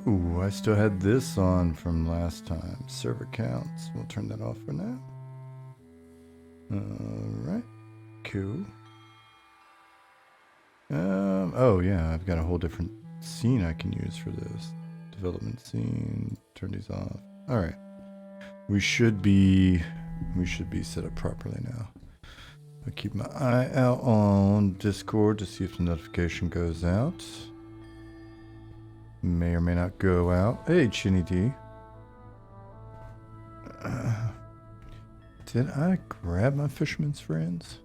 Ooh, I still had this on from last time. Server counts. We'll turn that off for now. Alright. Cool. Oh yeah, I've got a whole different scene I can use for this. Development scene. Turn these off. Alright. We should be set up properly now. I'll keep my eye out on Discord to see if the notification goes out. May or may not go out. Hey, Chinny D. Did I grab my fisherman's friends?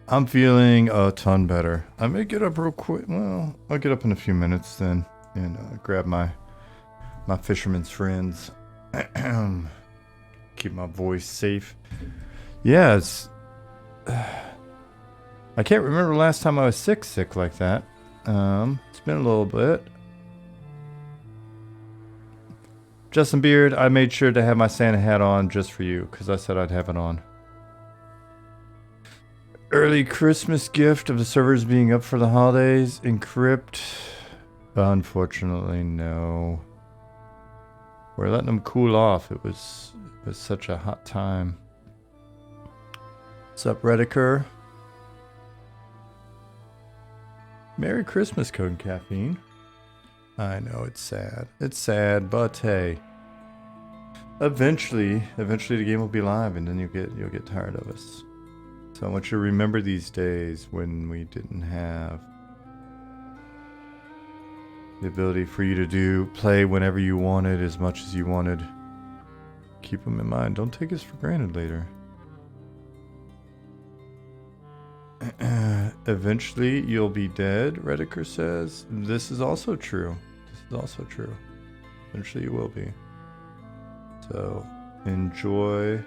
I'm feeling a ton better. I may get up real quick. Well, I'll get up in a few minutes then and grab my fisherman's friends. Keep my voice safe. Yeah, it's... I can't remember the last time I was sick like that. It's been a little bit. Justin Beard, I made sure to have my Santa hat on just for you, because I said I'd have it on. Early Christmas gift of the servers being up for the holidays. Encrypt. Unfortunately, no. We're letting them cool off. It was such a hot time. What's up, Rediker? Merry Christmas, Code and Caffeine. I know, it's sad. It's sad, but hey. Eventually the game will be live and then you'll get tired of us. So I want you to remember these days when we didn't have the ability for you to play whenever you wanted, as much as you wanted. Keep them in mind. Don't take us for granted later. Eventually you'll be dead, Rediker says. This is also true. Eventually you will be. So enjoy it.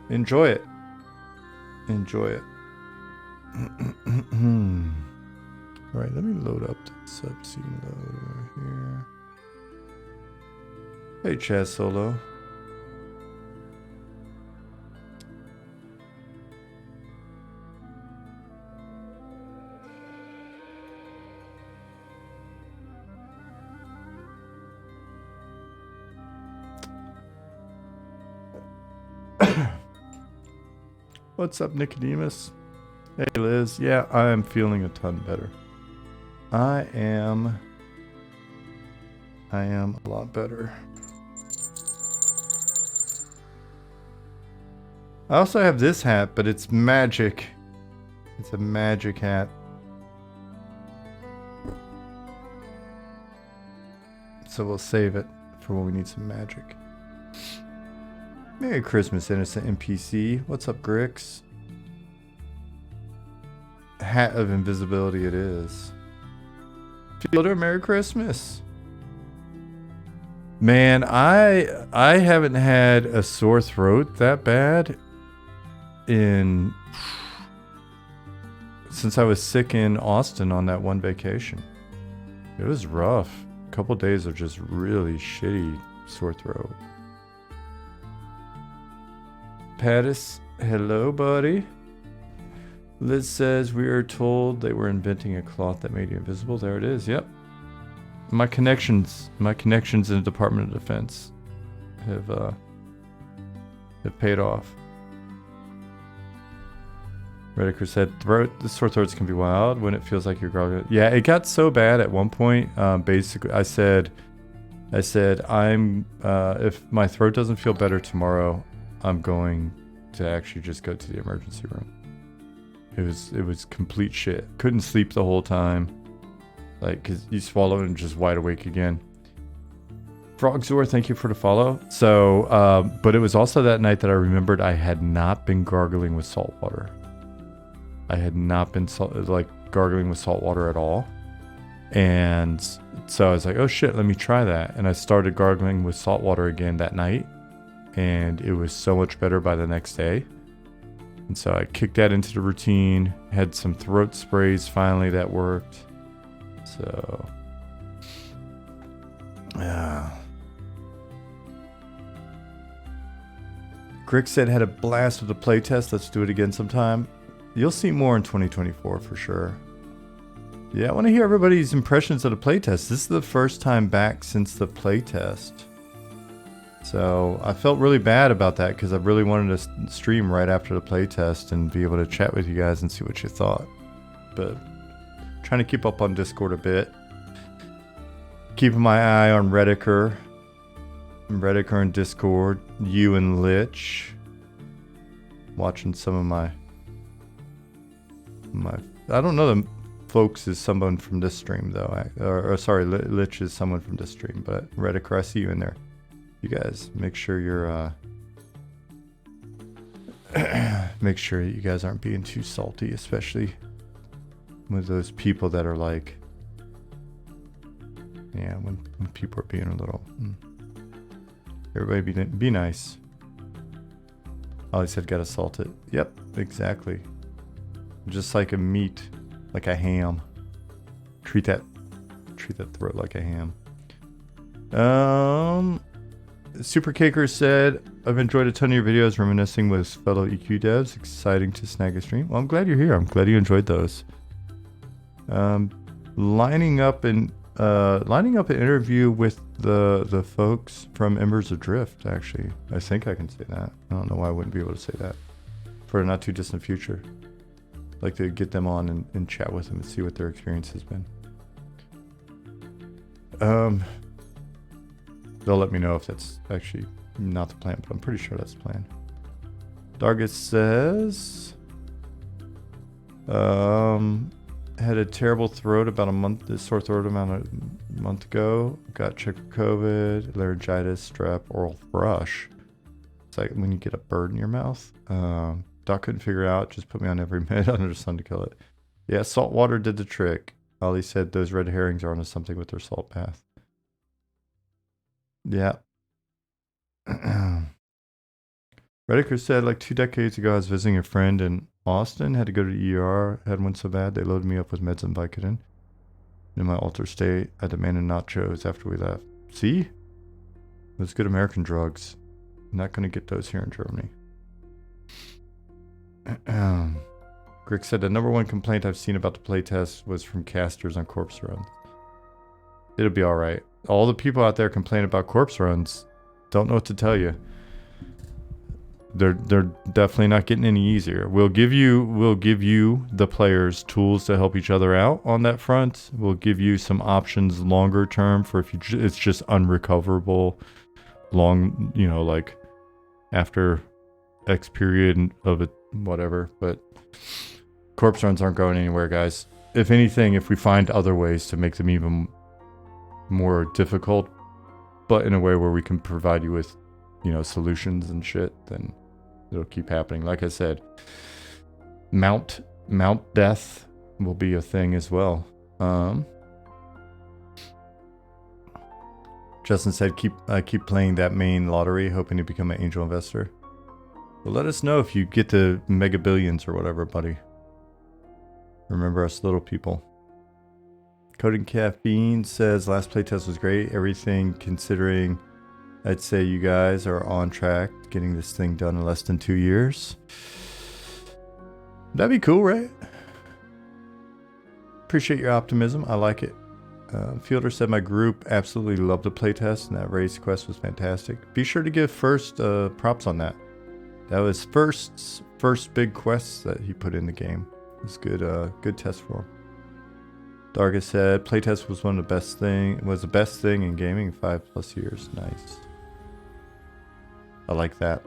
Enjoy it. Alright, let me load up the subscene loader here. Hey, Chaz Solo. What's up, Nicodemus? Hey, Liz. Yeah, I am feeling a ton better. I am a lot better. I also have this hat, but it's magic. It's a magic hat. So we'll save it for when we need some magic. Merry Christmas, innocent NPC. What's up, Grix? Hat of invisibility it is. Fielder, Merry Christmas. Man, I haven't had a sore throat that bad since I was sick in Austin on that one vacation. It was rough. A couple days of just really shitty sore throat. Pattis, hello, buddy. Liz says, we are told they were inventing a cloth that made you invisible. There it is. Yep. My connections in the Department of Defense have paid off. Rediker said, the sore throats can be wild when it feels like you're gargling. Yeah, it got so bad at one point. Basically, I said, I'm if my throat doesn't feel better tomorrow, I'm going to actually just go to the emergency room. It was complete shit. Couldn't sleep the whole time. Like, cause you swallow and just wide awake again. Frogzor, thank you for the follow. So, but it was also that night that I remembered I had not been gargling with salt water. I had not been gargling with salt water at all. And so I was like, oh shit, let me try that. And I started gargling with salt water again that night. And it was so much better by the next day. And so I kicked that into the routine, had some throat sprays finally that worked. So, yeah. Grick said had a blast with the playtest. Let's do it again sometime. You'll see more in 2024 for sure. Yeah, I want to hear everybody's impressions of the playtest. This is the first time back since the playtest. So I felt really bad about that because I really wanted to stream right after the playtest and be able to chat with you guys and see what you thought. But trying to keep up on Discord a bit. Keeping my eye on Rediker and Discord. You and Lich. Watching some of my I don't know them folks is someone from this stream though. Or sorry, Lich is someone from this stream, but Rediker, I see you in there. You guys make sure you're make sure you guys aren't being too salty, especially with those people that are like, yeah, when people are being a little everybody be nice. Ollie said gotta salt it. Yep, exactly. Just like a meat, like a ham. Treat that throat like a ham. Super Caker said, I've enjoyed a ton of your videos reminiscing with fellow EQ devs. Exciting to snag a stream. Well, I'm glad you're here. I'm glad you enjoyed those. Lining up an interview with the folks from Embers Adrift, actually. I think I can say that. I don't know why I wouldn't be able to say that. For a not too distant future. I'd like to get them on and chat with them and see what their experience has been. They'll let me know if that's actually not the plan, but I'm pretty sure that's the plan. Dargus says, had a terrible throat sore throat about a month ago. Got checked for COVID, laryngitis, strep, oral thrush. It's like when you get a bird in your mouth. Doc couldn't figure it out, just put me on every med under the sun to kill it. Yeah, salt water did the trick. Ollie said those red herrings are onto something with their salt bath. Yeah. Rediker said like 2 decades ago I was visiting a friend in Austin, had to go to the ER, had one so bad they loaded me up with meds and Vicodin. In my altered state, I demanded nachos after we left. See? Those good American drugs. I'm not going to get those here in Germany. Grick said the number one complaint I've seen about the playtest was from casters on corpse runs. It'll be alright. All the people out there complaining about corpse runs don't know what to tell you. They're definitely not getting any easier. We'll give you the players tools to help each other out on that front. We'll give you some options longer term for if it's just unrecoverable long, like after X period of it, whatever. But corpse runs aren't going anywhere, guys. If anything, if we find other ways to make them even more difficult, but in a way where we can provide you with, solutions and shit, then it'll keep happening. Like I said, mount death will be a thing as well. Justin said keep playing that main lottery, hoping to become an angel investor. Well, let us know if you get to mega billions or whatever, buddy. Remember us little people. Coding Caffeine says last playtest was great. Everything considering, I'd say you guys are on track getting this thing done in less than 2 years. That'd be cool, right? Appreciate your optimism. I like it. Fielder said my group absolutely loved the playtest and that race quest was fantastic. Be sure to give First props on that. That was First's first big quest that he put in the game. It was good test for him. Dargus said playtest was the best thing in gaming in 5+ years. Nice. I like that.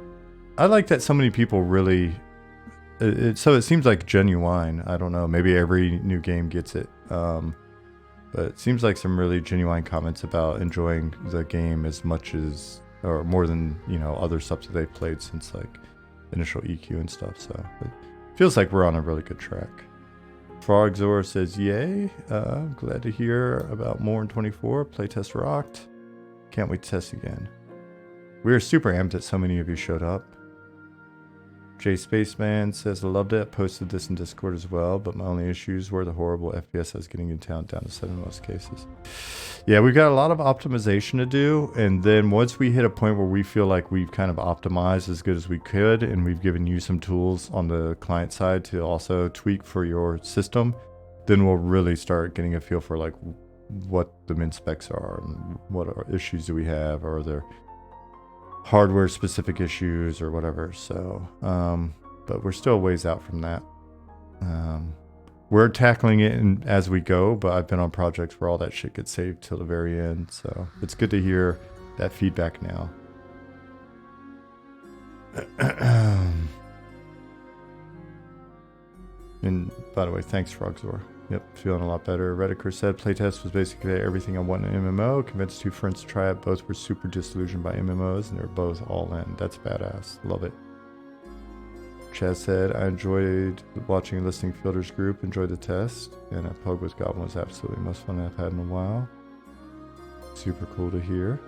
I like that so many people really. So it seems like genuine. I don't know. Maybe every new game gets it. But it seems like some really genuine comments about enjoying the game as much as, or more than, other stuff that they've played since like initial EQ and stuff. So it feels like we're on a really good track. Frogzor says, yay. Glad to hear about more in 24. Playtest rocked. Can't wait to test again. We are super amped that so many of you showed up. Jay Spaceman says, I loved it. Posted this in Discord as well, but my only issues were the horrible FPS I was getting in town down to 7 in most cases. Yeah, we've got a lot of optimization to do. And then once we hit a point where we feel like we've kind of optimized as good as we could, and we've given you some tools on the client side to also tweak for your system, then we'll really start getting a feel for like what the min specs are and what issues do we have, or are there hardware specific issues or whatever. So but we're still ways out from that. We're tackling it as we go, but I've been on projects where all that shit gets saved till the very end, so it's good to hear that feedback now. And by the way, thanks Frogzor. Yep, feeling a lot better. Rediker said playtest was basically everything I want in an MMO. Convinced 2 friends to try it. Both were super disillusioned by MMOs, and they're both all in. That's badass. Love it. Chaz said, I enjoyed watching and listening to Fielder's group. Enjoyed the test. And a Pug with Goblin was absolutely the most fun I've had in a while. Super cool to hear.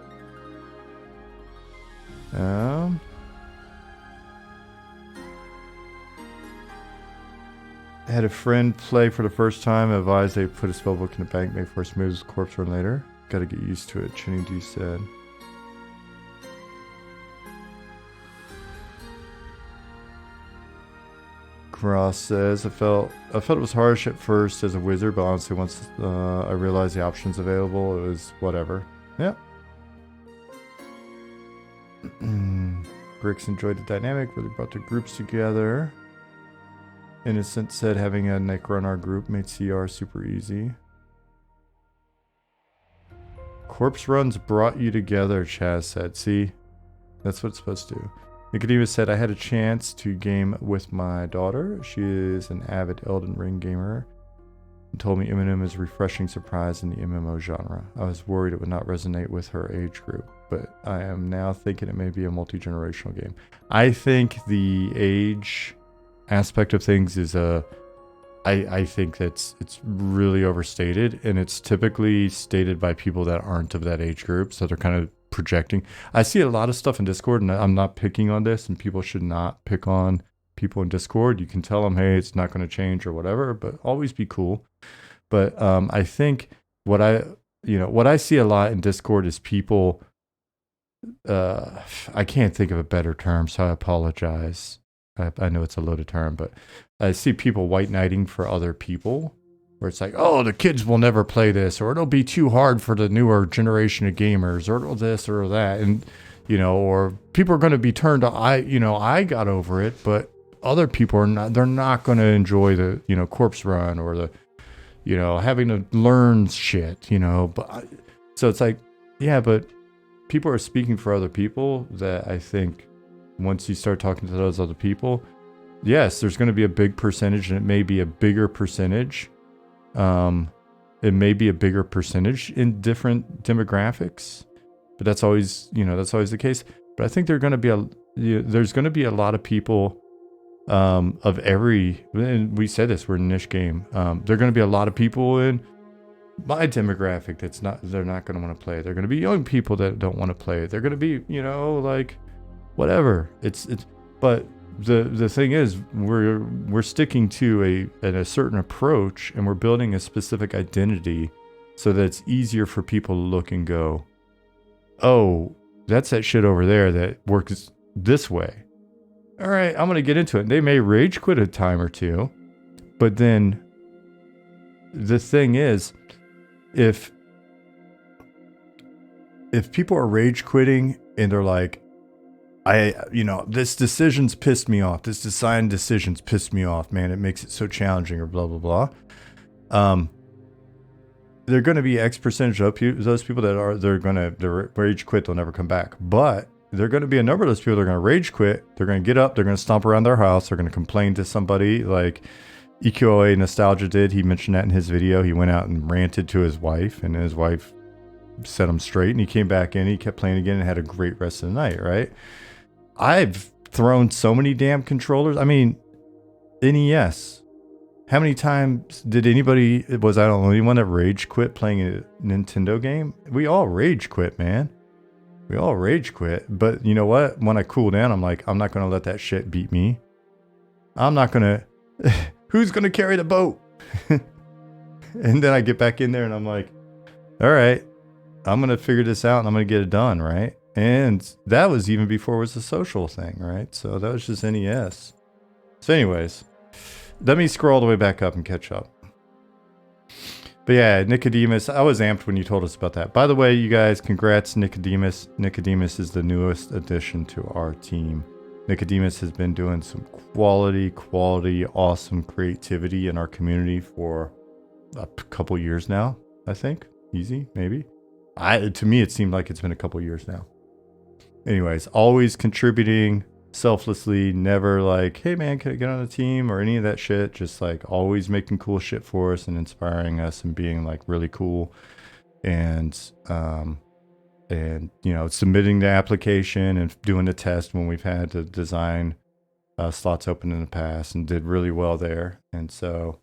I had a friend play for the first time. Advised they put a spellbook in the bank, make first moves, corpse run later. Gotta get used to it, Chinny D said. Gross says, I felt it was harsh at first as a wizard, but honestly once I realized the options available, it was whatever. Yeah. Grix enjoyed the dynamic, really brought the groups together. Innocent said having a Nick run our group made CR super easy. Corpse runs brought you together, Chaz said. See? That's what it's supposed to do. Nicodemus said, I had a chance to game with my daughter. She is an avid Elden Ring gamer and told me Eminem is a refreshing surprise in the MMO genre. I was worried it would not resonate with her age group, but I am now thinking it may be a multi-generational game. I think the age aspect of things is I think it's really overstated, and it's typically stated by people that aren't of that age group, so they're kind of projecting. I see a lot of stuff in Discord, and I'm not picking on this, and people should not pick on people in Discord. You can tell them, hey, it's not going to change or whatever, but always be cool. But I think what I see a lot in Discord is people, I can't think of a better term, so I apologize. I know it's a loaded term, but I see people white knighting for other people, where it's like, oh, the kids will never play this, or it'll be too hard for the newer generation of gamers, or it'll this or that, and or people are going to be turned to I got over it, but other people are not. They're not going to enjoy the corpse run or the having to learn shit. But so it's like, yeah, but people are speaking for other people that I think. Once you start talking to those other people, yes, there's going to be a big percentage, and it may be a bigger percentage. It may be a bigger percentage in different demographics, but that's always the case. But I think there's going to be a lot of people of every. And we said this, we're a niche game. There are going to be a lot of people in my demographic they're not going to want to play. They're going to be young people that don't want to play. They're going to be like. Whatever but the thing is we're sticking to a certain approach, and we're building a specific identity so that it's easier for people to look and go, oh, that's that shit over there that works this way. All right, I'm gonna get into it. They may rage quit a time or two, but then the thing is, if people are rage quitting and they're like, this decision's pissed me off. This design decision's pissed me off, man. It makes it so challenging, or blah, blah, blah. They're going to be X percentage of those people they're going to rage quit. They'll never come back. But they're going to be a number of those people that are going to rage quit. They're going to get up. They're going to stomp around their house. They're going to complain to somebody like EQOA Nostalgia did. He mentioned that in his video. He went out and ranted to his wife, and his wife set him straight, and he came back in. He kept playing again and had a great rest of the night, right? I've thrown so many damn controllers. I mean, NES. How many times did was I the only one that rage quit playing a Nintendo game? We all rage quit, man. We all rage quit. But you know what? When I cool down, I'm like, I'm not going to let that shit beat me. I'm not gonna. Who's gonna carry the boat? And then I get back in there and I'm like, all right, I'm gonna figure this out and I'm gonna get it done, right? And that was even before it was a social thing, right? So that was just NES. So anyways, let me scroll all the way back up and catch up. But yeah, Nicodemus, I was amped when you told us about that. By the way, you guys, congrats, Nicodemus. Nicodemus is the newest addition to our team. Nicodemus has been doing some quality, awesome creativity in our community for a couple years now, I think. Easy, maybe. To me, it seemed like it's been a couple years now. Anyways, always contributing selflessly, never like, hey man, can I get on the team or any of that shit. Just like always making cool shit for us and inspiring us and being like really cool. And you know, submitting the application and doing the test when we've had the design slots open in the past and did really well there. And so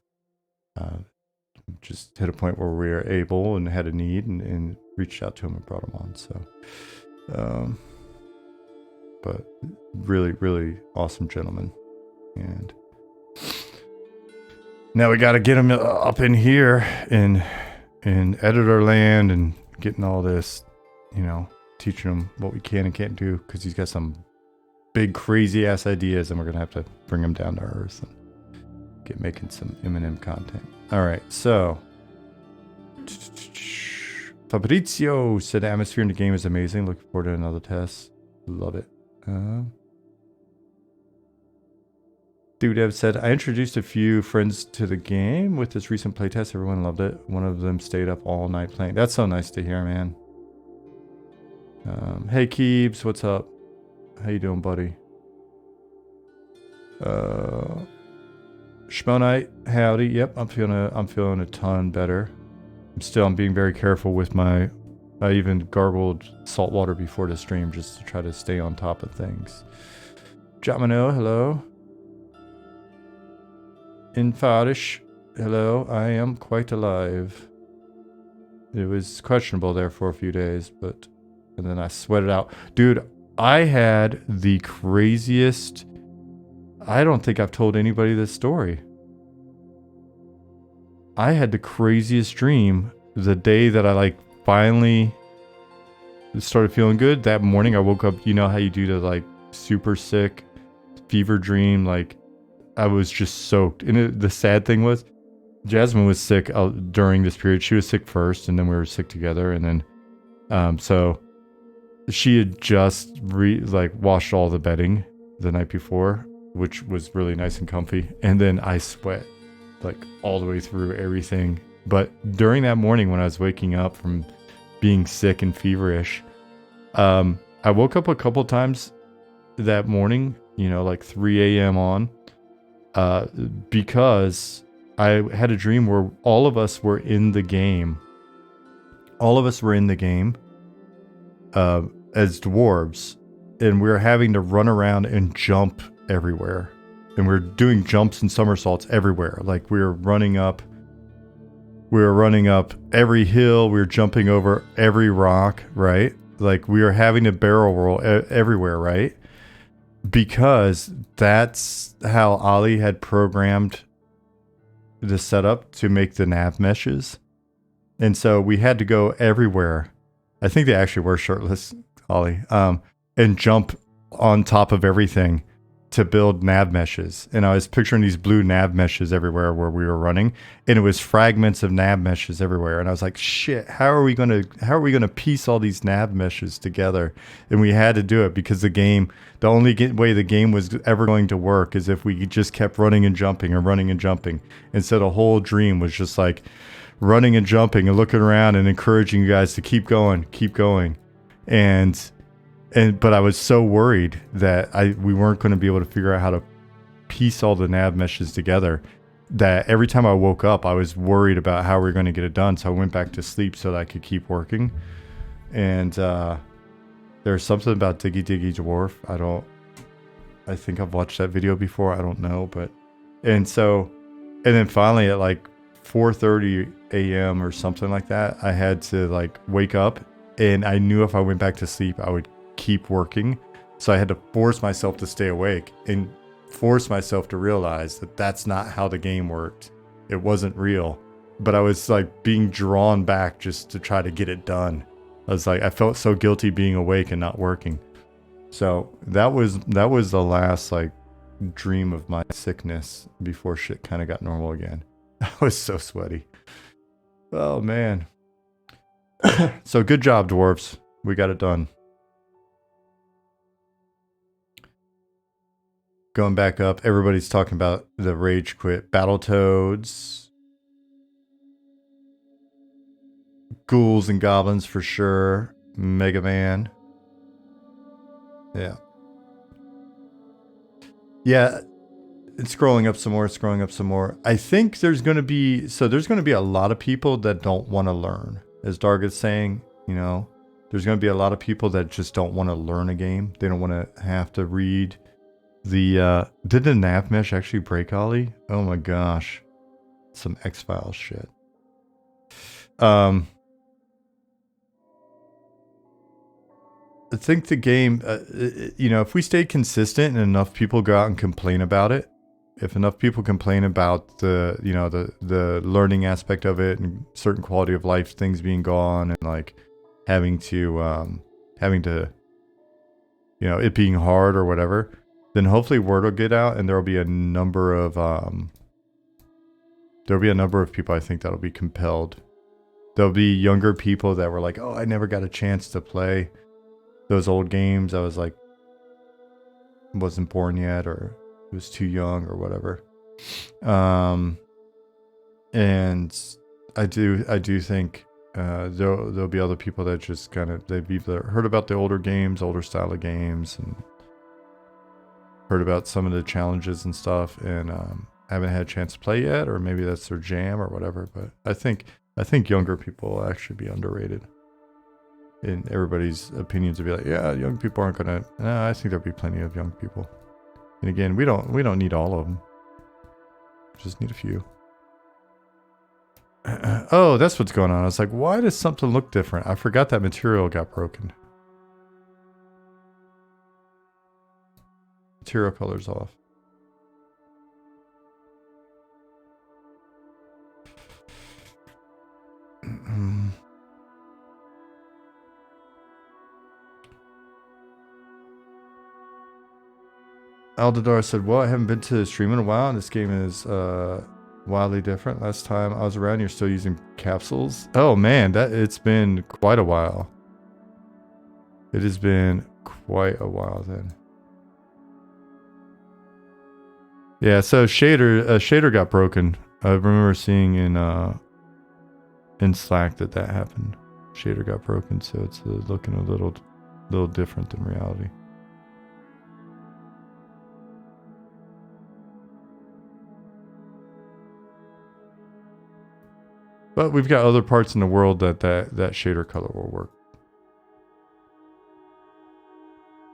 just hit a point where we were able and had a need and reached out to him and brought him on. So, but really awesome gentleman. And now we got to get him up in here in editor land and getting all this, you know, teaching him what we can and can't do, because he's got some big crazy ass ideas and we're gonna have to bring him down to earth and get making some M&M content. All right, so Fabrizio said the atmosphere in the game is amazing. Looking forward to another test. Love it. Dude Dev said, I introduced a few friends to the game with this recent playtest. Everyone loved it. One of them stayed up all night playing. That's so nice to hear, man. Hey Keebs, what's up? How you doing, buddy? Schmonite, howdy. Yep, I'm feeling a ton better. I'm being very careful with I even gargled salt water before the stream just to try to stay on top of things. Jamano, hello. Infarish, hello. I am quite alive. It was questionable there for a few days, and then I sweated out. Dude, I had the craziest... I don't think I've told anybody this story. I had the craziest dream the day that I finally started feeling good. That morning I woke up, you know how you do the super sick fever dream, I was just soaked. And the sad thing was, Jasmine was sick during this period. She was sick first, and then we were sick together. And then, so she had just washed all the bedding the night before, which was really nice and comfy. And then I sweat all the way through everything. But during that morning when I was waking up from being sick and feverish, I woke up a couple times that morning, 3 a.m. on, because I had a dream where all of us were in the game. All of us were in the game as dwarves, and we were having to run around and jump everywhere. And we were doing jumps and somersaults everywhere. We were running up every hill. We were jumping over every rock, right? We were having to barrel roll everywhere, right? Because that's how Ali had programmed the setup to make the nav meshes. And so we had to go everywhere. I think they actually were shirtless, Ali, and jump on top of everything to build nav meshes. And I was picturing these blue nav meshes everywhere where we were running, and it was fragments of nav meshes everywhere. And I was like, shit, how are we gonna piece all these nav meshes together? And we had to do it because the only way the game was ever going to work is if we just kept running and jumping and running and jumping. And so the whole dream was just running and jumping and looking around and encouraging you guys to keep going. But I was so worried that we weren't going to be able to figure out how to piece all the nav meshes together, that every time I woke up, I was worried about how we were going to get it done. So I went back to sleep so that I could keep working. And there's something about Diggy Diggy Dwarf. I think I've watched that video before. I don't know. And then finally at 4:30 a.m. or something like that, I had to wake up, and I knew if I went back to sleep, I would keep working. So I had to force myself to stay awake. And force myself to realize that that's not how the game worked. It wasn't real. But I was like being drawn back just to try to get it done. I was like, I felt so guilty being awake and not working. So that was the last like dream of my sickness before shit kind of got normal again. I was so sweaty. Oh man. So good job, dwarves. We got it done. Going back up, everybody's talking about the rage quit. Battletoads. Ghouls and goblins for sure. Mega Man. Yeah. Yeah. It's scrolling up some more, scrolling up some more. I think there's going to be, a lot of people that don't want to learn. As Dark is saying, you know, there's going to be a lot of people that just don't want to learn a game. They don't want to have to read the, did the nav mesh actually break, Ollie? Oh my gosh. Some X-Files shit. I think the game, you know, if we stay consistent and enough people go out and complain about it, if enough people complain about the, you know, the learning aspect of it and certain quality of life things being gone and like having to, you know, it being hard or whatever, then hopefully word will get out and there'll be a number of people I think that'll be compelled. There'll be younger people that were like, oh, I never got a chance to play those old games. I was like, wasn't born yet or was too young or whatever. And I do think there'll be other people that just kind of, they've either heard about the older games, older style of games, and heard about some of the challenges and stuff, and haven't had a chance to play yet, or maybe that's their jam or whatever. But I think younger people will actually be underrated. And everybody's opinions will be like, yeah, young people aren't gonna. No, I think there'll be plenty of young people. And again, we don't need all of them. Just need a few. Oh, that's what's going on. I was like, why does something look different? I forgot that material got broken. Material color's off. Aldadar said, well, I haven't been to the stream in a while, and this game is wildly different. Last time I was around, you're still using capsules. Oh man, it's been quite a while. It has been quite a while then. Yeah, so shader got broken. I remember seeing in Slack that happened. Shader got broken, so it's looking a little different than reality. But we've got other parts in the world that shader color will work.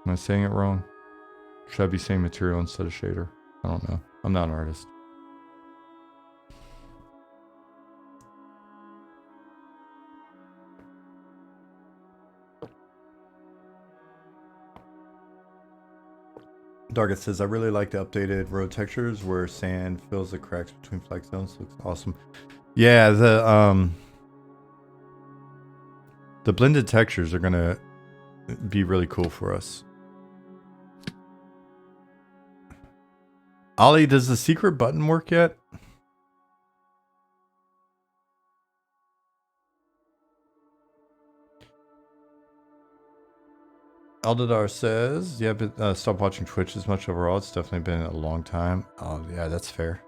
Am I saying it wrong? Should I be saying material instead of shader? I don't know. I'm not an artist. Dargit says, I really like the updated road textures where sand fills the cracks between flag zones. Looks awesome. Yeah, the blended textures are gonna be really cool for us. Ollie, does the secret button work yet? Aldadar says, yeah, but stop watching Twitch as much overall. It's definitely been a long time. Oh, yeah, that's fair.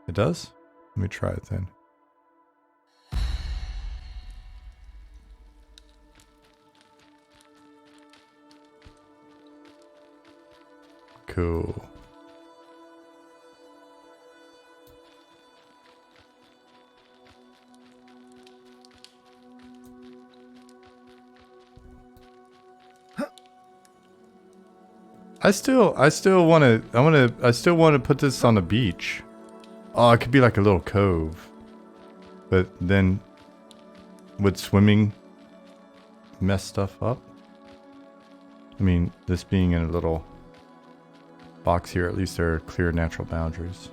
It does? Let me try it then. Cool. I still want to put this on the beach. Oh, it could be like a little cove. But then would swimming mess stuff up? I mean, this being in a little box here, at least there are clear natural boundaries.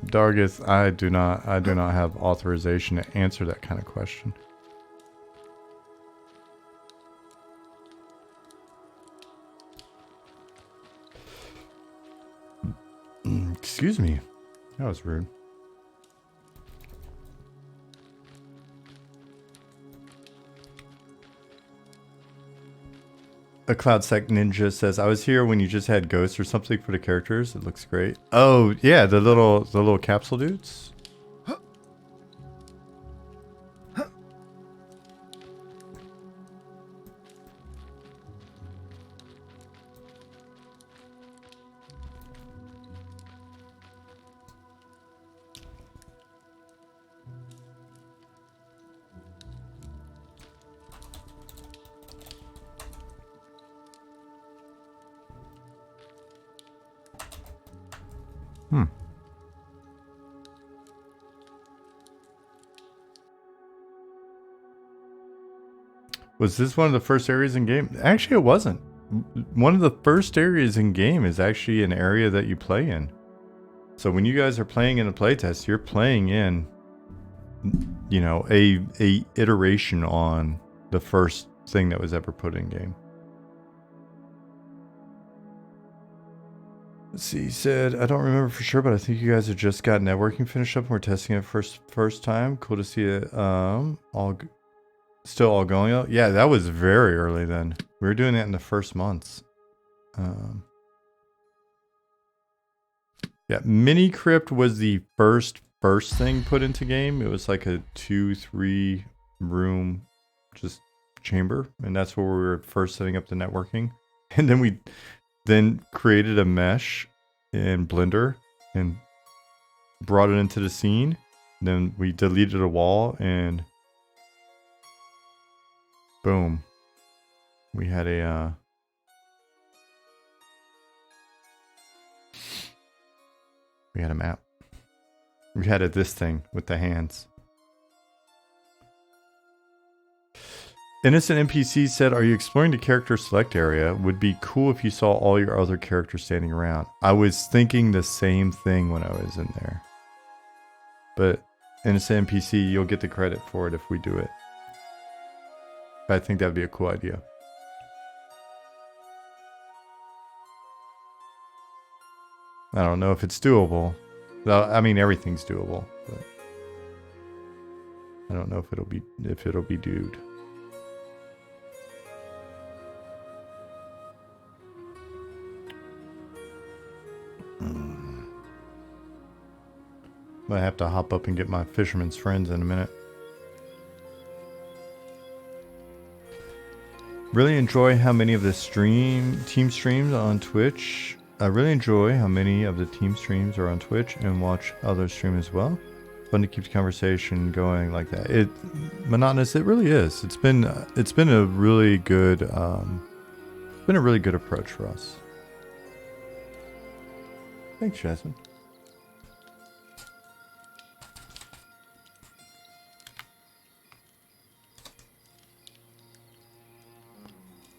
Dargith, I do not have authorization to answer that kind of question. Excuse me. That was rude. A CloudSec Ninja says, I was here when you just had ghosts or something for the characters. It looks great. Oh, yeah, the little capsule dudes. Was this one of the first areas in game? Actually, it wasn't. One of the first areas in game is actually an area that you play in. So when you guys are playing in a playtest, you're playing in, you know, a iteration on the first thing that was ever put in game. Let's see, he said, I don't remember for sure, but I think you guys have just got networking finished up and we're testing it first time. Cool to see it still all going. Yeah, that was very early then. We were doing that in the first months. Yeah, Mini Crypt was the first thing put into game. It was like a 2-3 room just chamber, and that's where we were first setting up the networking. And then we created a mesh in Blender and brought it into the scene. Then we deleted a wall and boom. We had a map. We had this thing with the hands. Innocent NPC said, are you exploring the character select area? Would be cool if you saw all your other characters standing around. I was thinking the same thing when I was in there. But Innocent NPC, you'll get the credit for it if we do it. I think that'd be a cool idea. I don't know if it's doable. I mean, everything's doable, but I don't know if it'll be dude. I have to hop up and get my fisherman's friends in a minute. Really enjoy how many of the team streams on Twitch. I really enjoy how many of the team streams are on Twitch and watch others stream as well. Fun to keep the conversation going like that. Monotonous. It really is. It's been a really good approach for us. Thanks, Jasmine.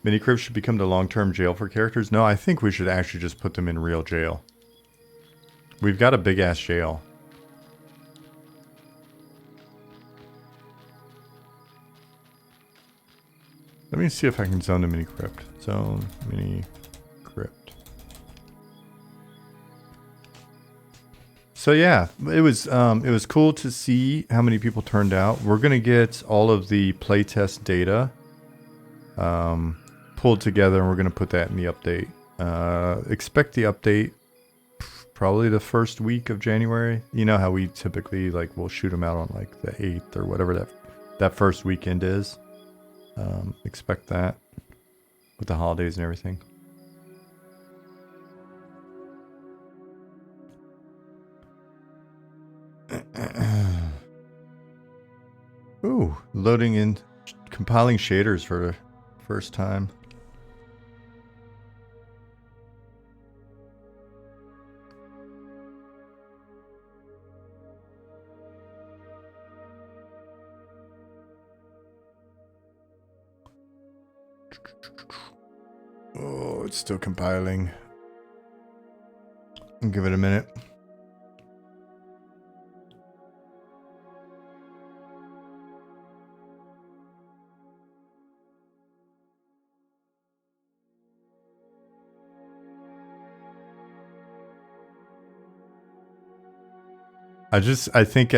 Mini Crypt should become the long-term jail for characters? No, I think we should actually just put them in real jail. We've got a big-ass jail. Let me see if I can zone the Mini Crypt. Zone Mini Crypt. So yeah, it was cool to see how many people turned out. We're gonna get all of the playtest data pulled together, and we're gonna put that in the update. Expect the update probably the first week of January. You know how we typically we'll shoot them out on like the 8th or whatever that first weekend is. Expect that with the holidays and everything. Ooh, loading in, compiling shaders for the first time. Oh, it's still compiling. I'll give it a minute. I think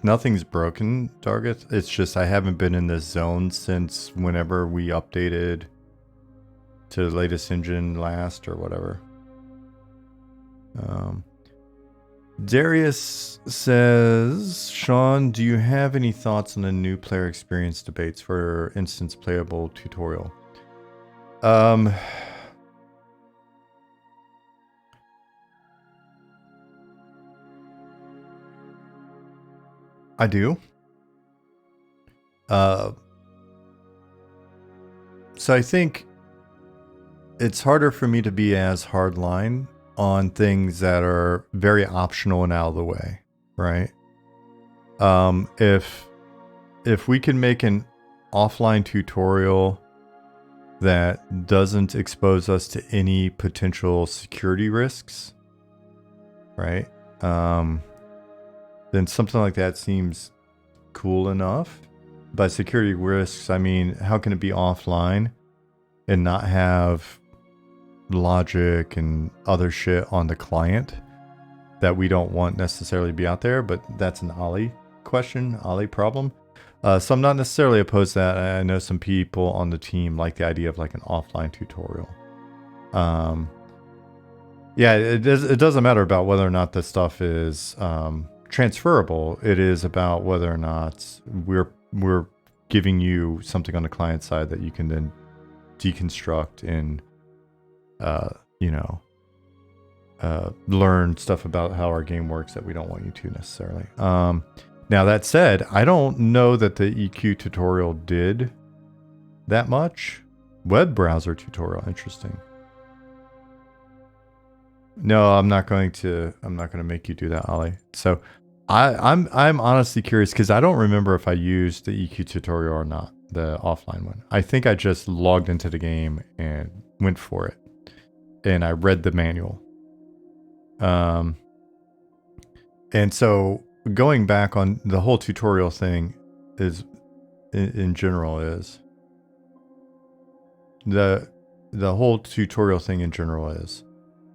nothing's broken, Dargeth. It's just I haven't been in this zone since whenever we updated to the latest engine last or whatever. Darius says, Sean, do you have any thoughts on the new player experience debates, for instance, playable tutorial? I do. So I think it's harder for me to be as hardline on things that are very optional and out of the way, right? If we can make an offline tutorial that doesn't expose us to any potential security risks, right? Then something like that seems cool enough. By security risks, I mean, how can it be offline and not have logic and other shit on the client that we don't want necessarily to be out there? But that's an Ollie question, Ollie problem. So I'm not necessarily opposed to that. I know some people on the team like the idea of like an offline tutorial. Yeah, it doesn't matter about whether or not this stuff is transferable. It is about whether or not we're giving you something on the client side that you can then deconstruct and learn stuff about how our game works that we don't want you to necessarily. Now that said, I don't know that the EQ tutorial did that much. Web browser tutorial, interesting. No, I'm not going to make you do that, Ollie. So I'm honestly curious because I don't remember if I used the EQ tutorial or not, the offline one. I think I just logged into the game and went for it. And I read the manual. And so going back on the whole tutorial thing is in general is the whole tutorial thing in general is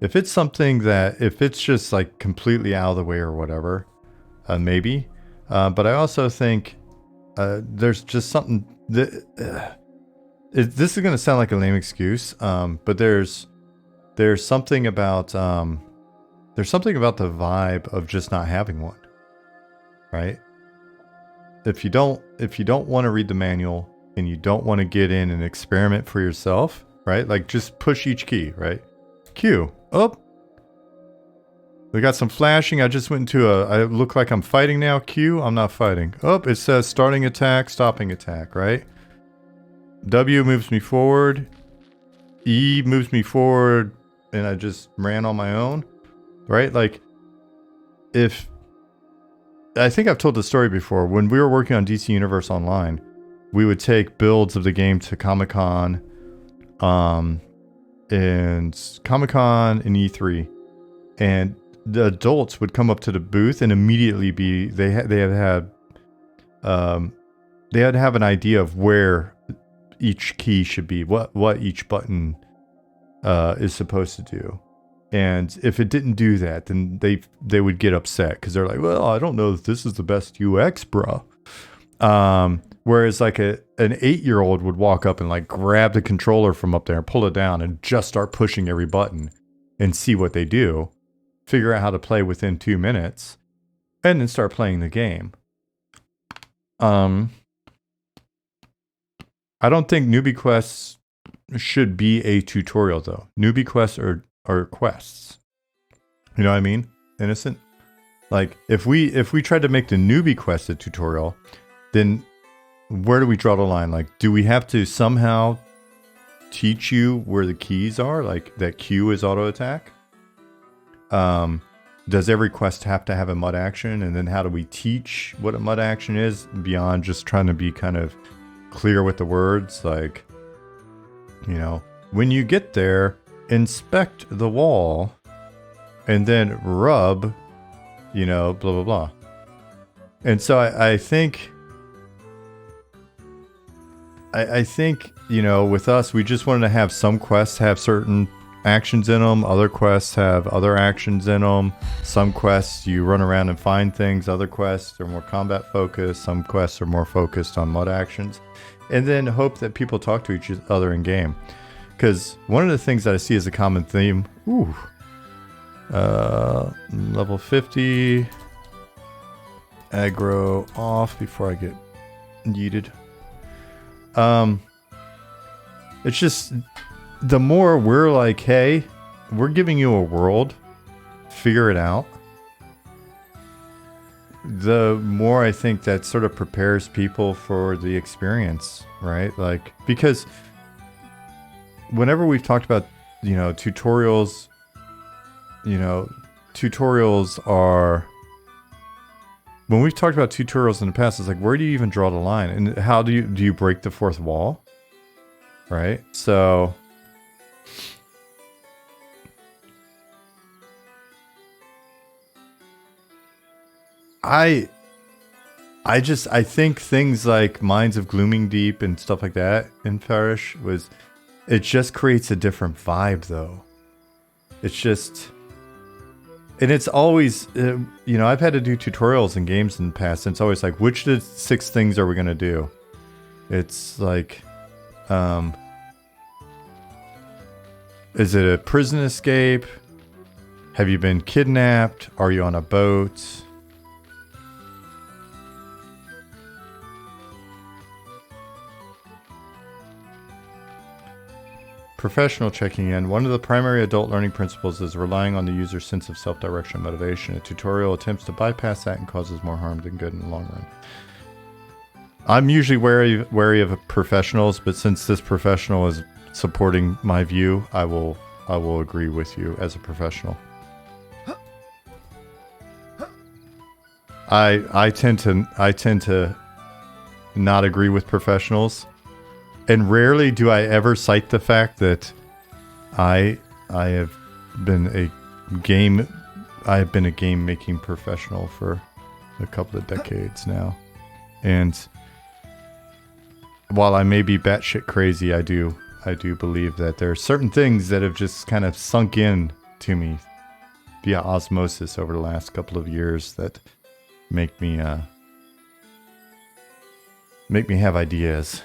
if it's something that if it's just like completely out of the way or whatever, maybe. But I also think there's just something that this is going to sound like a lame excuse, but there's something about the vibe of just not having one, right? If you don't want to read the manual and you don't want to get in and experiment for yourself, right? Like just push each key, right? Q. Oh, we got some flashing. I just went into I look like I'm fighting now. Q. I'm not fighting. Oh, it says starting attack, stopping attack, right? W moves me forward. E moves me forward, and I just ran on my own, right? Like, if I think I've told the story before. When we were working on DC Universe Online, we would take builds of the game to Comic-Con, and E3, and the adults would come up to the booth and immediately they had to have an idea of where each key should be, what each button is supposed to do. And if it didn't do that, then they would get upset because they're like, well, I don't know if this is the best UX, bro. Whereas like an 8-year-old would walk up and like grab the controller from up there and pull it down and just start pushing every button and see what they do, figure out how to play within 2 minutes, and then start playing the game. I don't think newbie quests should be a tutorial though. Newbie quests are quests. You know what I mean? Innocent. Like if we tried to make the newbie quest a tutorial, then where do we draw the line? Like, do we have to somehow teach you where the keys are? Like that Q is auto attack? Does every quest have to have a mud action? And then how do we teach what a mud action is beyond just trying to be kind of clear with the words? Like, When you get there, inspect the wall and then rub, blah, blah, blah. And so I think, with us, we just wanted to have some quests have certain actions in them. Other quests have other actions in them. Some quests you run around and find things. Other quests are more combat focused. Some quests are more focused on mud actions. And then hope that people talk to each other in game. Because one of the things that I see as a common theme, level 50, aggro off before I get yeeted. It's just, the more we're like, hey, we're giving you a world, figure it out, the more I think that sort of prepares people for the experience, right? Like, because whenever we've talked about, tutorials, tutorials are, when we've talked about tutorials in the past, it's like, where do you even draw the line? And how do you break the fourth wall? Right? So I think things like Mines of Glooming Deep and stuff like that in Parish it just creates a different vibe, though. It's just, and it's always, I've had to do tutorials in games in the past, and it's always like, which of the 6 things are we going to do? It's like, is it a prison escape? Have you been kidnapped? Are you on a boat? Professional checking in. One of the primary adult learning principles is relying on the user's sense of self-direction and motivation. A tutorial attempts to bypass that and causes more harm than good in the long run. I'm usually wary of professionals, but since this professional is supporting my view, I will agree with you as a professional. I tend to not agree with professionals. And rarely do I ever cite the fact that I have been a game making professional for a couple of decades now. And while I may be batshit crazy, I do believe that there are certain things that have just kind of sunk in to me via osmosis over the last couple of years that make me have ideas.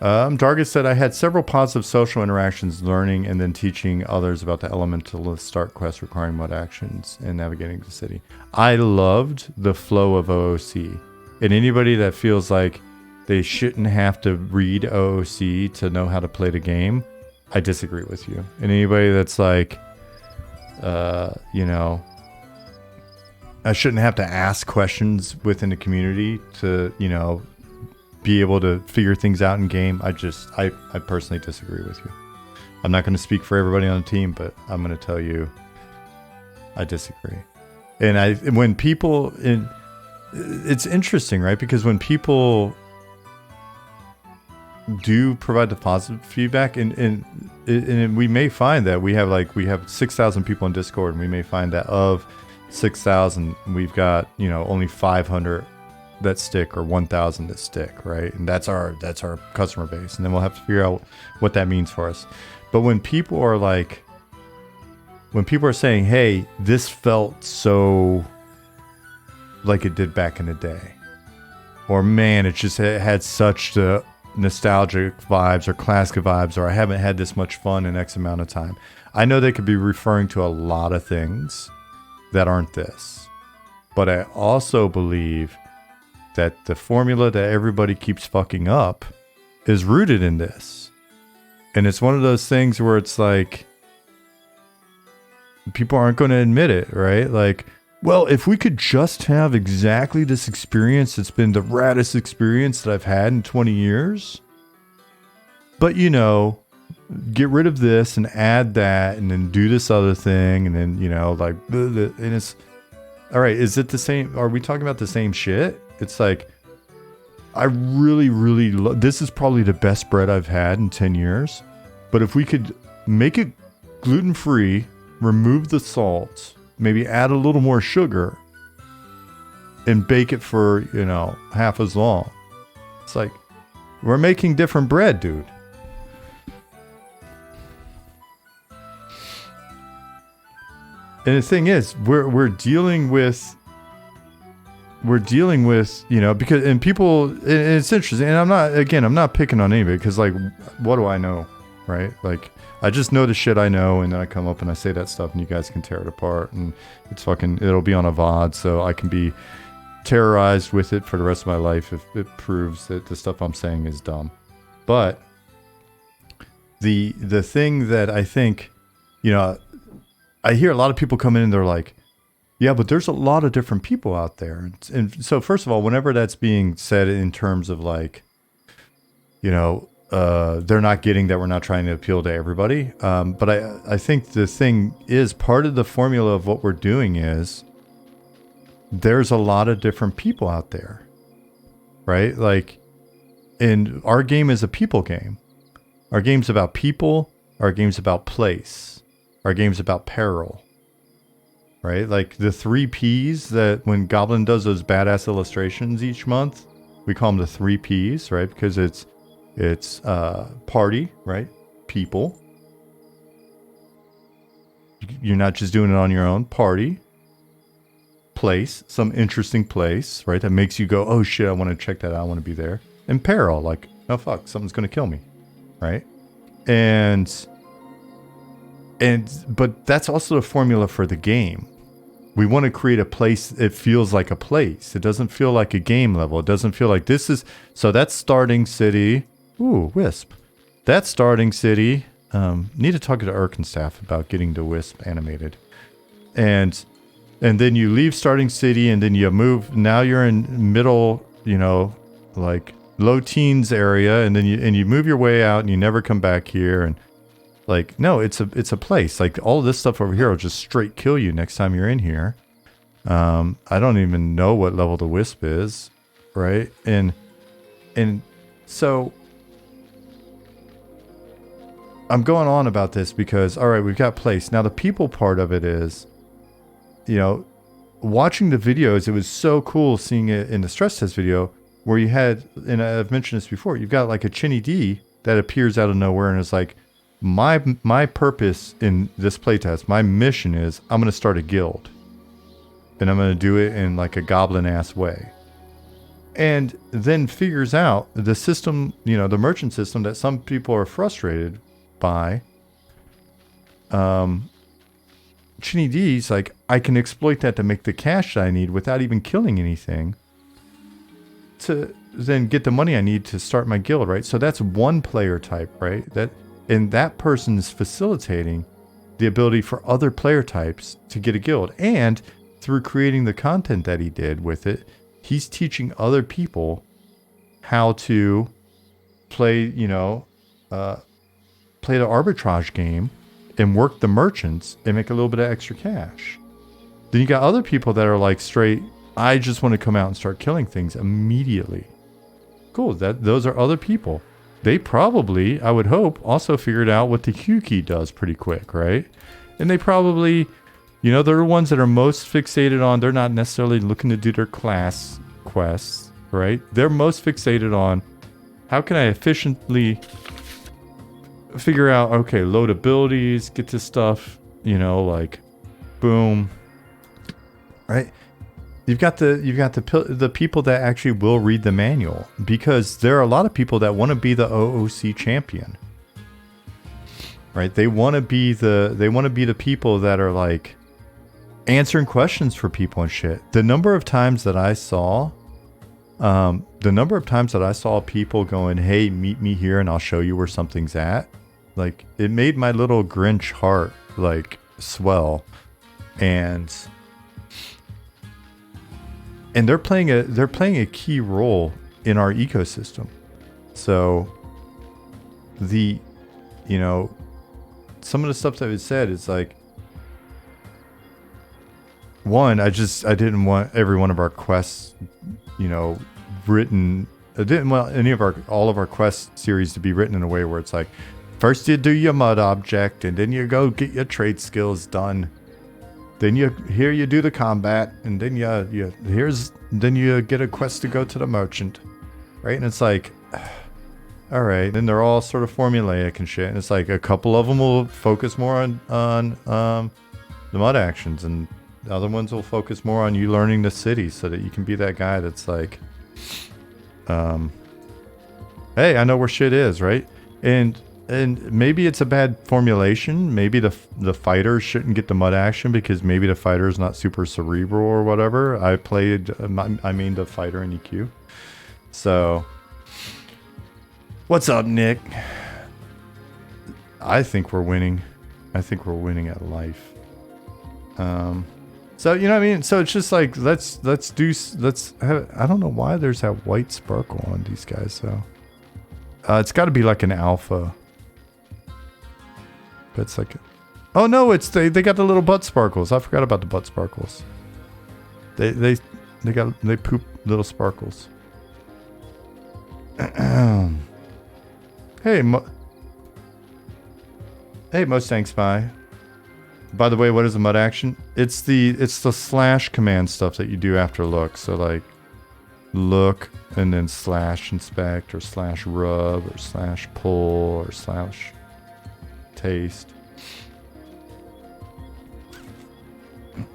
Dargus said, I had several positive social interactions learning and then teaching others about the elementalist start quest requiring mud actions and navigating the city. I loved the flow of OOC. And anybody that feels like they shouldn't have to read OOC to know how to play the game, I disagree with you. And anybody that's like, I shouldn't have to ask questions within the community to, be able to figure things out in game. I personally disagree with you. I'm not going to speak for everybody on the team, but I'm going to tell you I disagree. And when people, it's interesting, right? Because when people do provide the positive feedback, and we may find that we have 6,000 people in Discord, and we may find that of 6,000, we've got, only 500 that stick or 1,000 that stick, right? And that's our customer base, and then we'll have to figure out what that means for us. But when people are saying, hey, this felt so like it did back in the day, or man, it had such the nostalgic vibes or classic vibes, or I haven't had this much fun in X amount of time, I know they could be referring to a lot of things that aren't this. But I also believe that the formula that everybody keeps fucking up is rooted in this. And it's one of those things where it's like, people aren't going to admit it, right? Like, well, if we could just have exactly this experience, it's been the raddest experience that I've had in 20 years. But, get rid of this and add that and then do this other thing. And then, and it's, all right, is it the same? Are we talking about the same shit? It's like, I really, really this is probably the best bread I've had in 10 years. But if we could make it gluten-free, remove the salt, maybe add a little more sugar, and bake it for, half as long. It's like, we're making different bread, dude. And the thing is, we're dealing with, because, and people, and it's interesting, and I'm not picking on anybody, because, like, what do I know, right? Like, I just know the shit I know, and then I come up and I say that stuff, and you guys can tear it apart, and it'll be on a VOD, so I can be terrorized with it for the rest of my life if it proves that the stuff I'm saying is dumb. But the thing that I think, I hear a lot of people come in and they're like, yeah, but there's a lot of different people out there. And so first of all, whenever that's being said in terms of like, they're not getting that we're not trying to appeal to everybody. But I think the thing is, part of the formula of what we're doing is there's a lot of different people out there, right? Like, and our game is a people game. Our game's about people. Our game's about place. Our game's about peril, right? Like the 3 Ps that when Goblin does those badass illustrations each month, we call them the 3 Ps, right? Because it's party, right? People. You're not just doing it on your own. Party. Place. Some interesting place, right? That makes you go, oh shit, I want to check that out. I want to be there. And peril. Like, oh fuck, something's going to kill me, right? But that's also a formula for the game. We want to create a place. It feels like a place. It doesn't feel like a game level. It doesn't feel like this is, so that's starting city. Ooh, Wisp. That's starting city. Need to talk to Erkenstaff about getting the Wisp animated. And then you leave starting city and then you move. Now you're in middle, like low teens area. And then you move your way out and you never come back here. And like, no, it's a place. Like all of this stuff over here will just straight kill you next time you're in here. I don't even know what level the Wisp is. Right. And so I'm going on about this because, all right, we've got place. Now the people part of it is, watching the videos, it was so cool seeing it in the stress test video where you had, and I've mentioned this before, you've got like a Chinny D that appears out of nowhere and is like, my purpose in this playtest, my mission is I'm going to start a guild. And I'm going to do it in like a goblin-ass way. And then figures out the system, the merchant system that some people are frustrated by. Chinny D's like, I can exploit that to make the cash that I need without even killing anything to then get the money I need to start my guild, right? So that's one player type, right? And that person is facilitating the ability for other player types to get a guild. And through creating the content that he did with it, he's teaching other people how to play, play the arbitrage game and work the merchants and make a little bit of extra cash. Then you got other people that are like straight, I just want to come out and start killing things immediately. Cool, those are other people. They probably, I would hope, also figured out what the Q key does pretty quick, right? And they probably, they're the ones that are most fixated on, they're not necessarily looking to do their class quests, right? They're most fixated on, how can I efficiently figure out, okay, load abilities, get this stuff, like, boom, right? You've got the people that actually will read the manual, because there are a lot of people that want to be the OOC champion, right? They want to be the people that are like answering questions for people and shit. The number of times that I saw people going, hey, meet me here and I'll show you where something's at. Like, it made my little Grinch heart like swell. And they're playing a key role in our ecosystem. So some of the stuff that was said is like, one, I didn't want every one of our quests, written didn't want all of our quest series to be written in a way where it's like, first you do your mud object, and then you go get your trade skills done. Then you do the combat, and then you get a quest to go to the merchant, right? And it's like, all right. Then they're all sort of formulaic and shit. And it's like a couple of them will focus more on the mud actions, and the other ones will focus more on you learning the city, so that you can be that guy that's like, hey, I know where shit is, right? And maybe it's a bad formulation. Maybe the fighter shouldn't get the mud action because maybe the fighter is not super cerebral or whatever. I mean the fighter in EQ. So, what's up, Nick? I think we're winning. I think we're winning at life. So you know what I mean. So it's just like let's have. I don't know why there's that white sparkle on these guys. So it's got to be like an alpha. But it's like, oh no, it's they got the little butt sparkles. I forgot about the butt sparkles. They poop little sparkles. Hey, Mustang Spy. By the way, what is the mud action? It's the slash command stuff that you do after look. So like look and then slash inspect or slash rub or slash pull or slash taste.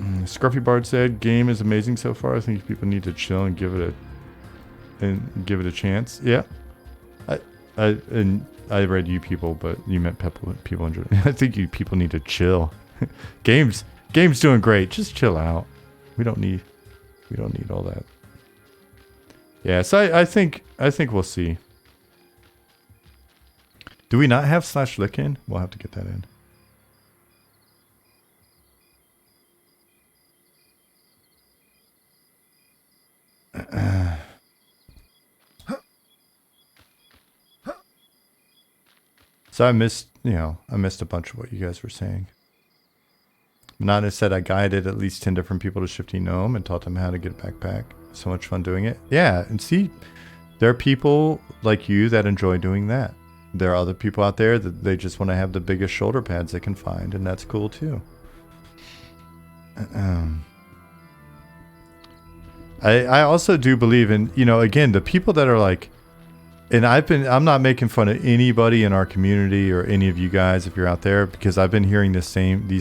Scruffy Bard said, game is amazing so far. I think people need to chill and give it a chance. Yeah. I read you people, but you meant people in general. I think you people need to chill. Game's doing great. Just chill out. We don't need all that. Yeah, so I think we'll see. Do we not have slash lick in? We'll have to get that in. So I missed a bunch of what you guys were saying. Nana said I guided at least 10 different people to Shifty Gnome and taught them how to get a backpack. So much fun doing it. Yeah, and see, there are people like you that enjoy doing that. There are other people out there that they just want to have the biggest shoulder pads they can find, and that's cool too. I also do believe in, again, the people that are like, and I'm not making fun of anybody in our community or any of you guys if you're out there, because I've been hearing these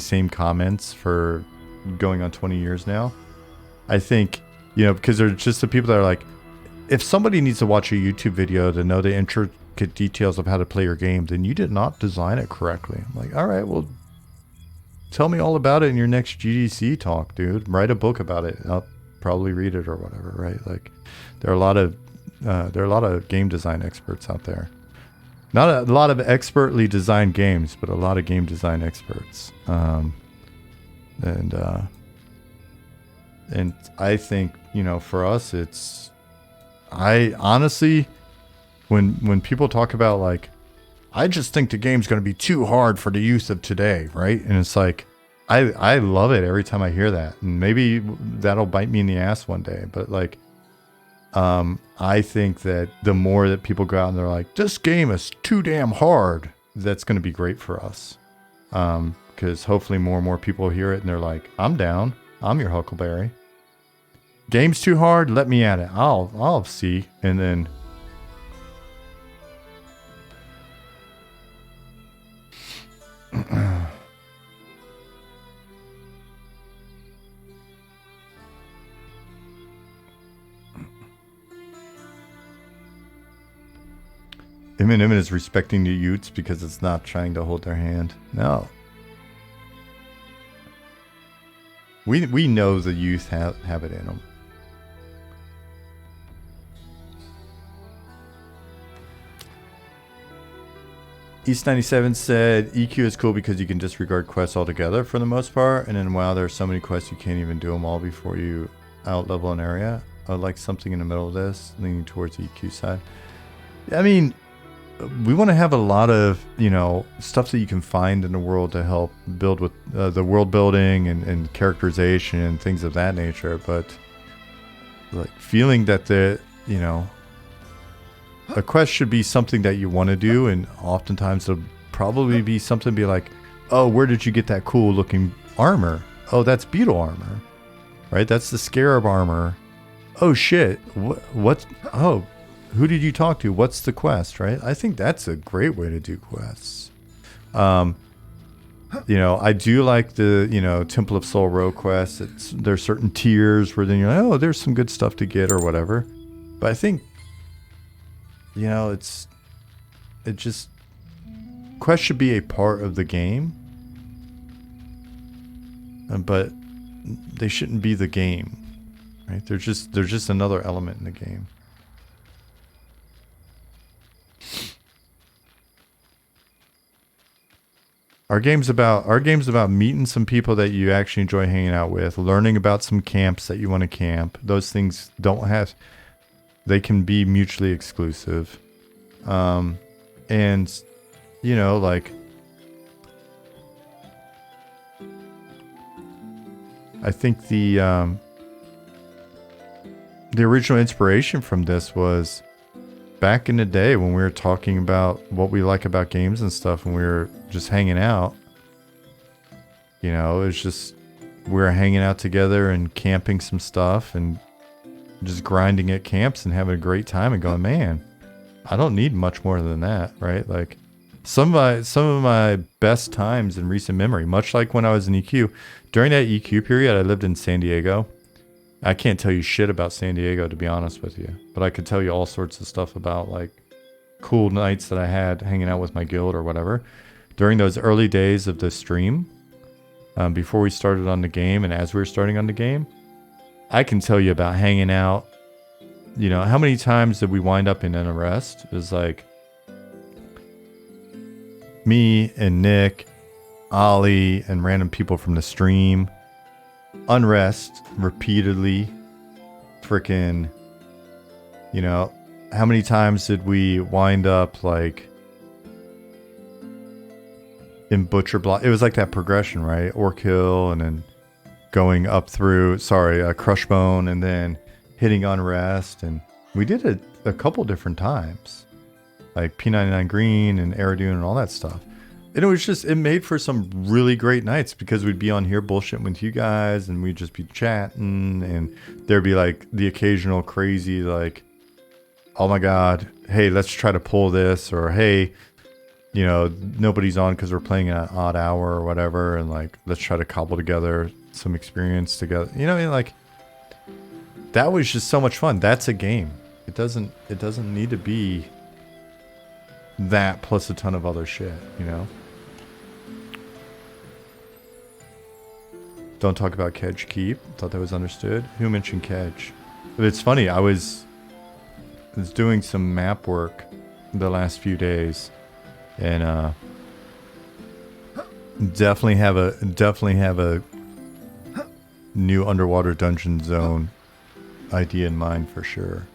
same comments for going on 20 years now. I think, because they're just the people that are like, if somebody needs to watch a YouTube video to know the intricate details of how to play your game, then you did not design it correctly. I'm like, all right, well, tell me all about it in your next GDC talk, dude. Write a book about it. I'll probably read it or whatever, right? Like, there are a lot of game design experts out there. Not a lot of expertly designed games, but a lot of game design experts. And I think, for us, I honestly, when people talk about like, I just think the game's going to be too hard for the youth of today, right? And it's like, I love it every time I hear that. And maybe that'll bite me in the ass one day, but like, I think that the more that people go out and they're like, this game is too damn hard, that's going to be great for us. Because hopefully more and more people hear it and they're like, I'm down. I'm your Huckleberry. Game's too hard? Let me at it. I'll see. And then Eminem is respecting the youths because it's not trying to hold their hand. No. We know the youth have it in them. East 97 said EQ is cool because you can disregard quests altogether for the most part, and then WoW there are so many quests you can't even do them all before you out level an area. I would like something in the middle of this, leaning towards the EQ side. I mean, we want to have a lot of, stuff that you can find in the world to help build with the world building and characterization and things of that nature. But like feeling that a quest should be something that you want to do, and oftentimes it'll probably be something be like, oh, where did you get that cool looking armor? Oh, that's beetle armor, right? That's the scarab armor. Oh shit, what's, oh, who did you talk to? What's the quest, right? I think that's a great way to do quests. You know, I do like the, you know, Temple of Soul Row quests. There's certain tiers where then you're like, oh, there's some good stuff to get or whatever. But I think, you know, it just, quests should be a part of the game, but they shouldn't be the game, right? They're just another element in the game. Our game's about meeting some people that you actually enjoy hanging out with, learning about some camps that you want to camp. Those things they can be mutually exclusive. And, you know, like, I think the original inspiration from this was back in the day when we were talking about what we like about games and stuff, and we were just hanging out. You know, it's just, we were hanging out together and camping some stuff and just grinding at camps and having a great time and going, man, I don't need much more than that, right? Like some of my best times in recent memory, much like when I was in EQ, during that EQ period, I lived in San Diego. I can't tell you shit about San Diego, to be honest with you, but I could tell you all sorts of stuff about like cool nights that I had hanging out with my guild or whatever. During those early days of the stream, before we started on the game and as we were starting on the game, I can tell you about hanging out. You know, how many times did we wind up in an arrest? It was like me and Nick, Ollie, and random people from the stream. Unrest repeatedly. Freaking, you know, how many times did we wind up like in Butcher Block? It was like that progression, right? Orc Hill, and then going up through, Crushbone, and then hitting Unrest. And we did it a couple different times, like P99 Green and Aradune and all that stuff. And it was just, it made for some really great nights because we'd be on here bullshitting with you guys and we'd just be chatting, and there'd be like the occasional crazy, like, oh my God, hey, let's try to pull this, or hey, you know, nobody's on because we're playing at an odd hour or whatever, and like, let's try to cobble together some experience together. You know what I mean? Like, that was just so much fun. That's a game. It doesn't need to be that plus a ton of other shit, you know? Don't talk about Kedge Keep. Thought that was understood. Who mentioned Kedge? But it's funny, I was doing some map work the last few days, and definitely have a new underwater dungeon zone idea in mind for sure.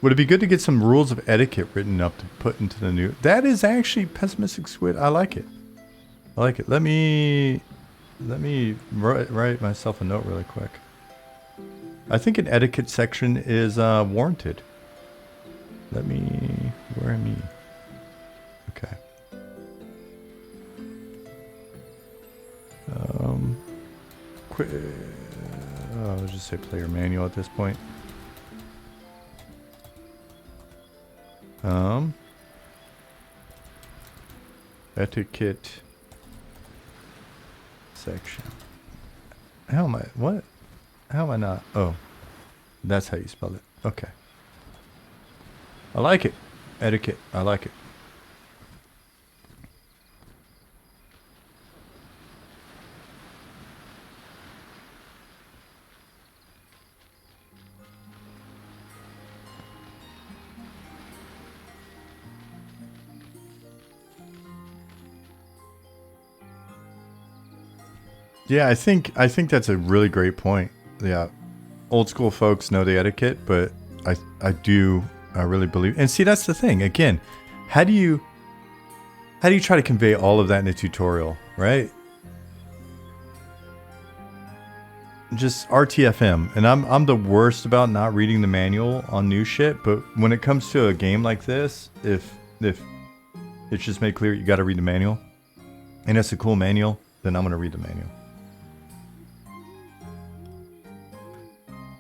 Would it be good to get some rules of etiquette written up to put into the new? That is actually Pessimistic Squid. I like it. I like it. Let me write myself a note really quick. I think an etiquette section is warranted. Where am I? Okay. I'll just say player manual at this point. Etiquette section. How am I? What? How am I not? Oh, that's how you spell it. Okay. I like it. Etiquette. I like it. Yeah, I think that's a really great point. Yeah, old school folks know the etiquette, but I do really believe. And see, that's the thing. Again, how do you try to convey all of that in a tutorial, right? Just RTFM, and I'm the worst about not reading the manual on new shit. But when it comes to a game like this, if it's just made clear you got to read the manual, and it's a cool manual, then I'm gonna read the manual.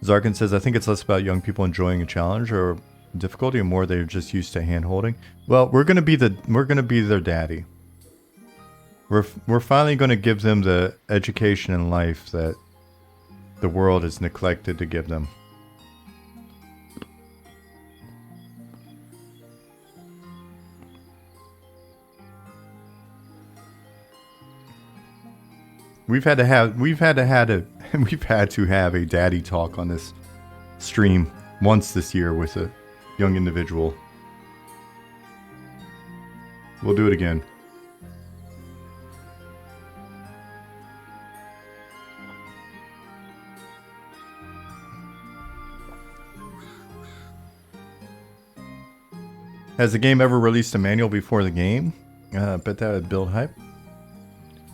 Zarkin says, I think it's less about young people enjoying a challenge or difficulty, and more they're just used to hand holding. Well, we're gonna be their daddy. We're finally gonna give them the education in life that the world has neglected to give them. We've had to have a daddy talk on this stream once this year with a young individual. We'll do it again. Has the game ever released a manual before the game? Bet that would build hype.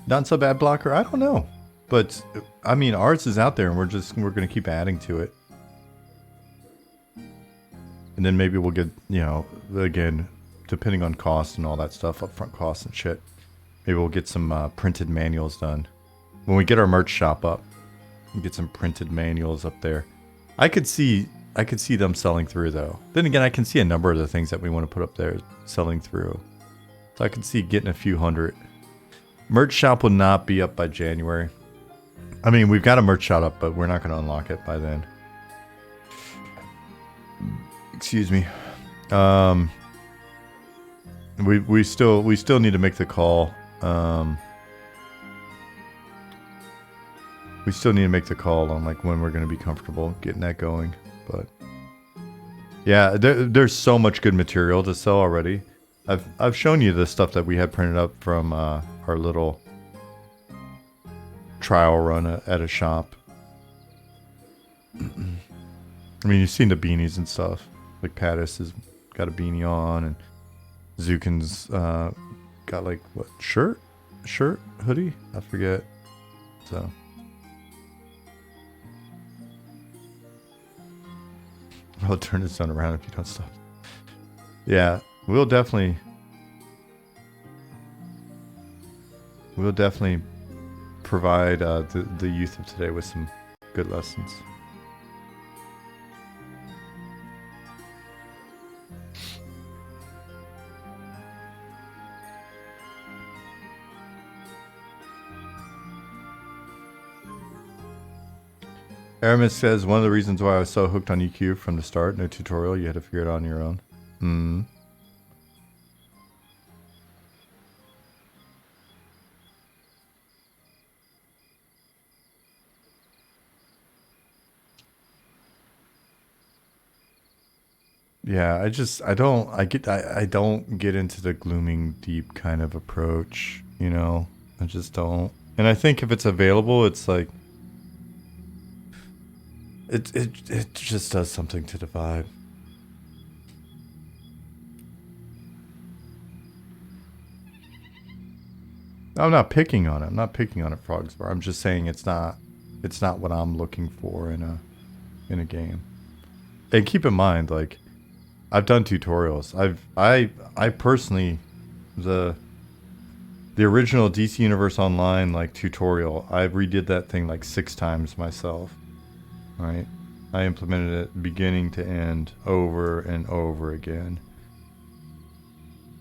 Not so bad blocker? I don't know. But, I mean, ours is out there and we're going to keep adding to it. And then maybe we'll get, you know, again, depending on cost and all that stuff, upfront costs and shit. Maybe we'll get some printed manuals done. When we get our merch shop up, we'll get some printed manuals up there. I could see them selling through, though. Then again, I can see a number of the things that we want to put up there selling through. So I could see getting a few hundred. Merch shop will not be up by January. I mean, we've got a merch shop up, but we're not going to unlock it by then. Excuse me. We still need to make the call. We still need to make the call on like when we're going to be comfortable getting that going. But yeah, there's so much good material to sell already. I've shown you the stuff that we had printed up from our little trial run at a shop. I mean, you've seen the beanies and stuff. Like Pattis has got a beanie on, and Zukin's got like what shirt, hoodie? I forget. So. I'll turn this sun around if you don't stop. Yeah, we'll definitely provide the youth of today with some good lessons. Aramis says, one of the reasons why I was so hooked on EQ from the start, no tutorial, you had to figure it out on your own. Yeah, I don't get into the glooming deep kind of approach, you know. I just don't. And I think if it's available, it's like it just does something to the vibe. I'm not picking on it. I'm not picking on it, Frogsbar. I'm just saying it's not what I'm looking for in a game. And keep in mind, like, I've done tutorials. I personally, the original DC Universe Online like tutorial, I redid that thing like 6 times myself. Right? I implemented it beginning to end over and over again.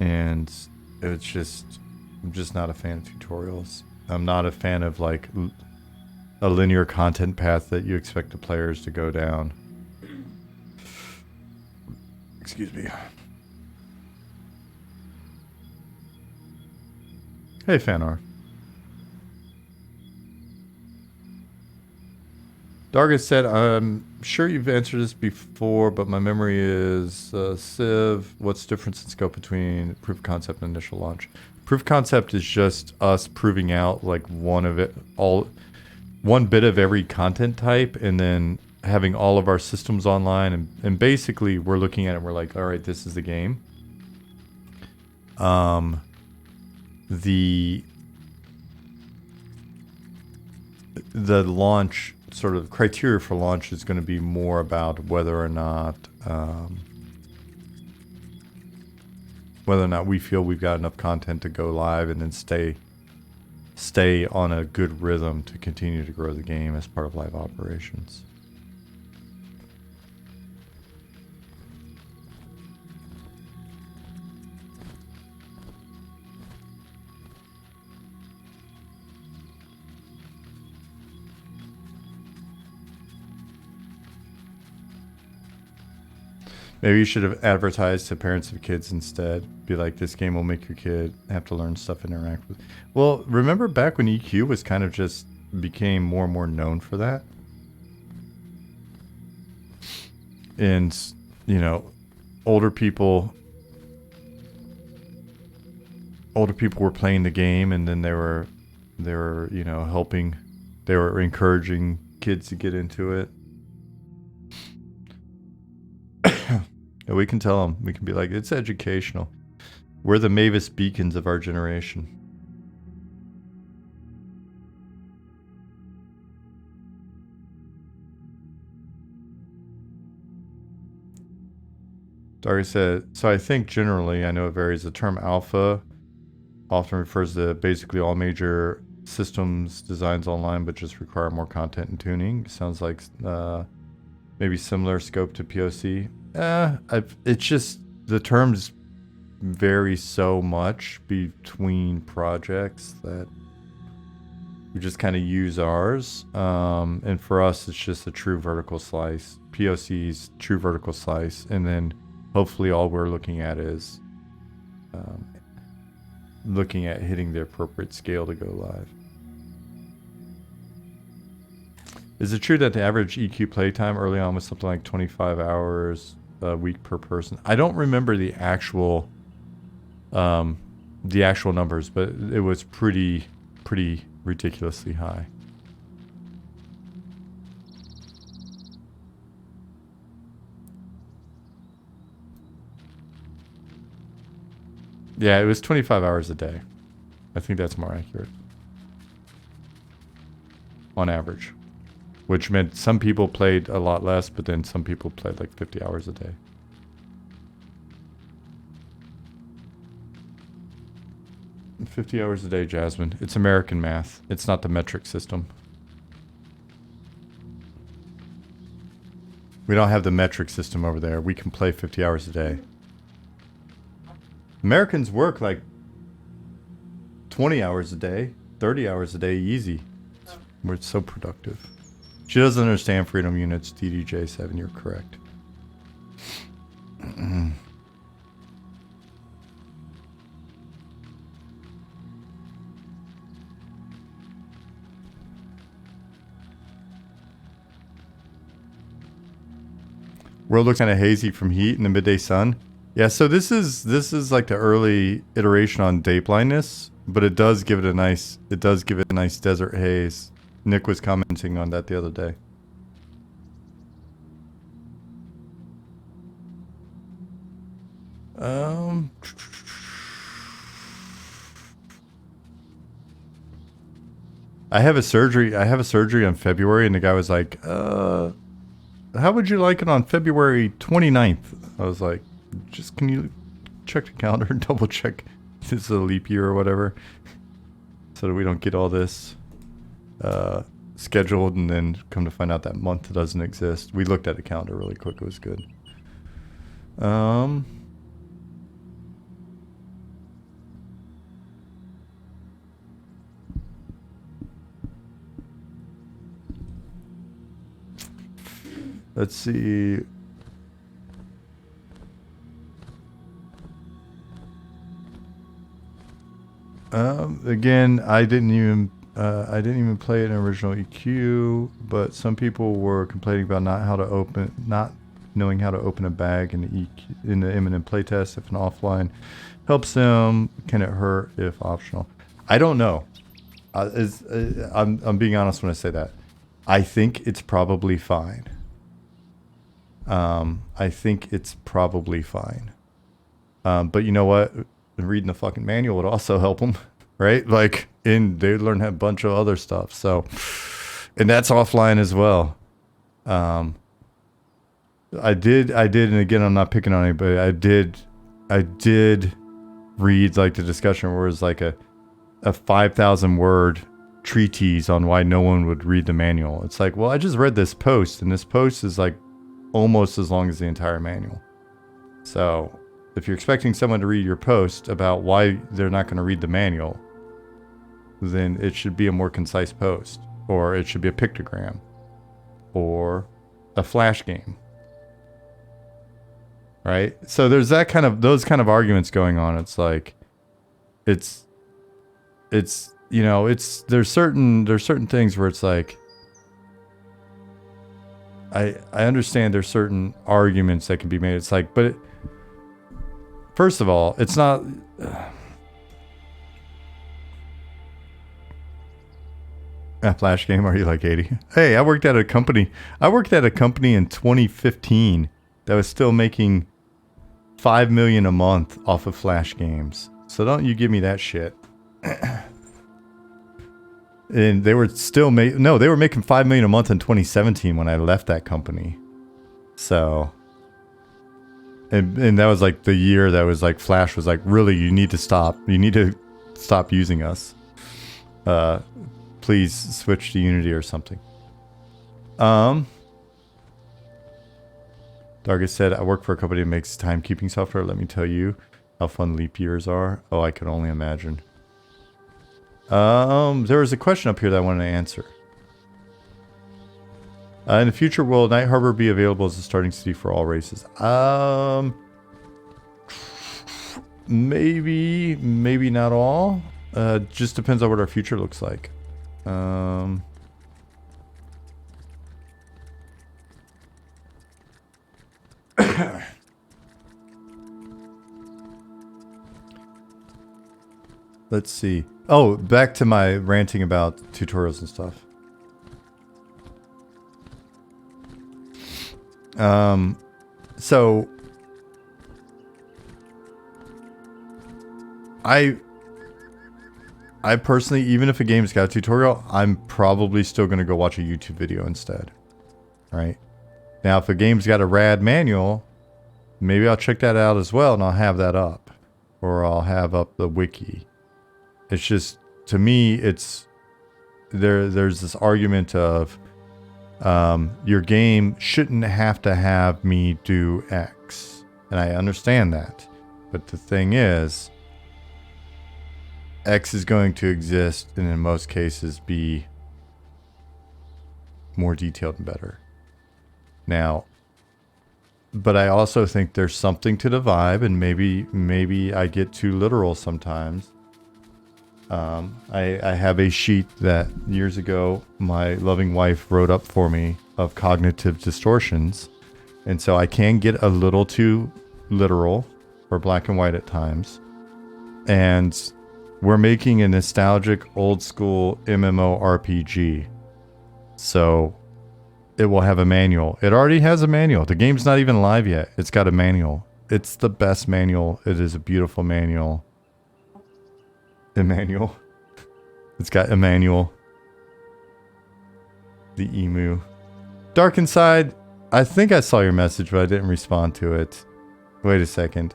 And it's just, I'm just not a fan of tutorials. I'm not a fan of like a linear content path that you expect the players to go down. Excuse me. Hey, Fanar. Dargus said, I'm sure you've answered this before, but my memory is Civ. What's the difference in scope between proof of concept and initial launch? Proof of concept is just us proving out like one bit of every content type, and then having all of our systems online, and basically we're looking at it and we're like, all right, this is the game. The launch sort of criteria for launch is going to be more about whether or not we feel we've got enough content to go live and then stay on a good rhythm to continue to grow the game as part of live operations. Maybe you should have advertised to parents of kids instead. Be like, this game will make your kid have to learn stuff and interact with. Well, remember back when EQ was kind of just became more and more known for that? And, you know, older people were playing the game, and then they were, you know, they were encouraging kids to get into it. Yeah, we can tell them. We can be like, it's educational. We're the Mavis beacons of our generation. Dari said, so I think generally, I know it varies, the term alpha often refers to basically all major systems designs online, but just require more content and tuning. Sounds like maybe similar scope to POC. It's just the terms vary so much between projects that we just kind of use ours. And for us, it's just a true vertical slice. POC's true vertical slice. And then hopefully all we're looking at is looking at hitting the appropriate scale to go live. Is it true that the average EQ playtime early on was something like 25 hours a week per person? I don't remember the actual numbers, but it was pretty ridiculously high. Yeah, it was 25 hours a day. I think that's more accurate. On average. Which meant some people played a lot less, but then some people played like 50 hours a day. $50 hours a day, Jasmine. It's American math. It's not the metric system. We don't have the metric system over there. We can play 50 hours a day. Americans work like 20 hours a day, 30 hours a day, easy. We're so productive. She doesn't understand freedom units, DDJ7, you're correct. World looks kind of hazy from heat in the midday sun. Yeah, so this is like the early iteration on day blindness, but it does give it a nice desert haze. Nick was commenting on that the other day. I have a surgery on February, and the guy was like, how would you like it on February 29th? I was like, just can you check the calendar and double check this is a leap year or whatever, so that we don't get all this scheduled and then come to find out that month doesn't exist. We looked at the calendar really quick. It was good. Let's see. Again, I didn't even play an original EQ, but some people were complaining about not knowing how to open a bag in the imminent playtest. If an offline helps them, can it hurt if optional? I don't know. I'm being honest when I say that. I think it's probably fine. I think it's probably fine. But you know what? Reading the fucking manual would also help them, right? Like, they'd learn a bunch of other stuff. So, and that's offline as well. I did, and again, I'm not picking on anybody. I did read like the discussion where it was like a 5,000 word treatise on why no one would read the manual. It's like, well, I just read this post, and this post is like almost as long as the entire manual. So if you're expecting someone to read your post about why they're not going to read the manual, then it should be a more concise post, or it should be a pictogram, or a flash game. Right? So there's those kind of arguments going on. It's like, there's certain things where it's like, I understand there's certain arguments that can be made. It's like, but first of all, it's not. A flash game? Are you like 80? Hey, I worked at a company in 2015 that was still making $5 million a month off of flash games. So don't you give me that shit. And they were still they were making $5 million a month in 2017 when I left that company. So, and that was like the year that was like Flash was like, really, you need to stop using us. Please switch to Unity or something. Dargis said, I work for a company that makes timekeeping software. Let me tell you how fun leap years are. Oh, I can only imagine. There was a question up here that I wanted to answer. In the future, will Night Harbor be available as a starting city for all races? Maybe not all. Just depends on what our future looks like. Let's see. Oh, back to my ranting about tutorials and stuff. So I personally, even if a game's got a tutorial, I'm probably still going to go watch a YouTube video instead. Right? Now, if a game's got a rad manual, maybe I'll check that out as well, and I'll have that up. Or I'll have up the wiki. It's just, to me, it's... There's this argument of your game shouldn't have to have me do X. And I understand that. But the thing is, X is going to exist and in most cases be more detailed and better. Now, but I also think there's something to the vibe, and maybe I get too literal sometimes. I have a sheet that years ago my loving wife wrote up for me of cognitive distortions, and so I can get a little too literal or black and white at times. And we're making a nostalgic old school MMORPG, so it will have a manual. It already has a manual. The game's not even live yet. It's got a manual. It's the best manual. It is a beautiful manual. Emmanuel. It's got Emmanuel. The emu. Dark Inside. I think I saw your message, but I didn't respond to it. Wait a second.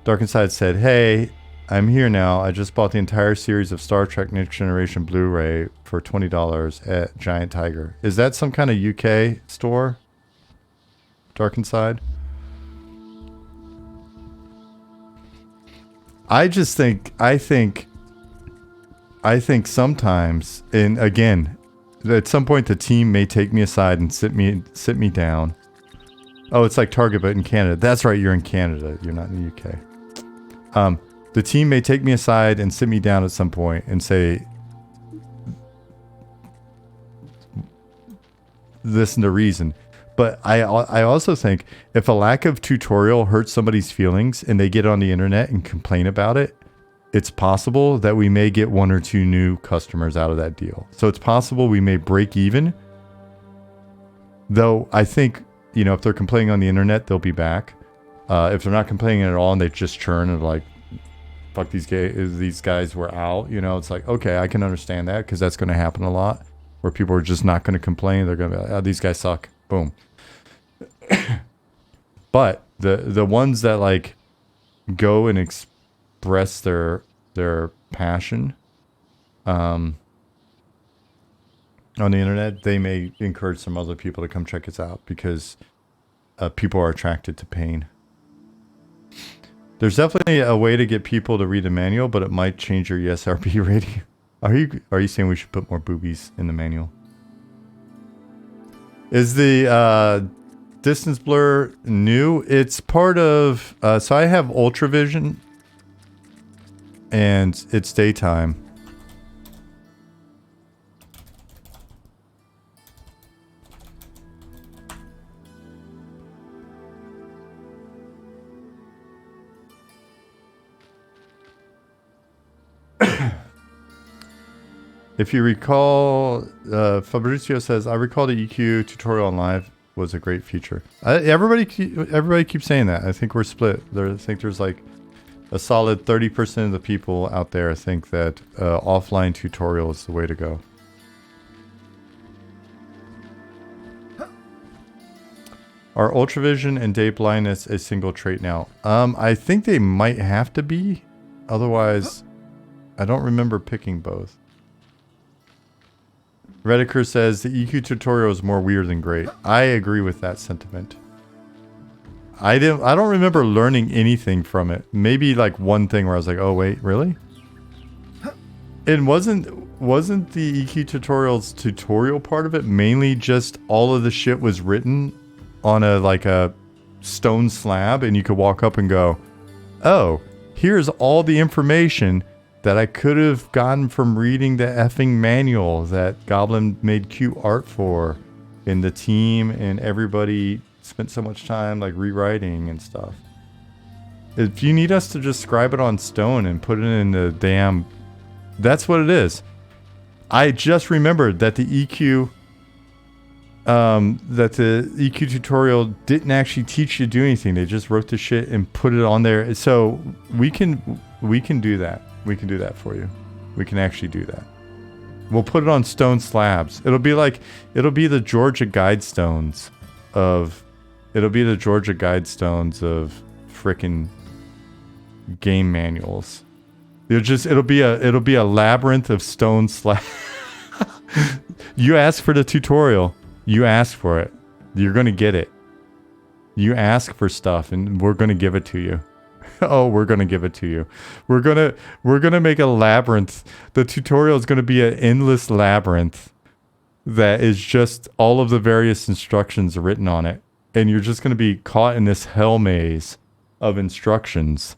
Dark Inside said, hey, I'm here now. I just bought the entire series of Star Trek Next Generation Blu-ray for $20 at Giant Tiger. Is that some kind of UK store? Dark Inside? I think sometimes, and again, at some point the team may take me aside and sit me down. Oh, it's like Target, but in Canada. That's right, you're in Canada. You're not in the UK. The team may take me aside and sit me down at some point and say, listen to reason. But I also think if a lack of tutorial hurts somebody's feelings and they get on the internet and complain about it, it's possible that we may get 1 or 2 new customers out of that deal. So it's possible we may break even. Though I think you know, if they're complaining on the internet, they'll be back. If they're not complaining at all and they just churn and like, fuck these guys were out, you know, it's like, okay, I can understand that because that's going to happen a lot where people are just not going to complain. They're going to be like, oh, these guys suck. Boom. But the ones that like go and express their passion on the internet, they may encourage some other people to come check us out because people are attracted to pain. There's definitely a way to get people to read the manual, but it might change your ESRB rating. Are you saying we should put more boobies in the manual? Is the distance blur new? It's part of so I have Ultravision and it's daytime. If you recall, Fabrizio says, I recall the EQ tutorial on live was a great feature. Everybody keeps saying that. I think we're split. I think there's like a solid 30% of the people out there think that offline tutorial is the way to go. Are Ultravision and day blindness a single trait now? I think they might have to be. Otherwise, I don't remember picking both. Rediker says the EQ tutorial is more weird than great. I agree with that sentiment. I don't remember learning anything from it. Maybe like one thing where I was like, "Oh wait, really?" It wasn't the EQ tutorial's tutorial part of it mainly just all of the shit was written on a stone slab and you could walk up and go, "Oh, here's all the information that I could have gotten from reading the effing manual that Goblin made cute art for, and the team and everybody spent so much time like rewriting and stuff." If you need us to just scribe it on stone and put it in the damn, that's what it is. I just remembered that the EQ tutorial didn't actually teach you to do anything. They just wrote the shit and put it on there. So we can do that. We can do that for you. We can actually do that. We'll put it on stone slabs. It'll be the Georgia Guidestones of frickin' game manuals. It'll be a labyrinth of stone slabs. You ask for the tutorial. You ask for it. You're gonna get it. You ask for stuff and we're gonna give it to you. Oh, we're gonna give it to you. We're gonna make a labyrinth. The tutorial is gonna be an endless labyrinth that is just all of the various instructions written on it, and you're just gonna be caught in this hell maze of instructions.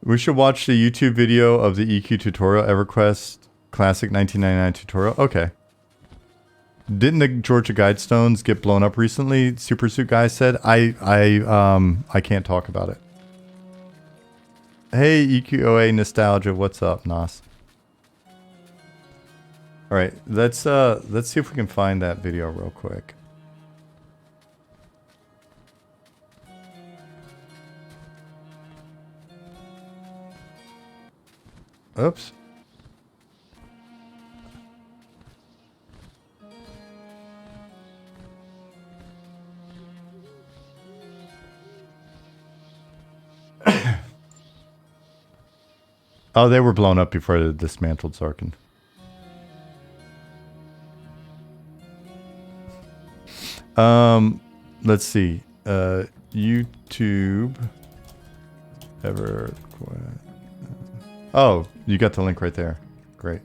We should watch the YouTube video of the EQ tutorial, EverQuest Classic 1999 tutorial. Okay. Didn't the Georgia Guidestones get blown up recently? Supersuit Guy said. I can't talk about it. Hey, EQOA Nostalgia, what's up, Nas? All right, let's see if we can find that video real quick. Oops. Oh, they were blown up before they dismantled Zarkin. Let's see. YouTube. EverQuest. Oh, you got the link right there. Great.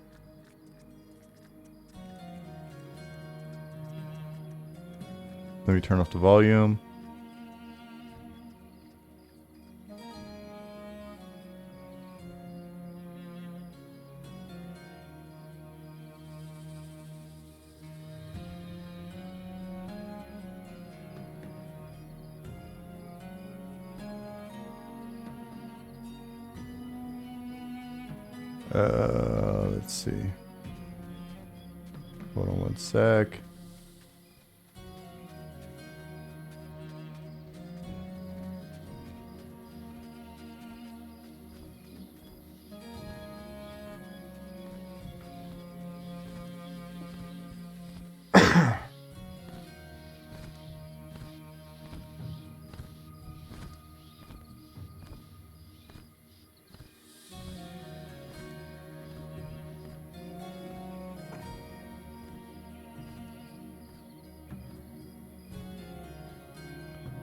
Let me turn off the volume. Let's see. Hold on one sec.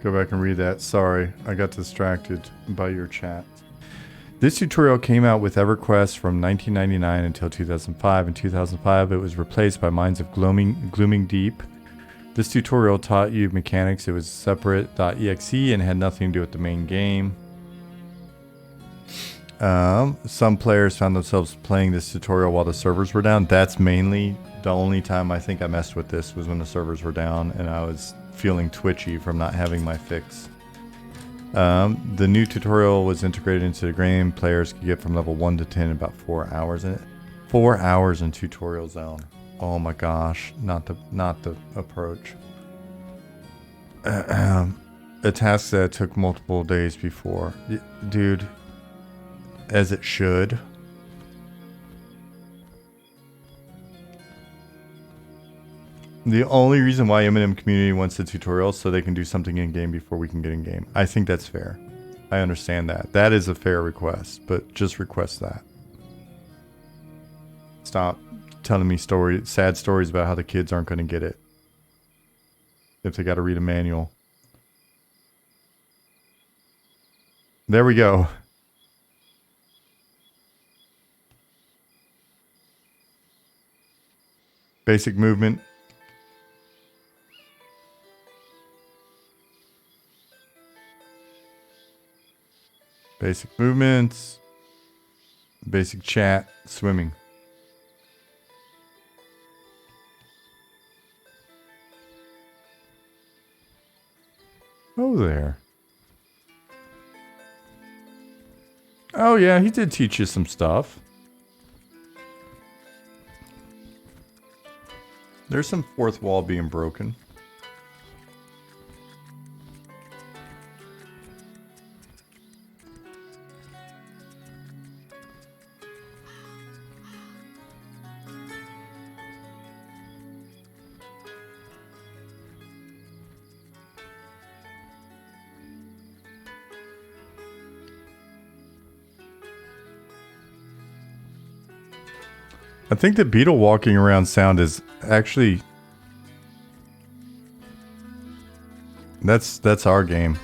Go back and read that. Sorry, I got distracted by your chat. This tutorial came out with EverQuest from 1999 until 2005. In 2005, it was replaced by Minds of Glooming Deep. This tutorial taught you mechanics. It was separate .exe and had nothing to do with the main game. Some players found themselves playing this tutorial while the servers were down. That's mainly the only time I think I messed with this was when the servers were down and I was feeling twitchy from not having my fix. The new tutorial was integrated into the game. Players could get from level 1 to 10 in about 4 hours in it. 4 hours in tutorial zone. Oh my gosh, not the approach. A task that took multiple days before. Dude, as it should. The only reason why M&M community wants the tutorial is so they can do something in game before we can get in game. I think that's fair. I understand that. That is a fair request, but just request that. Stop telling me sad stories about how the kids aren't going to get it if they got to read a manual. There we go. Basic movement. Basic movements. Basic chat. Swimming. Oh, there. Oh, yeah, he did teach you some stuff. There's some fourth wall being broken. I think the beetle walking around sound is actually... That's our game.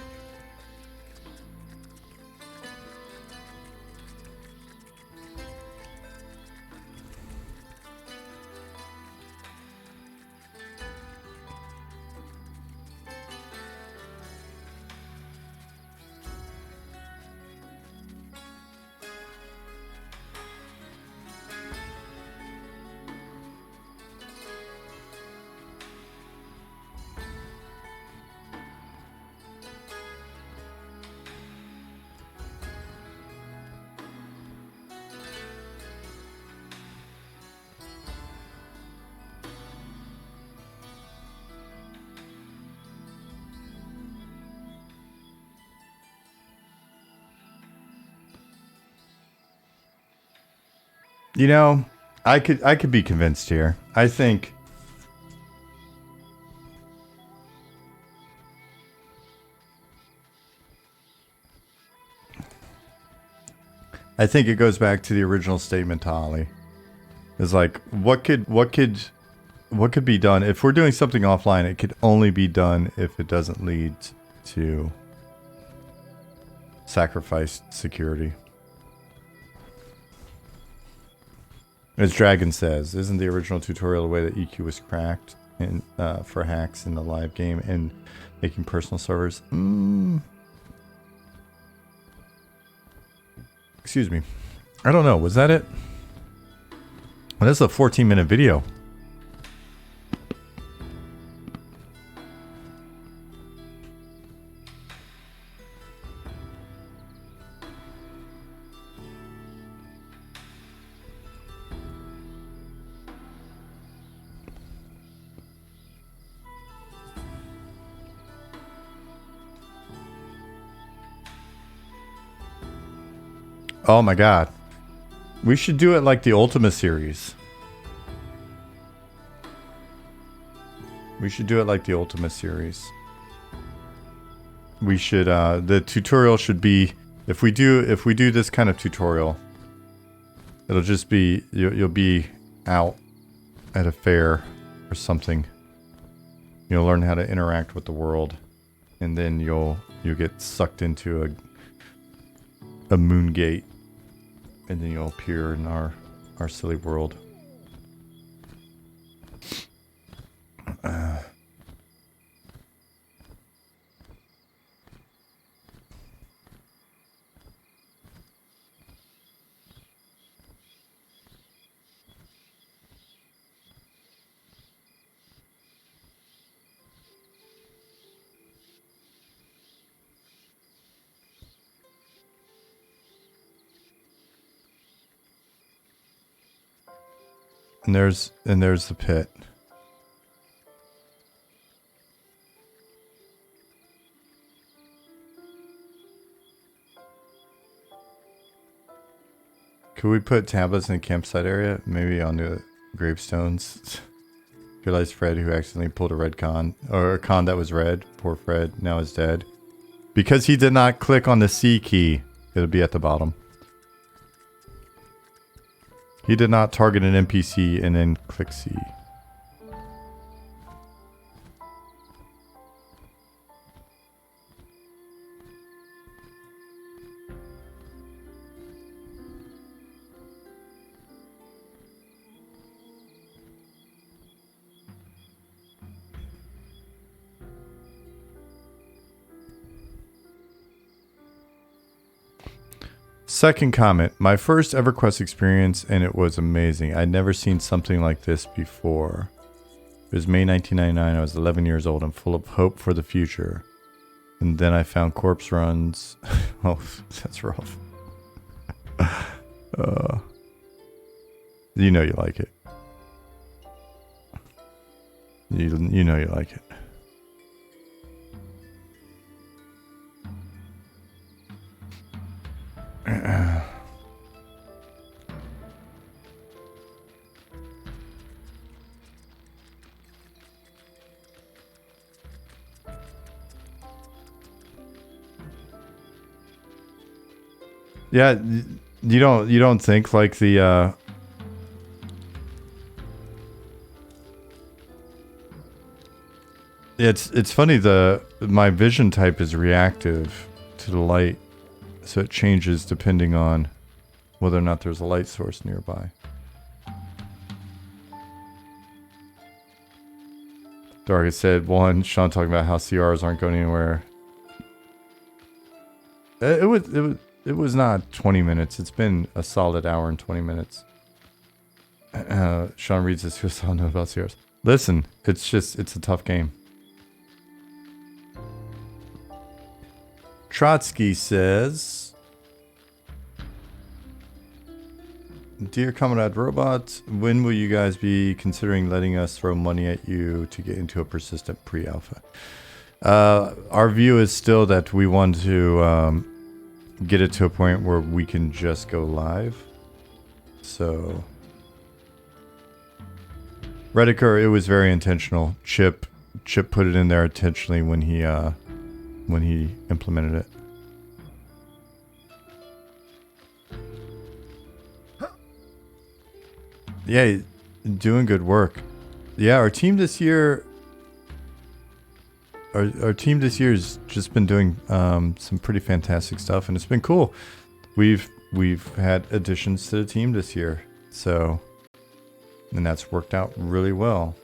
You know, I could be convinced here. I think it goes back to the original statement to Ollie. It's like what could be done if we're doing something offline? It could only be done if it doesn't lead to sacrificed security. As Dragon says, isn't the original tutorial the way that EQ was cracked in, for hacks in the live game and making personal servers? Excuse me. I don't know. Was that it? Well, that's a 14-minute video. Oh my god. We should do it like the Ultima series. We should do it like the Ultima series. We should, the tutorial should be, if we do this kind of tutorial, it'll just be, you'll be out at a fair or something. You'll learn how to interact with the world, and then you'll get sucked into a moon gate, and then you'll appear in our silly world. And there's the pit. Could we put tablets in the campsite area? Maybe on the gravestones. Realize Fred, who accidentally pulled a red con, or a con that was red. Poor Fred, now is dead. Because he did not click on the C key. It'll be at the bottom. He did not target an NPC and then click C. Second comment, my first EverQuest experience, and it was amazing. I'd never seen something like this before. It was May 1999. I was 11 years old and full of hope for the future. And then I found corpse runs. Oh, that's rough. You know you like it. You know you like it. Yeah, you don't think like the it's funny, my vision type is reactive to the light, so it changes depending on whether or not there's a light source nearby. Dark said one. Sean talking about how CRs aren't going anywhere. It was not 20 minutes. It's been a solid hour and 20 minutes. Sean reads this. Who's all know about CRs? Listen, it's a tough game. Trotsky says, Dear Comrade Robot, when will you guys be considering letting us throw money at you to get into a persistent pre-alpha? Our view is still that we want to get it to a point where we can just go live. So, Rediker, it was very intentional. Chip put it in there intentionally when he implemented it. Yeah, doing good work. Yeah, our team this year has just been doing some pretty fantastic stuff, and it's been cool. We've had additions to the team this year, so, and that's worked out really well.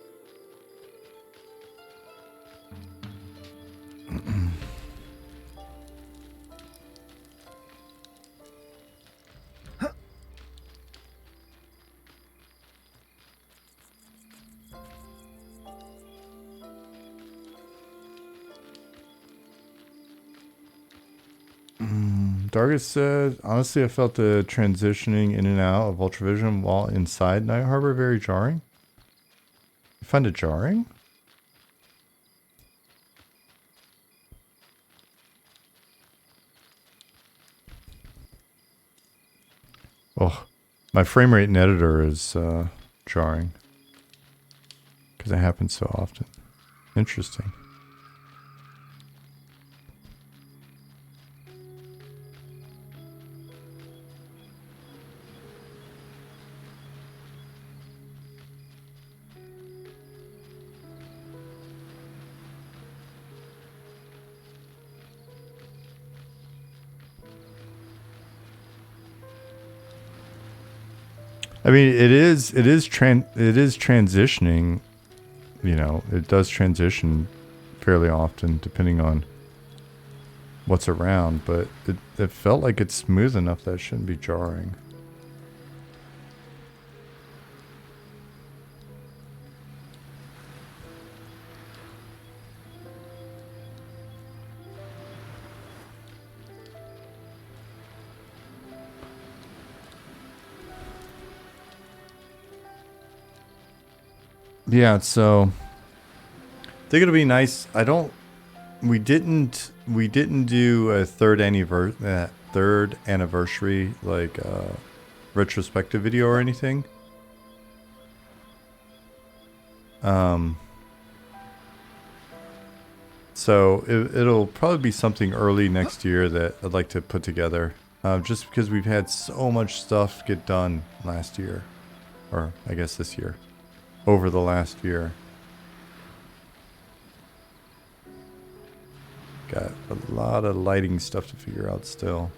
Dargus said, honestly, I felt the transitioning in and out of Ultravision while inside Night Harbor very jarring. You find it jarring? Oh, my frame rate in editor is jarring because it happens so often. Interesting. I mean, it is transitioning, you know, it does transition fairly often depending on what's around, but it felt like it's smooth enough that it shouldn't be jarring. Yeah, so I think it'll be nice. We didn't do a third anniversary like retrospective video or anything. So it'll probably be something early next year that I'd like to put together. Just because we've had so much stuff get done last year, or I guess this year, over the last year. Got a lot of lighting stuff to figure out still.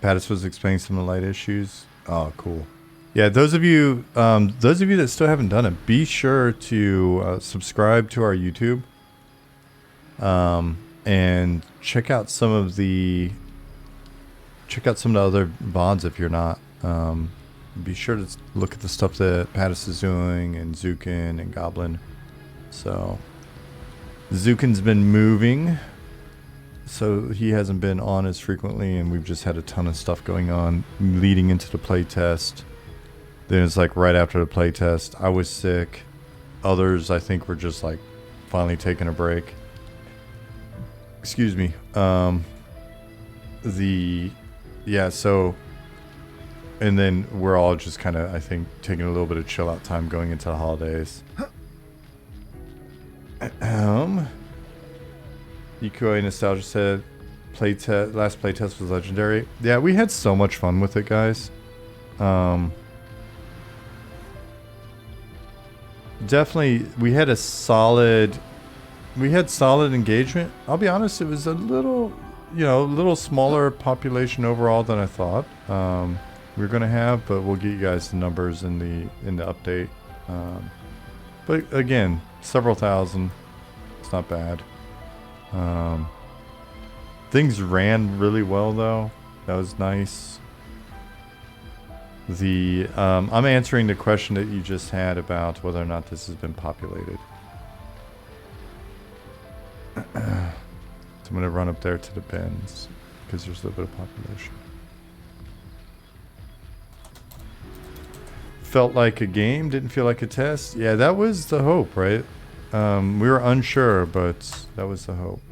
Pattis was explaining some of the light issues. Oh, cool. Yeah, those of you that still haven't done it, be sure to subscribe to our YouTube, and check out some of the other VODs if you're not. Be sure to look at the stuff that Pattis is doing, and Zukin and Goblin. So Zukin's been moving, so he hasn't been on as frequently, and we've just had a ton of stuff going on leading into the playtest. Then it's like right after the playtest, I was sick. Others, I think, were just like finally taking a break. Excuse me. So, and then we're all just kind of, I think, taking a little bit of chill out time going into the holidays. EQA Nostalgia said, last playtest was legendary. Yeah, we had so much fun with it, guys. Definitely, we had solid engagement. I'll be honest, it was a little smaller population overall than I thought we were gonna have, but we'll get you guys the numbers in the update. But again, several thousand. It's not bad. Things ran really well though. That was nice. I'm answering the question that you just had about whether or not this has been populated. So I'm going to run up there to the bins because there's a little bit of population. Felt like a game, didn't feel like a test. Yeah, that was the hope, right? We were unsure, but that was the hope.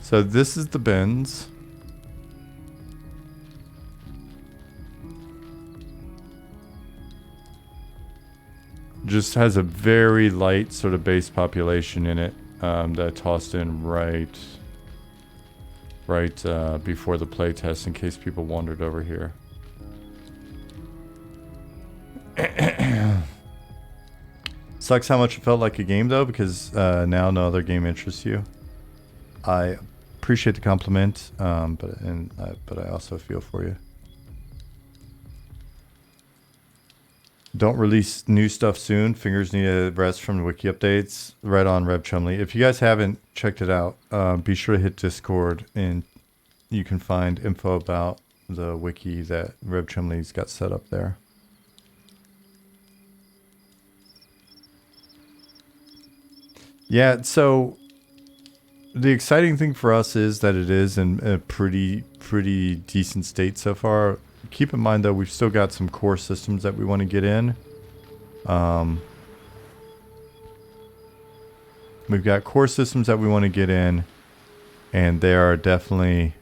So this is the bins. Just has a very light sort of base population in it that I tossed in right before the playtest in case people wandered over here. Sucks how much it felt like a game though, because now no other game interests you. I appreciate the compliment, but I also feel for you. Don't release new stuff soon. Fingers need a rest from the wiki updates. Right on, Rev Chumley. If you guys haven't checked it out, be sure to hit Discord, and you can find info about the wiki that Rev Chumley's got set up there. Yeah, so the exciting thing for us is that it is in a pretty decent state so far. Keep in mind though, we've still got some core systems that we want to get in. We've got core systems that we want to get in, and they are definitely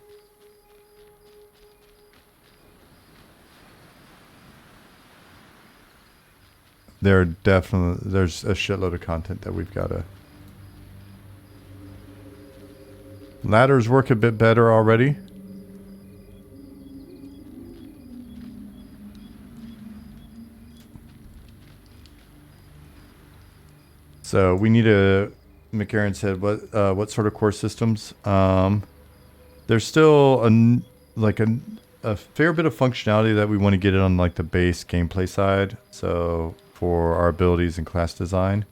there's a shitload of content that we've got to. Ladders work a bit better already. So we need a, McCarran said, what sort of core systems? There's still a fair bit of functionality that we want to get it on like the base gameplay side. So for our abilities and class design.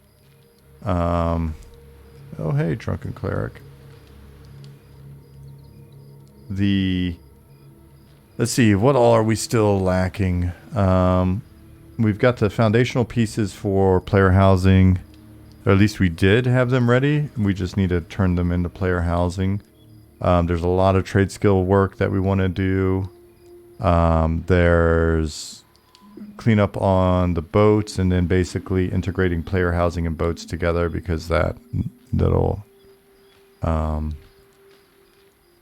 Oh hey, Drunken Cleric. Let's see, what all are we still lacking? We've got the foundational pieces for player housing. Or at least we did have them ready. We just need to turn them into player housing. There's a lot of trade skill work that we want to do. There's cleanup on the boats, and then basically integrating player housing and boats together, because that'll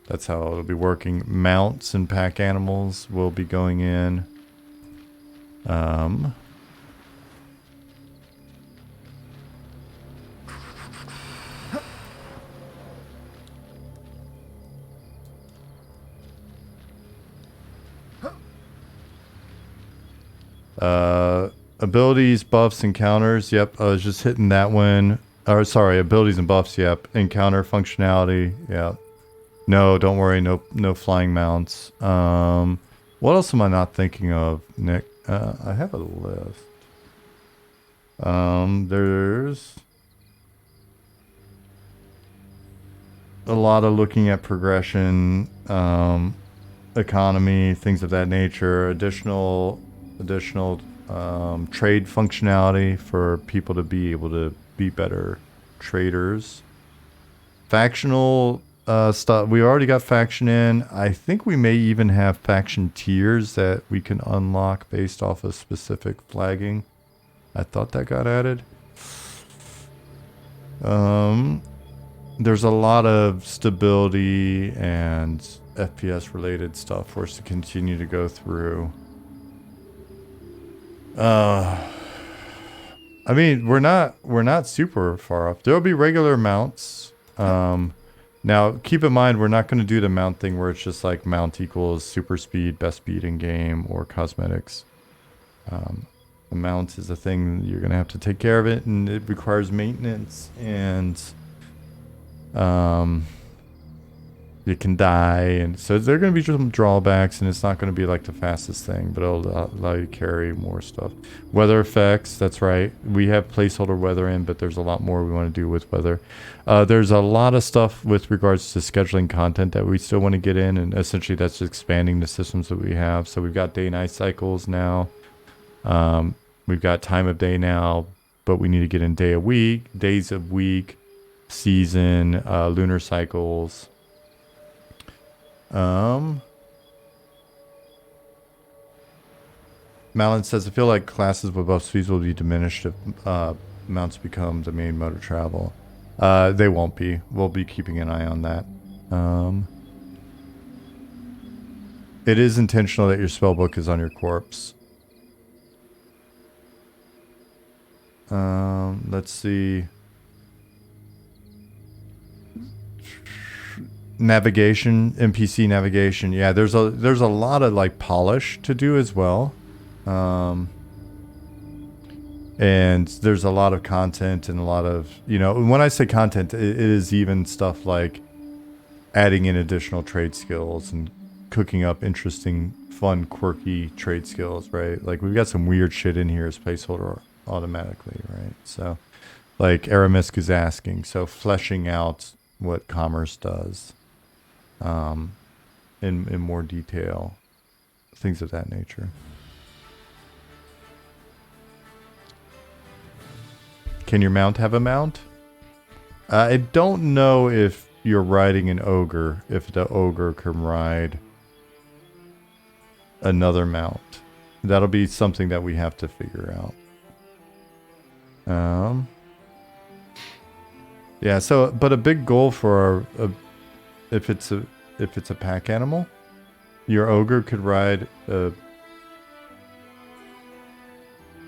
that's how it'll be working. Mounts and pack animals will be going in. Abilities, buffs, encounters. Yep, I was just hitting that one. Or sorry, abilities and buffs. Yep, encounter functionality. Yep. No, don't worry. No flying mounts. What else am I not thinking of, Nick? I have a list. There's a lot of looking at progression, economy, things of that nature. Additional trade functionality for people to be able to be better traders. Factional stuff. We already got faction in. I think we may even have faction tiers that we can unlock based off of specific flagging. I thought that got added. There's a lot of stability and FPS related stuff for us to continue to go through. I mean, we're not super far off. There'll be regular mounts. Now, keep in mind, we're not going to do the mount thing where it's just like mount equals super speed, best speed in game, or cosmetics. The mount is a thing you're going to have to take care of it, and it requires maintenance, and it can die, and so there are going to be some drawbacks, and it's not going to be like the fastest thing, but it'll allow you to carry more stuff. Weather effects, that's right. We have placeholder weather in, but there's a lot more we want to do with weather. There's a lot of stuff with regards to scheduling content that we still want to get in, and essentially that's expanding the systems that we have. So we've got day-night cycles now. We've got time of day now, but we need to get in days of week, season, lunar cycles. Malin says, I feel like classes with buff speeds will be diminished if mounts become the main mode of travel. They won't be. We'll be keeping an eye on that. It is intentional that your spellbook is on your corpse. Let's see. Navigation, NPC navigation. Yeah, there's a lot of like polish to do as well. And there's a lot of content and a lot of, when I say content, it is even stuff like adding in additional trade skills and cooking up interesting, fun, quirky trade skills, right? Like we've got some weird shit in here as placeholder automatically, right? So like Aramisk is asking, so fleshing out what commerce does in more detail. things of that nature. Can your mount have a mount? I don't know if you're riding an ogre, if the ogre can ride another mount. That'll be something that we have to figure out. Yeah, so but a big goal for if it's a pack animal, your ogre could ride a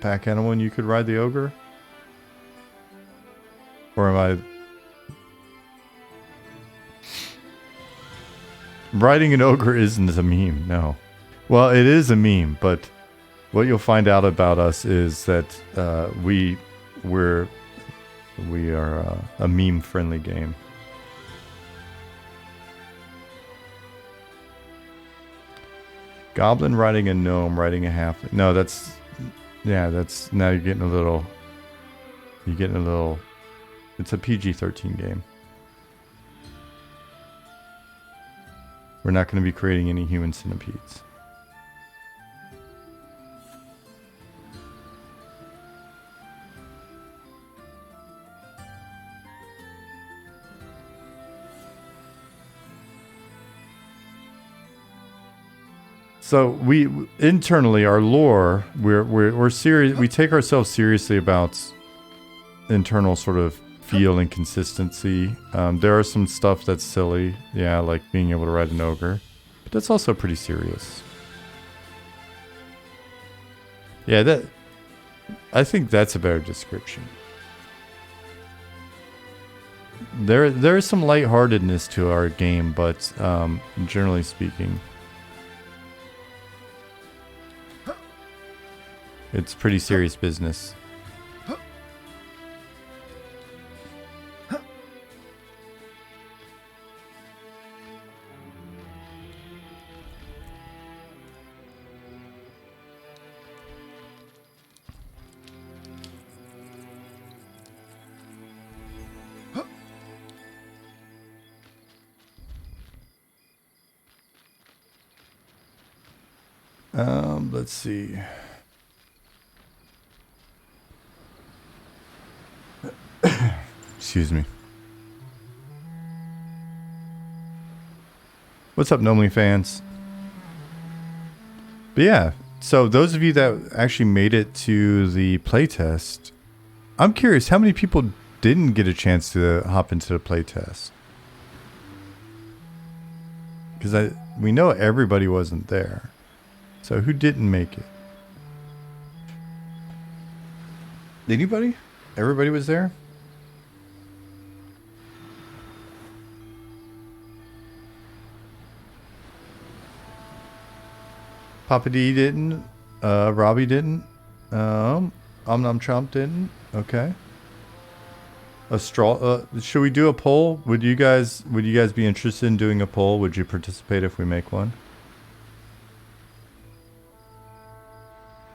pack animal and you could ride the ogre? Or am I... Riding an ogre isn't a meme, no. Well, it is a meme, but what you'll find out about us is that we are a meme-friendly game. Goblin riding a gnome, riding a half... No, that's... Yeah, that's... Now you're getting a little... It's a PG-13 game. We're not going to be creating any human centipedes. So we internally, our lore, we're serious. We take ourselves seriously about internal sort of feel and consistency. There are some stuff that's silly, yeah, like being able to ride an ogre, but that's also pretty serious. Yeah, I think that's a better description. There is some lightheartedness to our game, but generally speaking, it's pretty serious business. Let's see. Excuse me. What's up, Nomely fans? But yeah, so those of you that actually made it to the playtest, I'm curious how many people didn't get a chance to hop into the playtest? Because we know everybody wasn't there. So who didn't make it? Anybody? Everybody was there? Papa D didn't. Robbie didn't. Om Nom Chomp didn't. Okay. Should we do a poll? Would you guys be interested in doing a poll? Would you participate if we make one?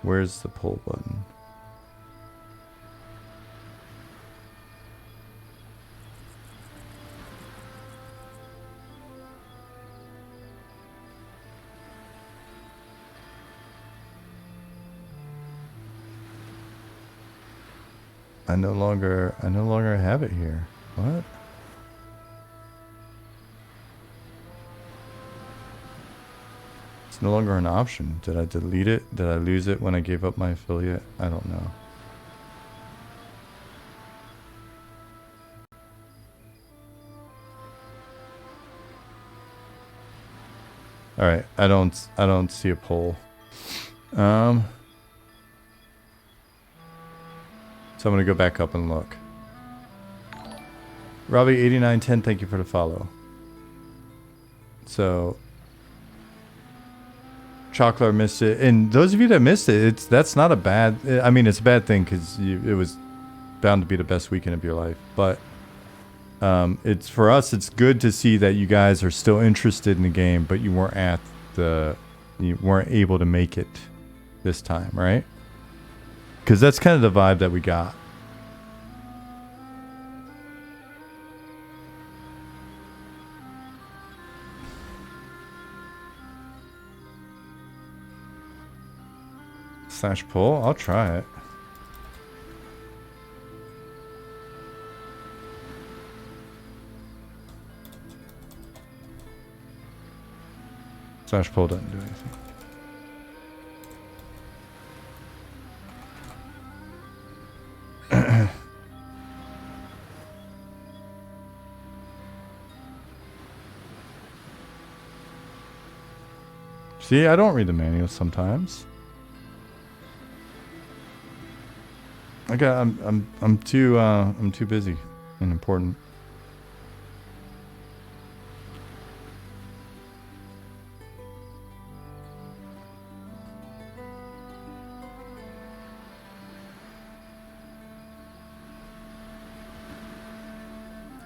Where's the poll button? I no longer have it here. What? It's no longer an option. Did I delete it? Did I lose it when I gave up my affiliate? I don't know. All right, I don't see a poll. So I'm going to go back up and look. Robbie8910, thank you for the follow. So, Chocolate missed it. And those of you that missed it, that's not a bad... I mean, it's a bad thing because it was bound to be the best weekend of your life. But it's for us, it's good to see that you guys are still interested in the game, but you weren't able to make it this time, right? Because that's kind of the vibe that we got. slash pull. I'll try it. Slash pull doesn't do anything. See, I don't read the manuals sometimes. I'm too busy and important.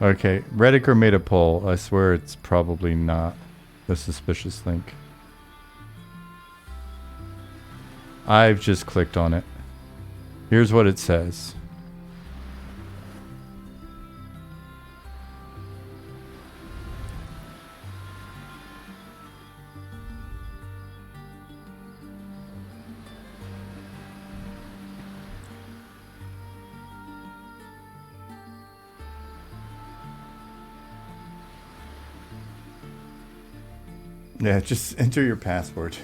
Okay, Rediker made a poll. I swear it's probably not a suspicious link. I've just clicked on it. Here's what it says. Yeah, just enter your password.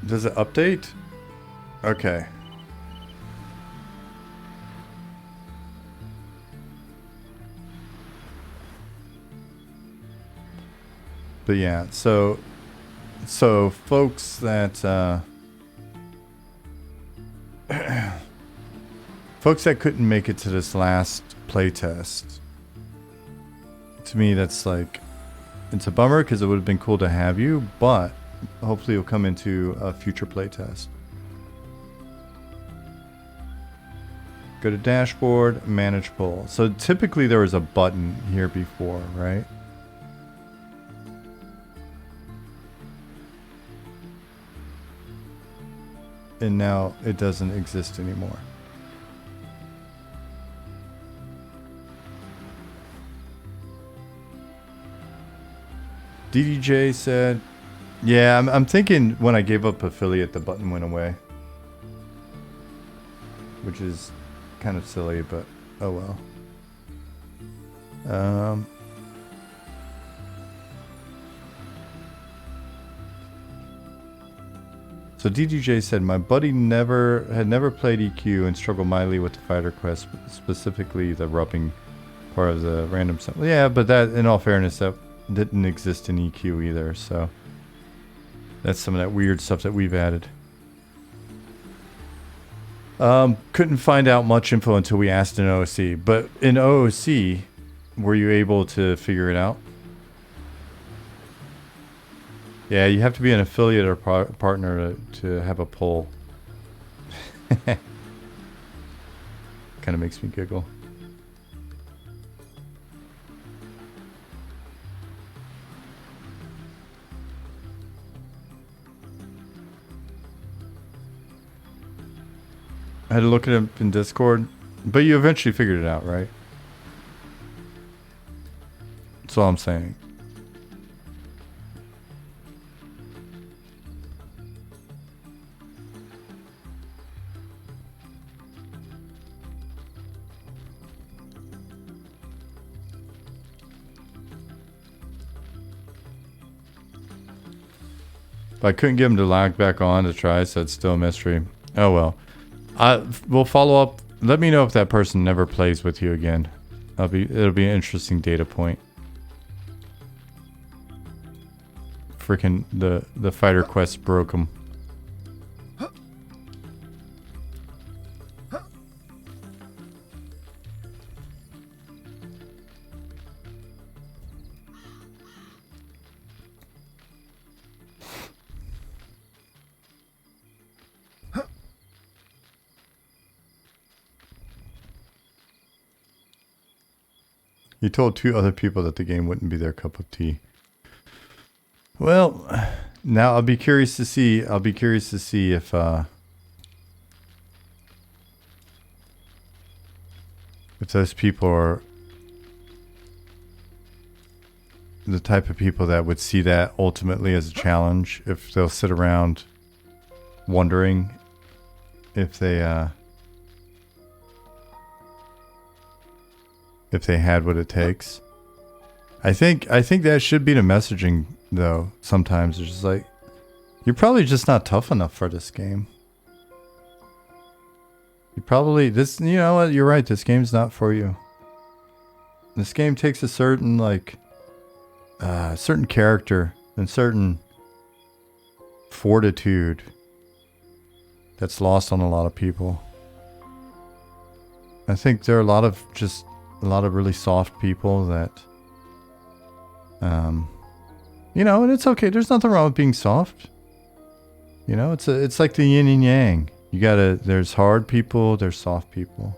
Does it update? Okay. But yeah, so folks that folks that couldn't make it to this last playtest, to me that's like, it's a bummer because it would have been cool to have you, but hopefully you'll come into a future playtest. Go to dashboard, manage poll. So typically there was a button here before, right? And now it doesn't exist anymore. DDJ said, yeah, I'm thinking when I gave up affiliate, the button went away. Which is kind of silly, but oh well. So DDJ said, my buddy had never played EQ and struggled mightily with the fighter quest, specifically the rubbing part of the random stuff. Yeah, but that, in all fairness, that didn't exist in EQ either, so that's some of that weird stuff that we've added. Couldn't find out much info until we asked in OOC, but in OOC, were you able to figure it out? Yeah, you have to be an affiliate or partner to have a poll. Kind of makes me giggle. I had to look it up in Discord, but you eventually figured it out, right? That's all I'm saying. I couldn't get him to log back on to try, so it's still a mystery. Oh well. We'll follow up. Let me know if that person never plays with you again. It'll be an interesting data point. Freaking the fighter quest broke him. He told 2 other people that the game wouldn't be their cup of tea. Well, now I'll be curious to see if if those people are the type of people that would see that ultimately as a challenge, if they'll sit around wondering if they had what it takes. I think that should be the messaging though. Sometimes it's just like, you're probably just not tough enough for this game. You probably, you know what, you're right, this game's not for you. This game takes a certain, like, certain character and certain fortitude that's lost on a lot of people. I think there are a lot of really soft people that, you know, and it's okay. There's nothing wrong with being soft. You know, it's like the yin and yang. There's hard people, there's soft people.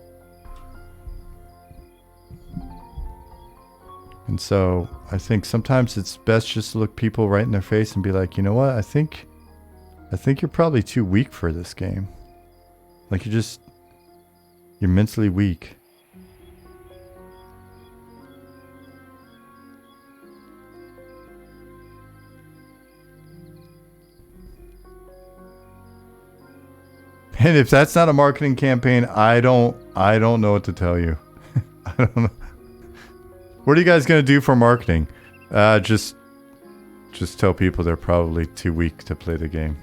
And so I think sometimes it's best just to look people right in their face and be like, you know what? I think you're probably too weak for this game. Like you're mentally weak. And if that's not a marketing campaign, I don't know what to tell you. I don't know. What are you guys gonna do for marketing? Just tell people they're probably too weak to play the game.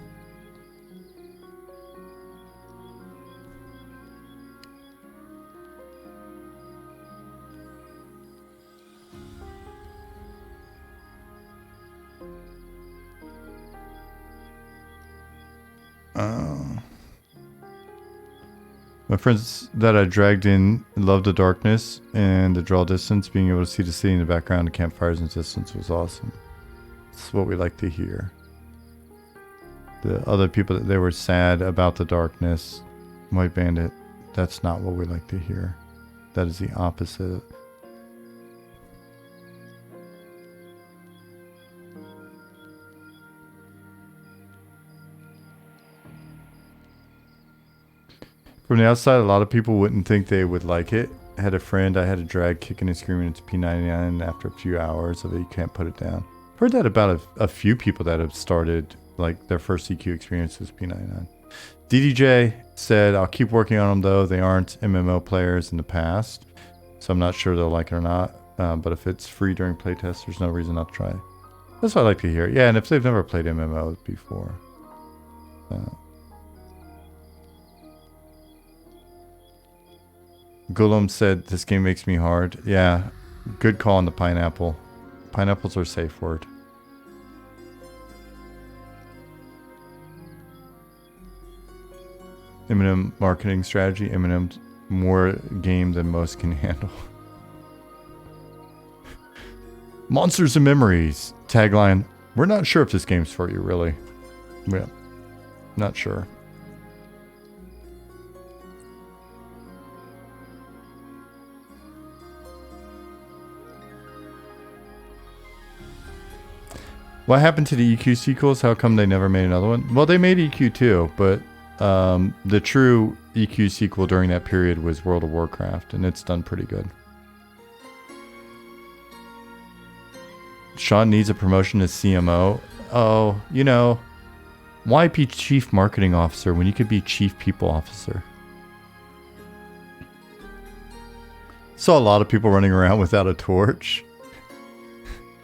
My friends that I dragged in loved the darkness and the draw distance. Being able to see the city in the background, the campfires in the distance was awesome. This is what we like to hear. The other people, they were sad about the darkness. White Bandit, that's not what we like to hear. That is the opposite. From the outside, a lot of people wouldn't think they would like it. I had a friend I had to drag kicking and screaming into P99 after a few hours of it. You can't put it down. I've heard that about a few people that have started, like, their first EQ experience was P99. DDJ said, I'll keep working on them though. They aren't MMO players in the past, so I'm not sure they'll like it or not. But if it's free during playtest, there's no reason not to try. That's what I like to hear. Yeah, and if they've never played MMO before. Gulam said, this game makes me hard. Yeah, good call on the pineapple. Pineapples are a safe word. Eminem marketing strategy. Eminem's more game than most can handle. Monsters and Memories. Tagline, we're not sure if this game's for you, really. Yeah, not sure. What happened to the EQ sequels? How come they never made another one? Well, they made EQ too, but the true EQ sequel during that period was World of Warcraft, and it's done pretty good. Sean needs a promotion to CMO. Oh, you know, why be Chief Marketing Officer when you could be Chief People Officer? Saw a lot of people running around without a torch.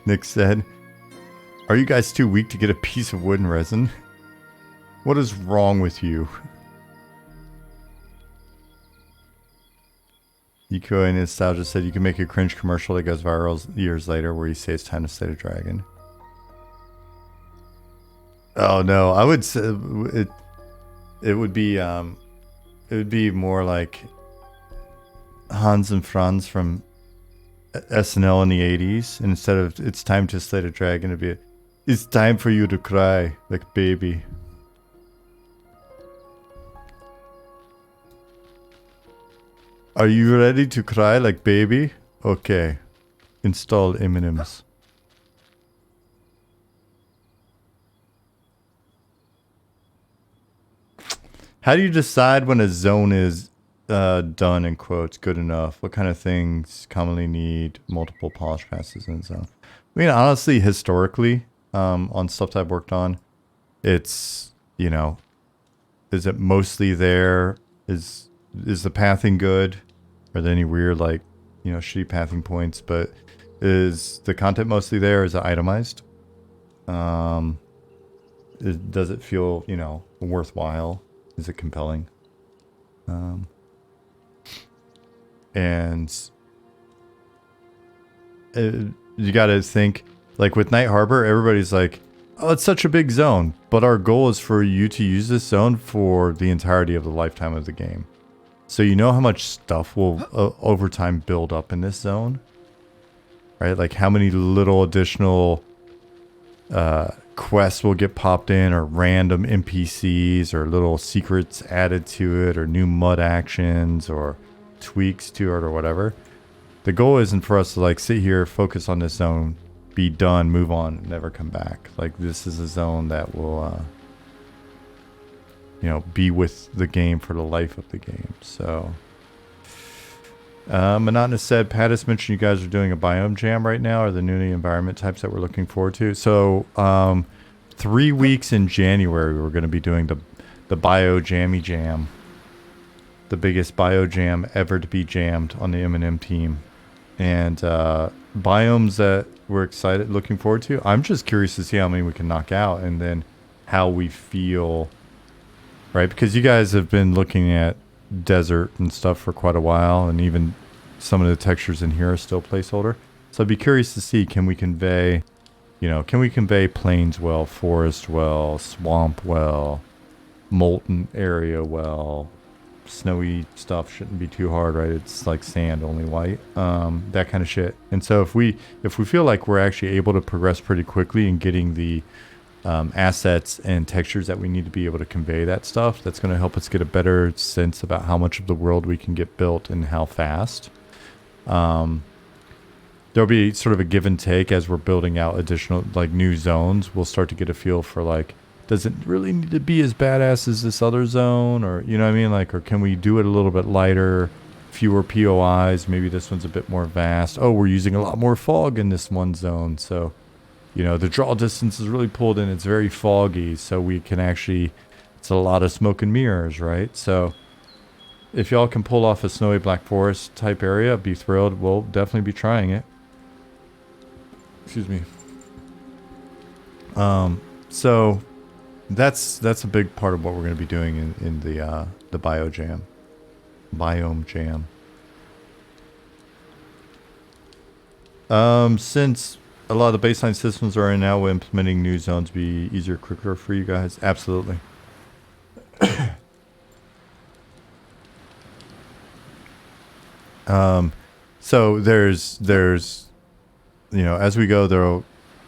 Nick said, are you guys too weak to get a piece of wood and resin? What is wrong with you? Eco and Nostalgia said you can make a cringe commercial that goes viral years later where you say it's time to slay the dragon. Oh no, I would say it would be more like Hans and Franz from SNL in the 80s, and instead of it's time to slay the dragon, it'd be it's time for you to cry like baby. Are you ready to cry like baby? Okay. Install M&Ms. How do you decide when a zone is done in quotes good enough? What kind of things commonly need multiple polish passes in zone? I mean, honestly, historically, on stuff that I've worked on, it's, you know, is it mostly there? Is the pathing good? Are there any weird, like, you know, shitty pathing points? But is the content mostly there? Is it itemized? Does it feel, you know, worthwhile? Is it compelling? And you got to think, like with Night Harbor, everybody's like, oh, it's such a big zone. But our goal is for you to use this zone for the entirety of the lifetime of the game. So you know how much stuff will over time build up in this zone? Right? Like how many little additional quests will get popped in, or random NPCs, or little secrets added to it, or new mud actions, or tweaks to it, or whatever. The goal isn't for us to like sit here, focus on this zone, be done, move on, never come back. Like this is a zone that will, you know, be with the game for the life of the game. So, Monotonous said, Pattis mentioned you guys are doing a biome jam right now, or the new environment types that we're looking forward to. So, 3 weeks in January, we're going to be doing the Bio Jammy Jam, the biggest bio jam ever to be jammed on the M&M team. And biomes that we're excited, looking forward to. I'm just curious to see how many we can knock out, and then how we feel, right? Because you guys have been looking at desert and stuff for quite a while, and even some of the textures in here are still placeholder. So I'd be curious to see, can we convey, you know, can we convey plains well, forest well, swamp well, molten area well, snowy stuff shouldn't be too hard, right? It's like sand, only white, that kind of shit. And so if we feel like we're actually able to progress pretty quickly in getting the assets and textures that we need to be able to convey that stuff, that's going to help us get a better sense about how much of the world we can get built and how fast. There'll be sort of a give and take as we're building out additional, like, new zones. We'll start to get a feel for, like, does it really need to be as badass as this other zone? Or, you know what I mean? Like, or can we do it a little bit lighter, fewer POIs? Maybe this one's a bit more vast. Oh, we're using a lot more fog in this one zone. So, you know, the draw distance is really pulled in. It's very foggy. So we can actually, it's a lot of smoke and mirrors, right? So if y'all can pull off a snowy Black Forest type area, be thrilled. We'll definitely be trying it. Excuse me. So that's a big part of what we're going to be doing in the biome jam. Since a lot of the baseline systems are in now, implementing new zones be easier, quicker for you guys? Absolutely. So there's you know, as we go,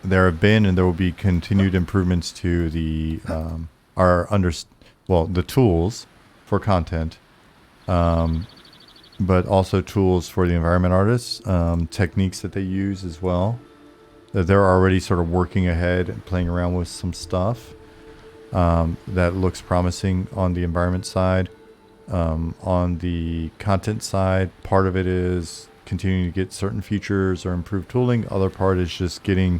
there have been and there will be continued improvements to the the tools for content, but also tools for the environment artists, techniques that they use as well. They're already sort of working ahead and playing around with some stuff that looks promising on the environment side. On the content side, part of it is continuing to get certain features or improved tooling. Other part is just getting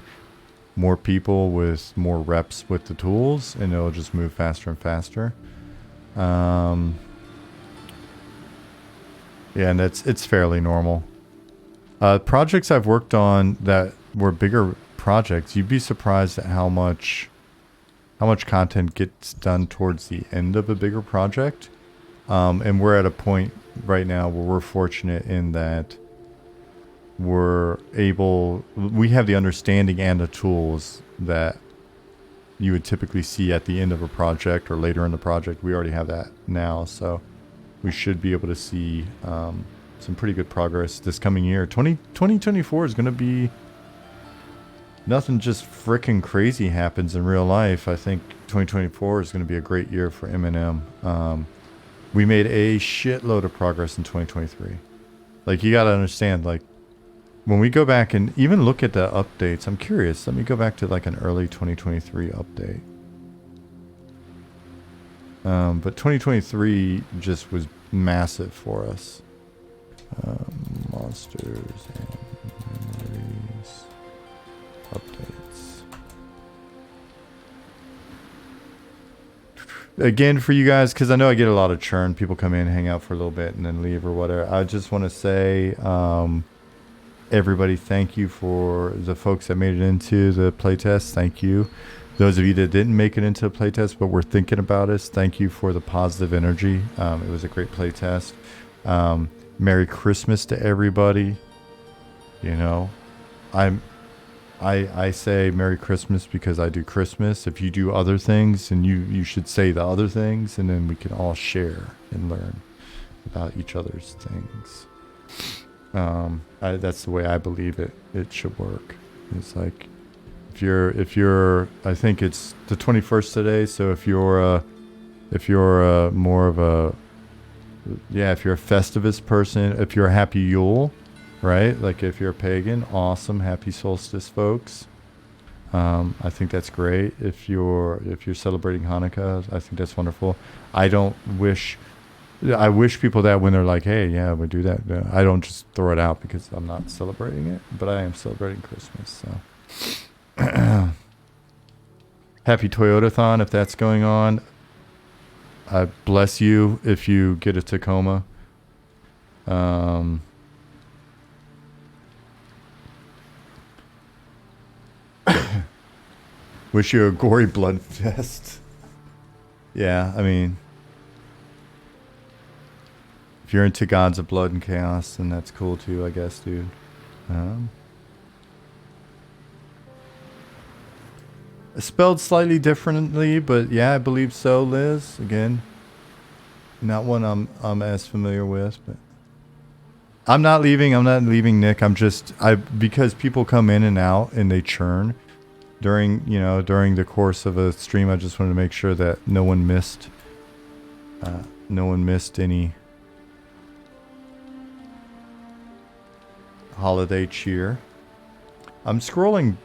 more people with more reps with the tools, and it'll just move faster and faster. Yeah, and it's fairly normal. Projects I've worked on that were bigger projects, you'd be surprised at how much content gets done towards the end of a bigger project. And we're at a point right now where we're fortunate in that we have the understanding and the tools that you would typically see at the end of a project or later in the project. We already have that now, so we should be able to see some pretty good progress this coming year. 2024 is going to be, nothing just freaking crazy happens in real life. I think 2024 is going to be a great year for M&M. We made a shitload of progress in 2023. Like, you got to understand, like, when we go back and even look at the updates, I'm curious. Let me go back to like an early 2023 update. But 2023 just was massive for us. Monsters and memories. Updates. Again, for you guys, because I know I get a lot of churn. People come in, hang out for a little bit, and then leave or whatever. I just want to say, everybody, thank you for the folks that made it into the playtest. Thank you. Those of you that didn't make it into the playtest but were thinking about us, thank you for the positive energy. It was a great playtest. Merry Christmas to everybody. You know, I say Merry Christmas because I do Christmas. If you do other things, and you should say the other things, and then we can all share and learn about each other's things. That's the way I believe it should work. It's like if you're I think it's the 21st today, so if you're more of a if you're a Festivus person, if you're a happy Yule, right? Like if you're a pagan, awesome, happy solstice, folks. I think that's great. If you're celebrating Hanukkah, I think that's wonderful. I wish people that when they're like, hey, yeah, we do that. I don't just throw it out because I'm not celebrating it, but I am celebrating Christmas. So happy Toyotathon if that's going on. I bless you if you get a Tacoma. Wish you a gory blood fest. Yeah, I mean, if you're into gods of blood and chaos, then that's cool too, I guess, dude. Spelled slightly differently, but yeah, I believe so, Liz. Again, not one I'm as familiar with, but I'm not leaving, Nick. Because people come in and out and they churn during the course of a stream. I just wanted to make sure that no one missed any holiday cheer. I'm scrolling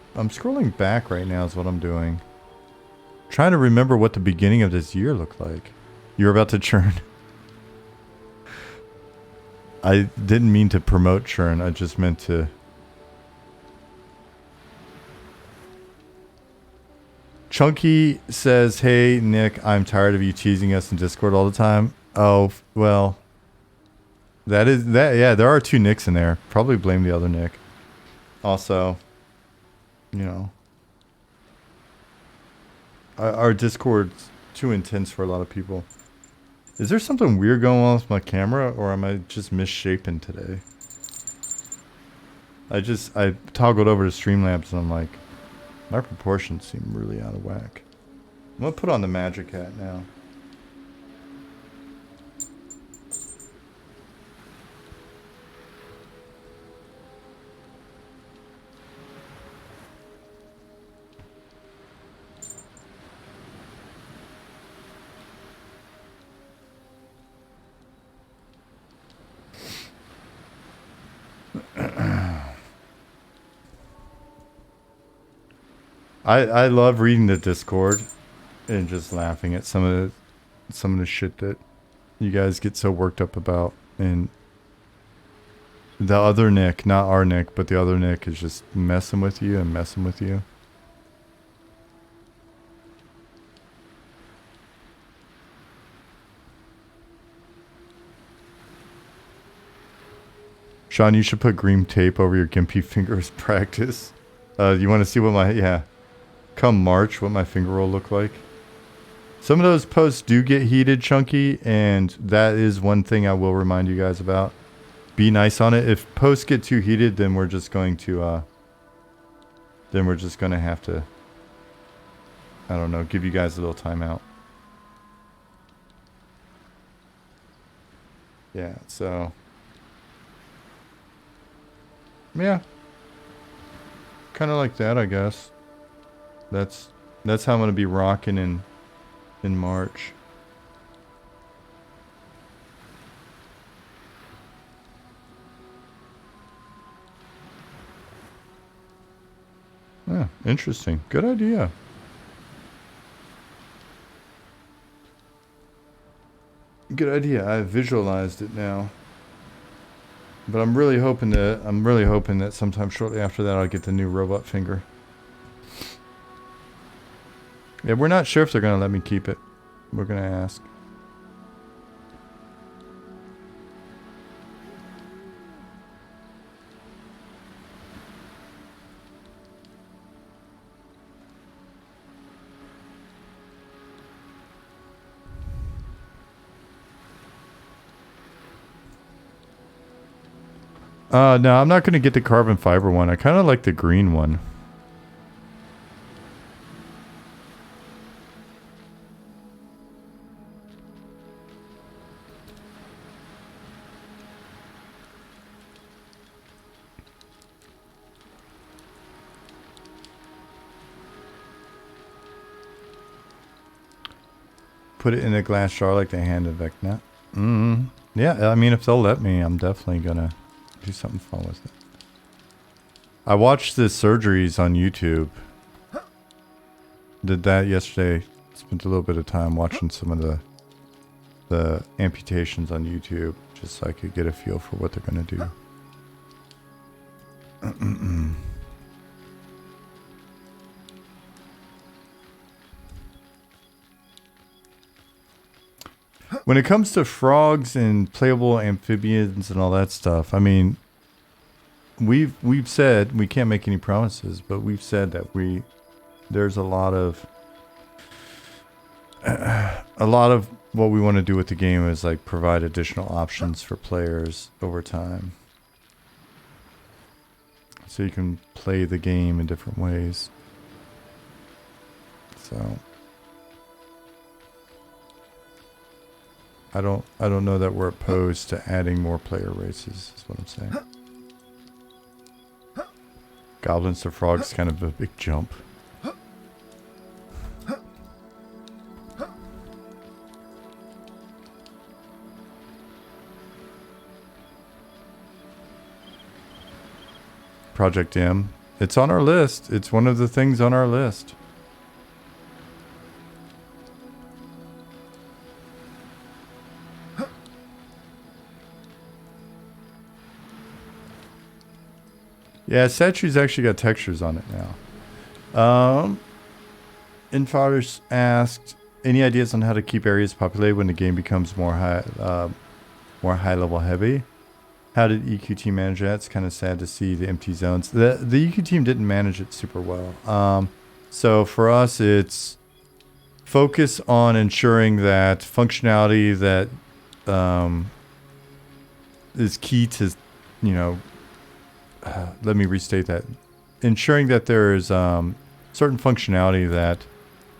back right now is what I'm doing. Trying to remember what the beginning of this year looked like. You're about to churn. I didn't mean to promote churn. I just meant to. Chunky says, hey, Nick, I'm tired of you teasing us in Discord all the time. Oh, well. Yeah, there are two Nicks in there. Probably blame the other Nick. Also, our Discord's too intense for a lot of people. Is there something weird going on with my camera, or am I just misshapen today? I toggled over to Streamlabs and I'm like, my proportions seem really out of whack. I'm gonna put on the magic hat now. I love reading the Discord and just laughing at some of the shit that you guys get so worked up about. And the other Nick, not our Nick, but the other Nick is just messing with you and messing with you. Sean, you should put green tape over your gimpy fingers practice. You want to see what come March, what my finger will look like? Some of those posts do get heated, Chunky, and that is one thing I will remind you guys about. Be nice on it. If posts get too heated, then we're just going to, have to, I don't know, give you guys a little timeout. Yeah, so. Yeah. Kind of like that, I guess. That's how I'm going to be rocking in March. Yeah, interesting. Good idea. Good idea. I visualized it now. But I'm really hoping that sometime shortly after that I'll get the new robot finger. Yeah, we're not sure if they're gonna let me keep it. We're gonna ask. No, I'm not gonna get the carbon fiber one. I kind of like the green one. Put it in a glass jar like the hand of Vecna. Yeah, I mean, if they'll let me, I'm definitely gonna do something fun with it. I watched the surgeries on YouTube. Did that yesterday. Spent a little bit of time watching some of the amputations on YouTube, just so I could get a feel for what they're gonna do. When it comes to frogs and playable amphibians and all that stuff, I mean, we've said we can't make any promises, but we've said that there's a lot of what we want to do with the game is like provide additional options for players over time, so you can play the game in different ways. So I don't know that we're opposed to adding more player races, is what I'm saying. Goblins to frogs, kind of a big jump. Project M. It's on our list. It's one of the things on our list. Yeah, statue's actually got textures on it now. Infathers asked, any ideas on how to keep areas populated when the game becomes more high level heavy? How did EQ team manage that? It's kind of sad to see the empty zones. The EQ team didn't manage it super well. So for us, it's focus on ensuring that functionality that is key to, you know, let me restate that. Ensuring that there's certain functionality that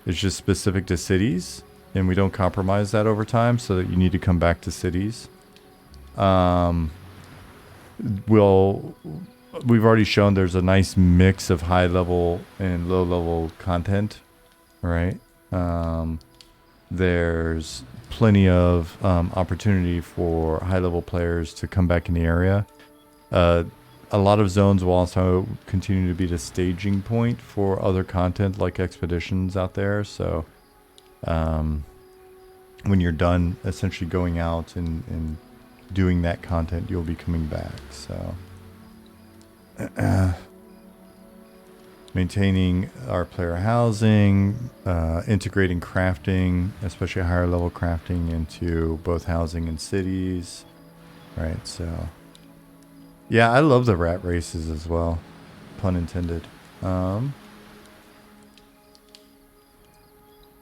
is just specific to cities, and we don't compromise that over time, so that you need to come back to cities. We've already shown there's a nice mix of high level and low level content, right? There's plenty of opportunity for high level players to come back in the area. A lot of zones will also continue to be the staging point for other content like expeditions out there. So when you're done essentially going out and doing that content, you'll be coming back. So maintaining our player housing, integrating crafting, especially higher level crafting, into both housing and cities, right? So yeah, I love the rat races as well, pun intended. I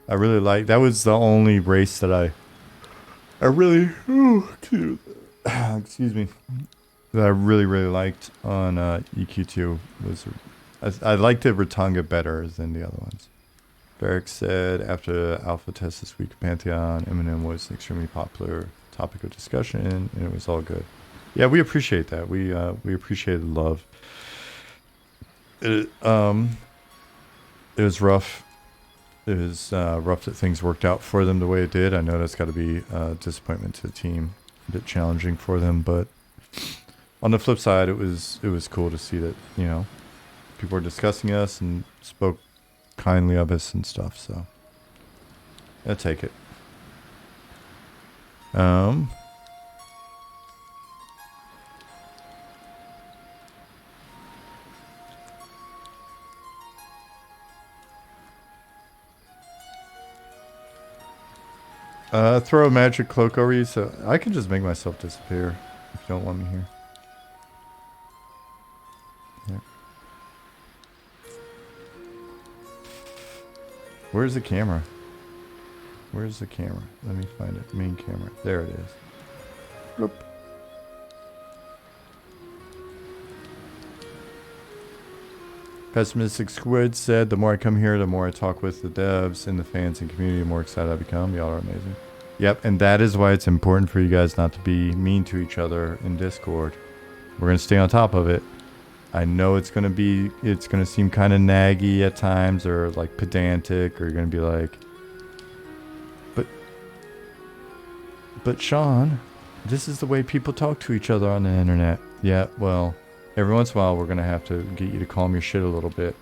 really like, that was the only race that I really excuse me, that I really liked on EQ2 was, I liked the Rotanga better than the other ones. Barrick said after the alpha test this week, Pantheon Eminem was an extremely popular topic of discussion, and it was all good. Yeah, we appreciate that. We appreciate the love. It was rough. It was rough that things worked out for them the way it did. I know that's got to be a disappointment to the team, a bit challenging for them. But on the flip side, it was cool to see that, you know, people were discussing us and spoke kindly of us and stuff. So I'll take it. Um. Throw a magic cloak over you, so I can just make myself disappear if you don't want me here. Yeah. Where's the camera? Where's the camera? Let me find it. Main camera. There it is. Bloop. Pessimistic Squid said, the more I come here, the more I talk with the devs and the fans and community, the more excited I become. Y'all are amazing. Yep, and that is why it's important for you guys not to be mean to each other in Discord. We're going to stay on top of it. I know it's going to seem kind of naggy at times or like pedantic, or you're going to be like, but Sean, this is the way people talk to each other on the internet. Yeah, well, every once in a while we're going to have to get you to calm your shit a little bit.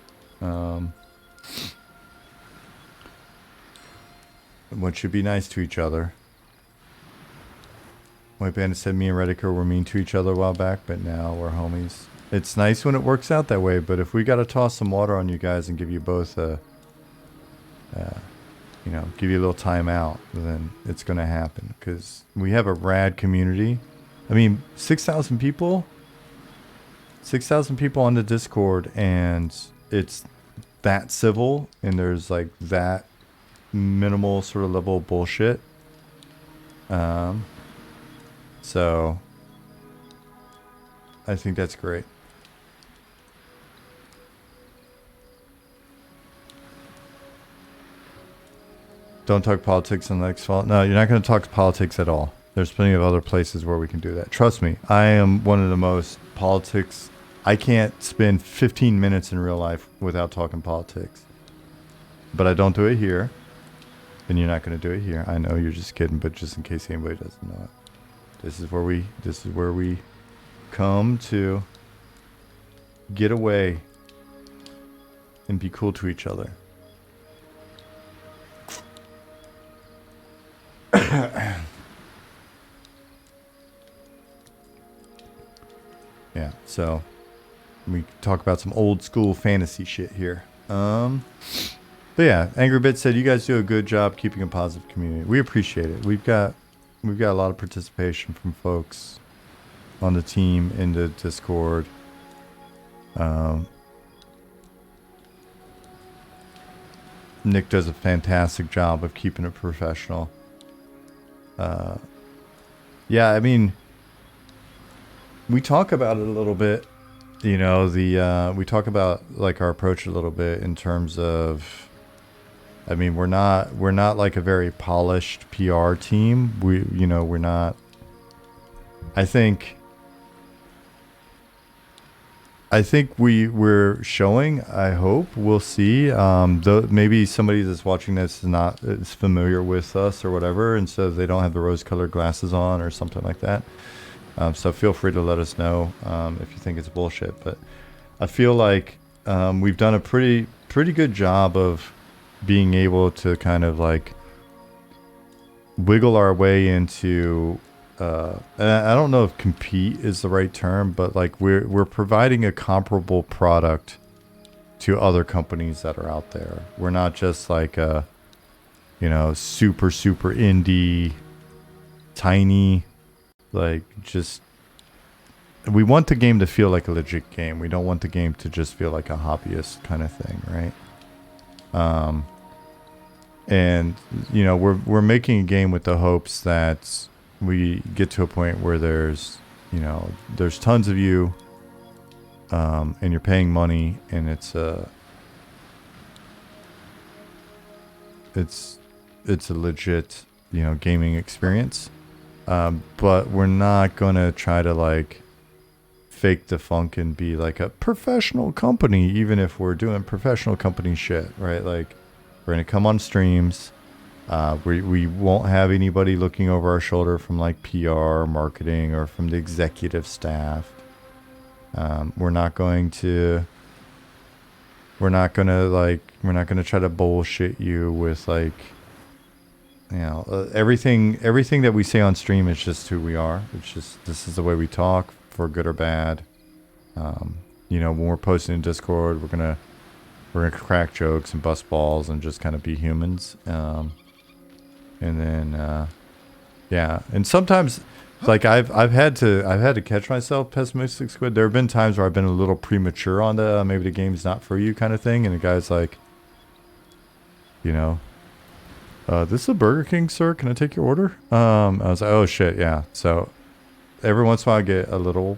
One should be nice to each other. White Bandit said me and Rediker were mean to each other a while back, but now we're homies. It's nice when it works out that way, but if we got to toss some water on you guys and give you both a, give you a little time out, then it's going to happen. Because we have a rad community. I mean, 6,000 people? 6,000 people on the Discord, and it's that civil, and there's like that minimal sort of level of bullshit. So I think that's great. Don't talk politics on the next fall. No, you're not going to talk politics at all. There's plenty of other places where we can do that. Trust me, I am one of the most politics. I can't spend 15 minutes in real life without talking politics. But I don't do it here. And you're not going to do it here. I know you're just kidding, but just in case anybody doesn't know it. This is where we come to get away and be cool to each other. Yeah, so we talk about some old school fantasy shit here. But yeah, Angry Bit said you guys do a good job keeping a positive community. We appreciate it. We've got a lot of participation from folks on the team in the Discord. Nick does a fantastic job of keeping it professional. Yeah, I mean, we talk about it a little bit, we talk about like our approach a little bit in terms of, I mean, we're not like a very polished PR team. We're not, I think we're showing, I hope, we'll see. Though maybe somebody that's watching this is familiar with us or whatever, and so they don't have the rose-colored glasses on or something like that. So feel free to let us know if you think it's bullshit. But I feel like we've done a pretty good job of being able to kind of like wiggle our way into. I don't know if compete is the right term, but like we're providing a comparable product to other companies that are out there. We're not just like a, super indie, tiny, like just. We want the game to feel like a legit game. We don't want the game to just feel like a hobbyist kind of thing, right? And we're making a game with the hopes that we get to a point where there's tons of you, and you're paying money, and it's a legit, gaming experience. But we're not gonna try to like fake the funk and be like a professional company, even if we're doing professional company shit, right? Like we're gonna come on streams. We won't have anybody looking over our shoulder from like PR, marketing, or from the executive staff. We're not gonna try to bullshit you with like, everything that we say on stream is just who we are. It's just, this is the way we talk, for good or bad. When we're posting in Discord, we're gonna crack jokes and bust balls and just kind of be humans. And then and sometimes, like I've had to catch myself, Pessimistic Squid. There have been times where I've been a little premature on the maybe the game's not for you kind of thing, and the guy's like, this is a Burger King, sir. Can I take your order? I was like, oh shit, yeah. So every once in a while I get a little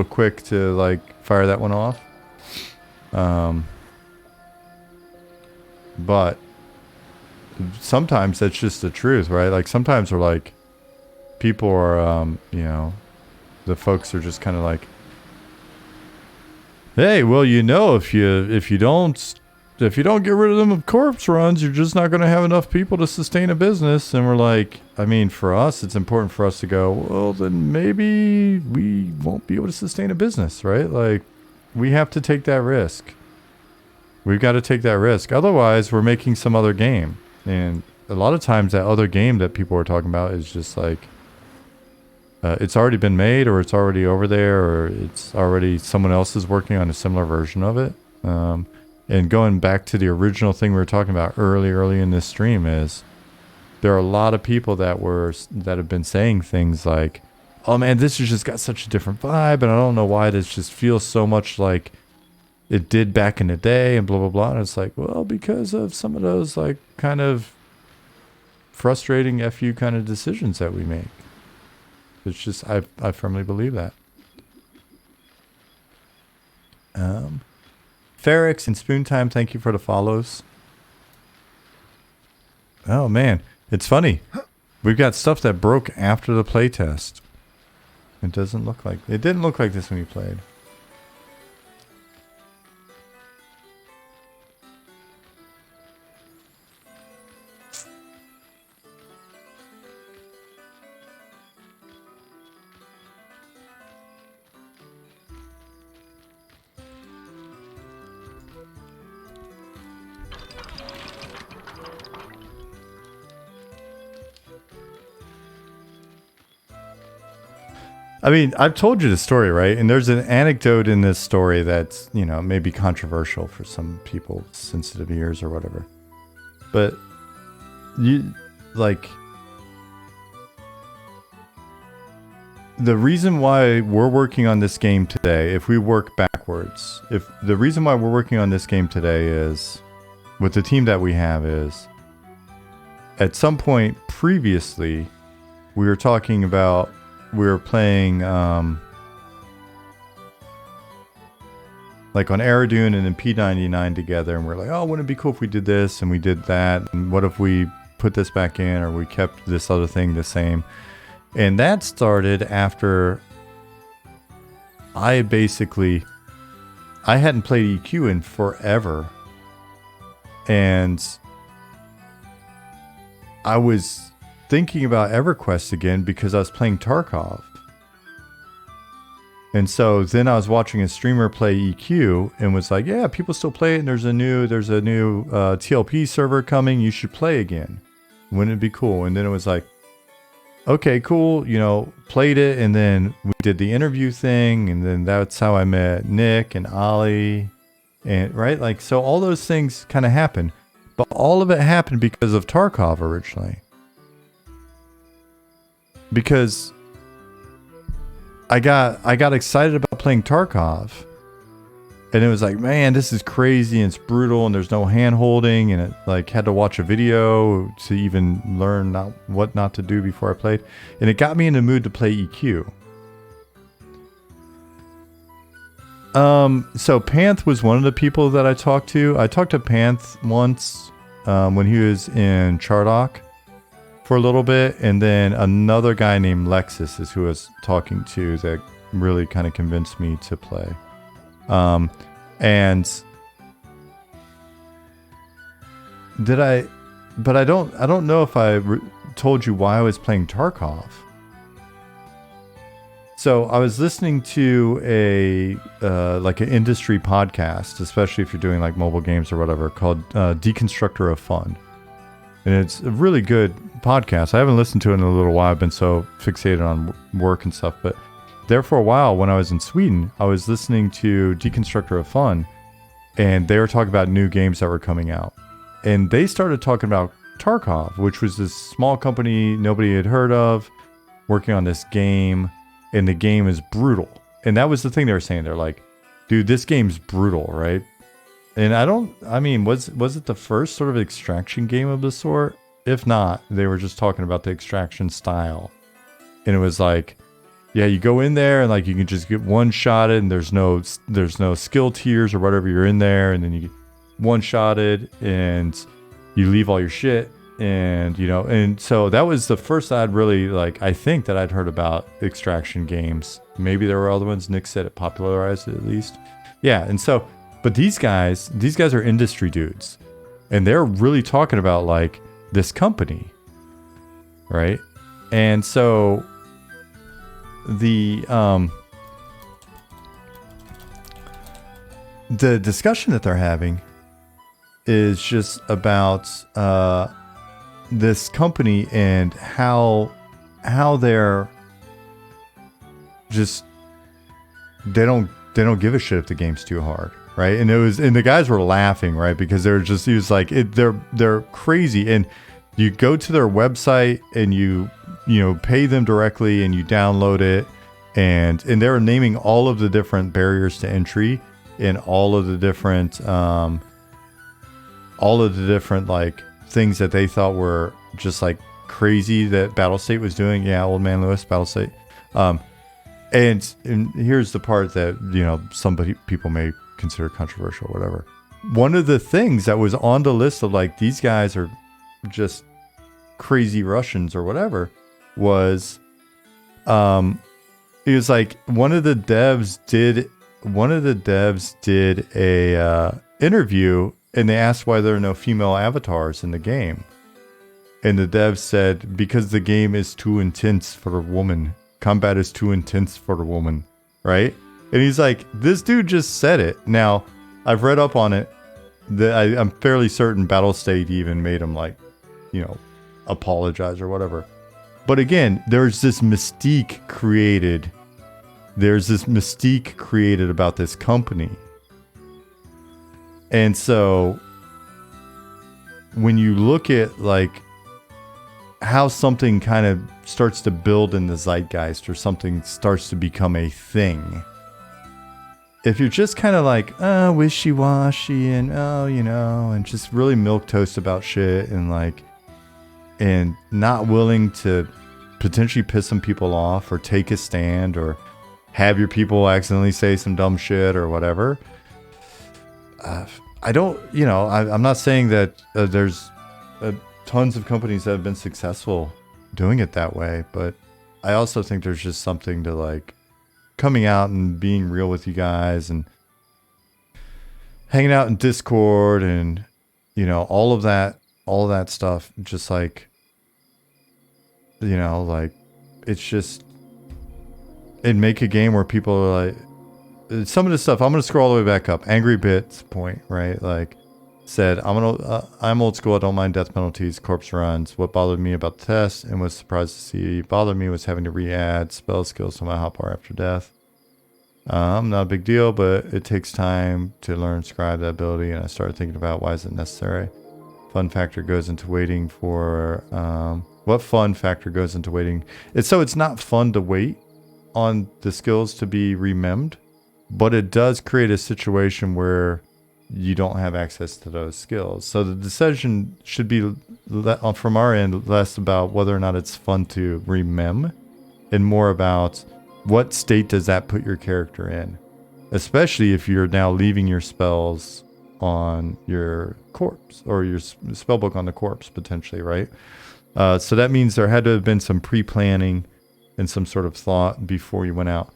quick to like fire that one off. But sometimes that's just the truth, right? Like sometimes we're like, people are, the folks are just kind of like, hey, well, if you don't get rid of them corpse runs, you're just not going to have enough people to sustain a business. And we're like, I mean, for us, it's important for us to go, well, then maybe we won't be able to sustain a business, right? Like, we have to take that risk. We've got to take that risk. Otherwise, we're making some other game. And a lot of times that other game that people are talking about is just like, it's already been made, or it's already over there, or it's already someone else is working on a similar version of it. And going back to the original thing we were talking about early in this stream, is there are a lot of people that have been saying things like, oh man, this has just got such a different vibe, and I don't know why this just feels so much like it did back in the day, and blah blah blah. And it's like, well, because of some of those like kind of frustrating FU kind of decisions that we make. It's just, I firmly believe that. Ferrix and Spoontime, thank you for the follows. Oh man, it's funny. We've got stuff that broke after the playtest. It didn't look like this when we played. I mean, I've told you the story, right? And there's an anecdote in this story that's, maybe controversial for some people, sensitive ears or whatever. But the reason why we're working on this game today, if we work backwards, the reason why we're working on this game today is, with the team that we have, is at some point previously, we were talking about, we were playing like on Aerodune and then P99 together, and we're like, oh, wouldn't it be cool if we did this and we did that, and what if we put this back in, or we kept this other thing the same. And that started after I hadn't played EQ in forever, and I was thinking about EverQuest again because I was playing Tarkov. And so then I was watching a streamer play EQ and was like, yeah, people still play it, and there's a new TLP server coming, you should play again. Wouldn't it be cool? And then it was like, okay, cool, played it, and then we did the interview thing, and then that's how I met Nick and Ollie, and right? Like, so all those things kind of happened, but all of it happened because of Tarkov originally. Because I got excited about playing Tarkov, and it was like, man, this is crazy, and it's brutal, and there's no hand holding, and it like had to watch a video to even learn what not to do before I played, and it got me in the mood to play EQ. So Panth was one of the people that I talked to. I talked to Panth once when he was in Chardock for a little bit, and then another guy named Lexus is who I was talking to that really kind of convinced me to play. And did I? But I don't know if I told you why I was playing Tarkov. So I was listening to a like an industry podcast, especially if you're doing like mobile games or whatever, called Deconstructor of Fun, and it's a really good podcast. I haven't listened to it in a little while. I've been so fixated on work and stuff, but there for a while when I was in Sweden, I was listening to Deconstructor of Fun, and they were talking about new games that were coming out, and they started talking about Tarkov, which was this small company nobody had heard of, working on this game. And the game is brutal. And that was the thing they were saying. They're like, dude, this game's brutal, right? And was it the first sort of extraction game of the sort? If not, they were just talking about the extraction style. And it was like, yeah, you go in there and like you can just get one-shotted and there's no skill tiers or whatever, you're in there and then you get one-shotted and you leave all your shit. And, and so that was the first I'd really I think that I'd heard about extraction games. Maybe there were other ones. Nick said it popularized it at least. Yeah. And so, but these guys are industry dudes and they're really talking about like this company. Right. And so the discussion that they're having is just about, this company and how they're just they don't give a shit if the game's too hard, right? And the guys were laughing, right? Because he was like they're crazy, and you go to their website and you pay them directly and you download it, and they were naming all of the different barriers to entry and all of the different like things that they thought were just like crazy that Battlestate was doing. Yeah, Old Man Lewis, Battlestate. And here's the part that, people may consider controversial or whatever. One of the things that was on the list of like, these guys are just crazy Russians or whatever was, it was like one of the devs did a interview. And they asked why there are no female avatars in the game. And the dev said, because the game is too intense for a woman. Combat is too intense for a woman. Right? And he's like, this dude just said it. Now, I've read up on it. I'm fairly certain Battlestate even made him apologize or whatever. But again, there's this mystique created. About this company. And so when you look at like how something kind of starts to build in the zeitgeist or something starts to become a thing, if you're just kind of like, oh, wishy-washy and and just really milquetoast about shit and not willing to potentially piss some people off or take a stand or have your people accidentally say some dumb shit or whatever, I don't, I'm not saying that there's tons of companies that have been successful doing it that way, but I also think there's just something to like coming out and being real with you guys and hanging out in Discord and, all of that stuff. Just like, it's just, it'd make a game where people are like, some of the stuff, I'm going to scroll all the way back up. Angry Bits point, right? Like, said, I'm old school. I don't mind death penalties, corpse runs. What bothered me about the test and was surprised to see bothered me was having to re-add spell skills to my hotbar after death. Not a big deal, but it takes time to learn scribe that ability, and I started thinking about why is it necessary. Fun factor goes into waiting for what fun factor goes into waiting. It's not fun to wait on the skills to be remembered. But it does create a situation where you don't have access to those skills. So the decision should be, from our end, less about whether or not it's fun to remember and more about what state does that put your character in, especially if you're now leaving your spells on your corpse or your spellbook on the corpse potentially, right? So that means there had to have been some pre-planning and some sort of thought before you went out.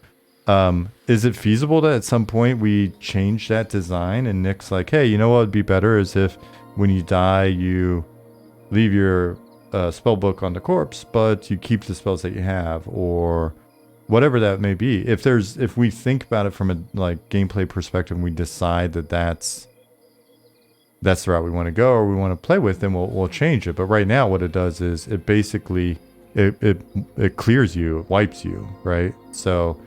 Is it feasible that at some point we change that design and Nick's like, hey, you know what would be better is if when you die, you leave your spell book on the corpse, but you keep the spells that you have? Or whatever that may be. If we think about it from a like gameplay perspective, and we decide that that's the route we want to go or we want to play with, then we'll change it. But right now, what it does is it basically it clears you, it wipes you, right? So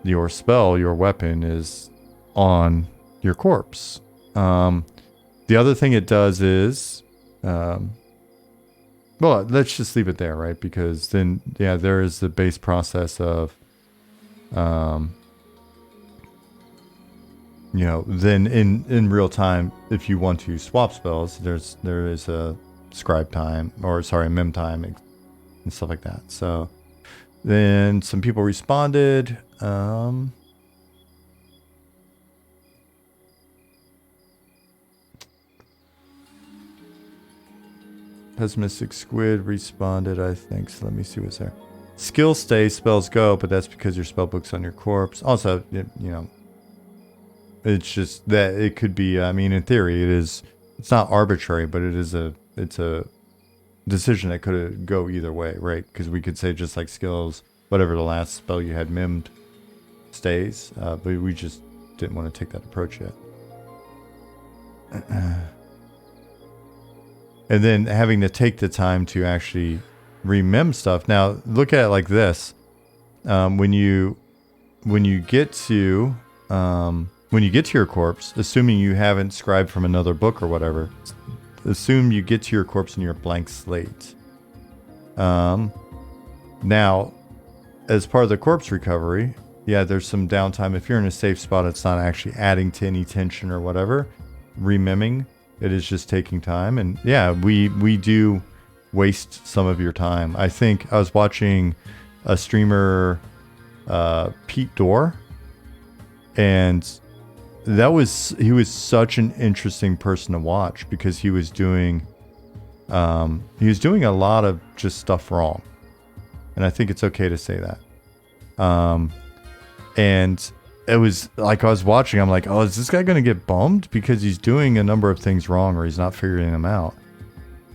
your spell, your weapon is on your corpse. The other thing it does is, well, let's just leave it there, right? Because then, yeah, there is the base process of, you know, then in real time, if you want to swap spells, there is a scribe time, or sorry, mem time, and stuff like that. So then some people responded. Pessimistic Squid responded, I think. So let me see what's there. Skill stay, spells go, but that's because your spell book's on your corpse. Also, you know, it's just that it could be, I mean, in theory, it's not arbitrary, but it's a decision that could go either way, right? Because we could say just like skills, whatever the last spell you had mimmed stays, but we just didn't want to take that approach yet. And then having to take the time to actually remem stuff. Now, look at it like this. When you get to your corpse, assuming you haven't scribed from another book or whatever, assume you get to your corpse and you're a blank slate. Now, as part of the corpse recovery, yeah, there's some downtime. If you're in a safe spot, it's not actually adding to any tension or whatever. Rememming, it is just taking time. And yeah, we do waste some of your time. I think I was watching a streamer, Pete Dorr, and he was such an interesting person to watch because he was doing a lot of just stuff wrong. And I think it's okay to say that. And it was like I was watching, I'm like, oh, is this guy going to get bummed because he's doing a number of things wrong or he's not figuring them out?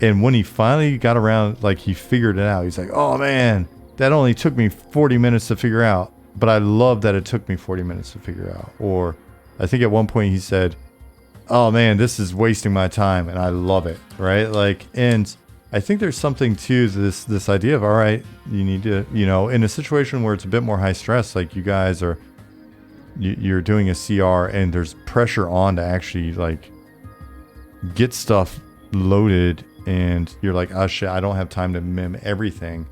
And when he finally got around, like he figured it out, he's like, oh man, that only took me 40 minutes to figure out. But I love that it took me 40 minutes to figure out. Or I think at one point he said, oh man, this is wasting my time. And I love it. Right. Like, and I think there's something to this idea of, all right, you need to, you know, in a situation where it's a bit more high stress, like you guys are, you're doing a CR and there's pressure on to actually like get stuff loaded and you're like, oh shit, I don't have time to mem everything.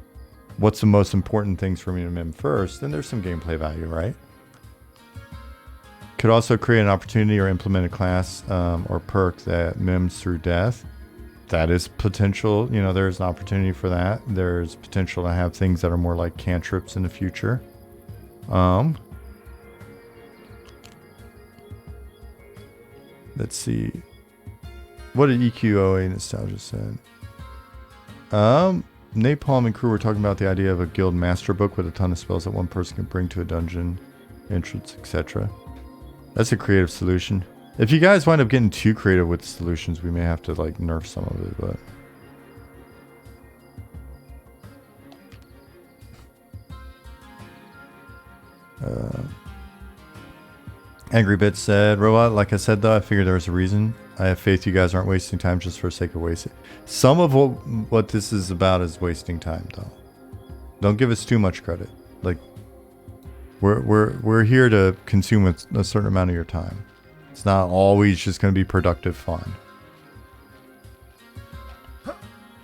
What's the most important things for me to mem first? Then there's some gameplay value, right? Could also create an opportunity or implement a class or perk that mems through death. That is potential, you know, there's an opportunity for that. There's potential to have things that are more like cantrips in the future. Let's see. What did EQOA Nostalgia said? Napalm and crew were talking about the idea of a guild master book with a ton of spells that one person can bring to a dungeon entrance, etc. That's a creative solution. If you guys wind up getting too creative with the solutions, we may have to like nerf some of it, but Angry Bit said, Robot, like I said though, I figured there was a reason. I have faith you guys aren't wasting time just for the sake of wasting. Some of what this is about is wasting time though. Don't give us too much credit. Like we're here to consume a certain amount of your time. It's not always just going to be productive fun.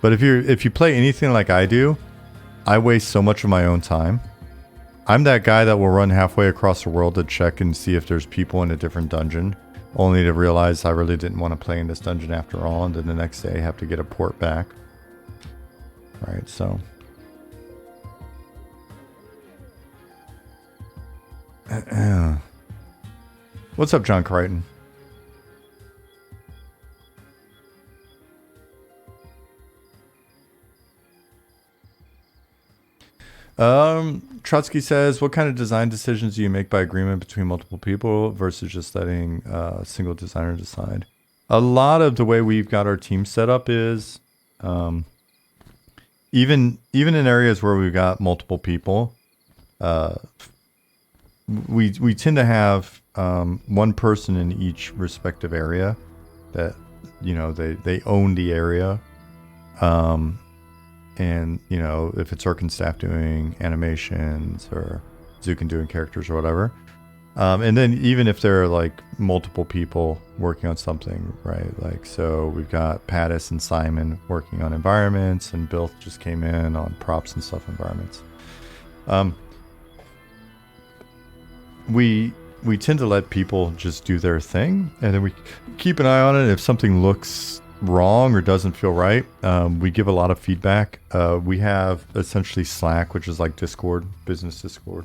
But if you play anything like I do, I waste so much of my own time. I'm that guy that will run halfway across the world to check and see if there's people in a different dungeon, only to realize I really didn't want to play in this dungeon after all, and then the next day have to get a port back. Right, so. What's up, John Crichton? Trotsky says, what kind of design decisions do you make by agreement between multiple people versus just letting a single designer decide? A lot of the way we've got our team set up is, even in areas where we've got multiple people, uh, we tend to have one person in each respective area that, you know, they own the area. And, you know, if it's Orkin staff doing animations or Zukin doing characters or whatever. And then even if there are like multiple people working on something, right? Like, so we've got Pattis and Simon working on environments, and Bill just came in on props and stuff environments. We tend to let people just do their thing, and then we keep an eye on it. If something looks wrong or doesn't feel right, we give a lot of feedback. We have essentially Slack, which is like Discord, business Discord,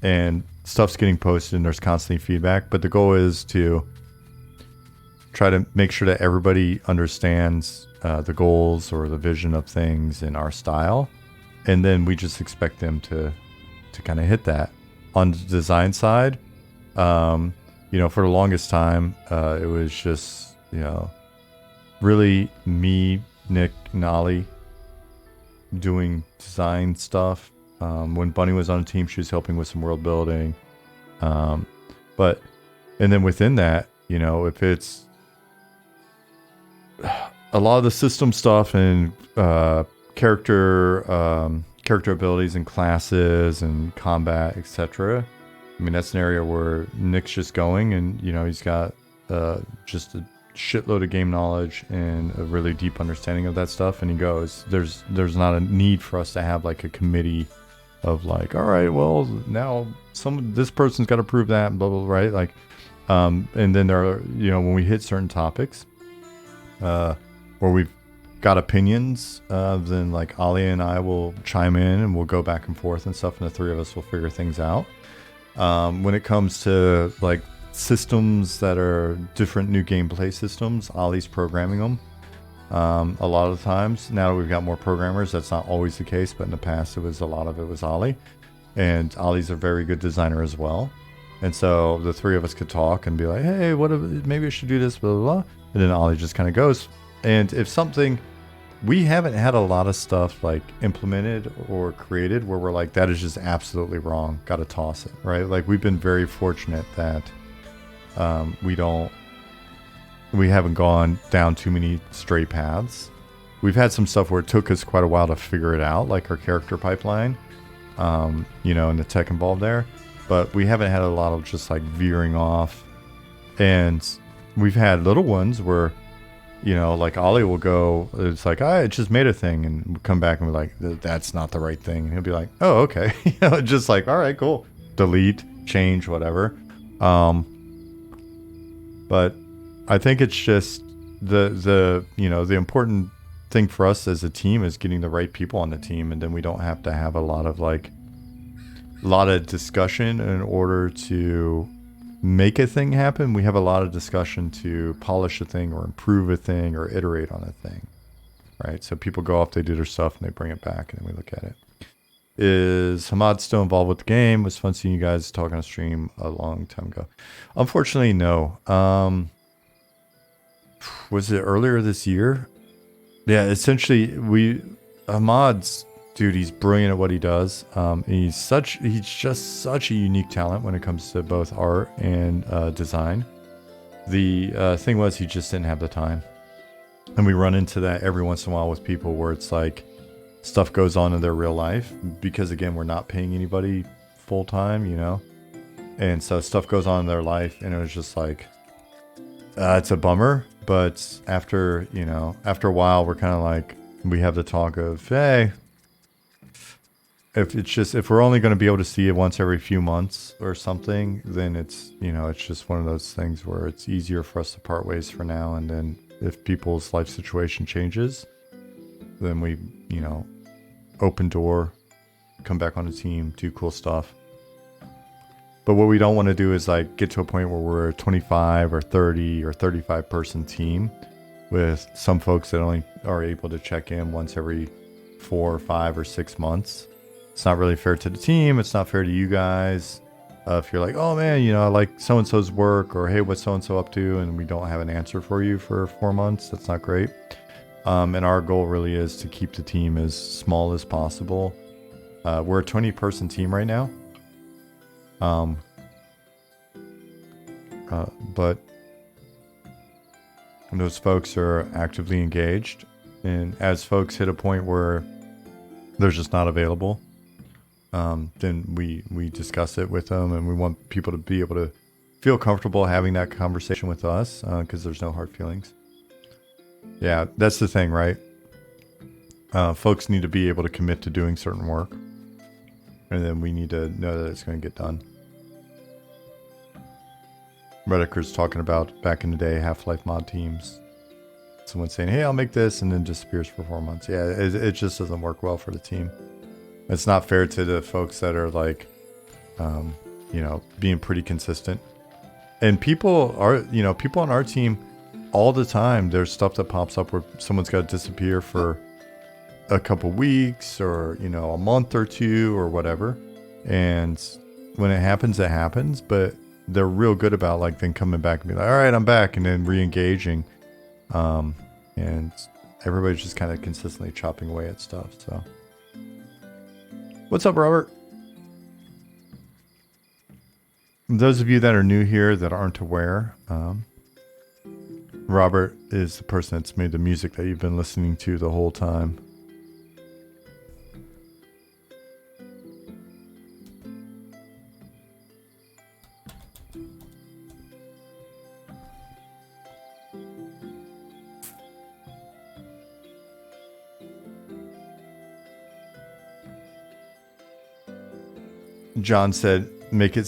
and stuff's getting posted and there's constantly feedback. But the goal is to try to make sure that everybody understands the goals or the vision of things in our style, and then we just expect them to kind of hit that. On the design side, you know, for the longest time, it was just, you know, really me, Nick, and Ollie doing design stuff. When Bunny was on the team, she was helping with some world building. And then within that, you know, if it's a lot of the system stuff and character abilities and classes and combat, etc. I mean, that's an area where Nick's just going, and, you know, he's got just a shitload of game knowledge and a really deep understanding of that stuff, and he goes, there's not a need for us to have like a committee of like, all right, well, now this person's got to prove that, blah, blah, blah, right? Like, and then there are, you know, when we hit certain topics where we've got opinions, then like Ollie and I will chime in and we'll go back and forth and stuff, and the three of us will figure things out. When it comes to like systems that are different new gameplay systems, Ollie's programming them. A lot of the times, now that we've got more programmers, that's not always the case, but in the past a lot of it was Ollie. And Ollie's a very good designer as well. And so the three of us could talk and be like, hey, maybe I should do this, blah, blah, blah. And then Ollie just kind of goes. And if something, we haven't had a lot of stuff like implemented or created where we're like, that is just absolutely wrong, gotta toss it, right? Like, we've been very fortunate that we haven't gone down too many stray paths. We've had some stuff where it took us quite a while to figure it out, like our character pipeline, you know, and the tech involved there. But we haven't had a lot of just like veering off. And we've had little ones where, you know, like Ollie will go, it's like, I just made a thing, and we'll come back and we're like, that's not the right thing. And he'll be like, oh, okay. You know, just like, all right, cool. Delete, change, whatever. But I think it's just the you know, the important thing for us as a team is getting the right people on the team, and then we don't have to have a lot of discussion in order to make a thing happen. We have a lot of discussion to polish a thing or improve a thing or iterate on a thing, right? So people go off, they do their stuff, and they bring it back, and then we look at it. Is Hamad still involved with the game? It was fun seeing you guys talk on a stream a long time ago. Unfortunately, no. Was it earlier this year? Yeah, essentially, Hamad's, dude, he's brilliant at what he does. He's just such a unique talent when it comes to both art and design. The thing was, he just didn't have the time. And we run into that every once in a while with people where it's like stuff goes on in their real life, because again, we're not paying anybody full time, you know? And so stuff goes on in their life, and it was just like, it's a bummer. But after a while, we're kind of like, we have the talk of, hey, if we're only going to be able to see it once every few months or something, then it's, you know, it's just one of those things where it's easier for us to part ways for now. And then if people's life situation changes, then we, you know, open door, come back on the team, do cool stuff. But what we don't want to do is like get to a point where we're a 25 or 30 or 35 person team with some folks that only are able to check in once every 4 or 5 or 6 months. It's not really fair to the team. It's not fair to you guys. If you're like, oh man, you know, I like so-and-so's work, or hey, what's so-and-so up to? And we don't have an answer for you for 4 months. That's not great. And our goal really is to keep the team as small as possible. We're a 20-person team right now. But those folks are actively engaged, and as folks hit a point where they're just not available, then we discuss it with them, and we want people to be able to feel comfortable having that conversation with us, because there's no hard feelings. Yeah, that's the thing, right? Folks need to be able to commit to doing certain work, and then we need to know that it's going to get done. Rediker's talking about back in the day Half-Life mod teams. Someone saying, hey, I'll make this, and then disappears for 4 months. Yeah, it just doesn't work well for the team. It's not fair to the folks that are like, being pretty consistent. And people on our team all the time, there's stuff that pops up where someone's got to disappear for a couple weeks or, a month or two or whatever. And when it happens, it happens. But they're real good about like then coming back and be like, all right, I'm back, and then re-engaging. And everybody's just kind of consistently chopping away at stuff. So what's up, Robert? Those of you that are new here that aren't aware, Robert is the person that's made the music that you've been listening to the whole time. John said, make it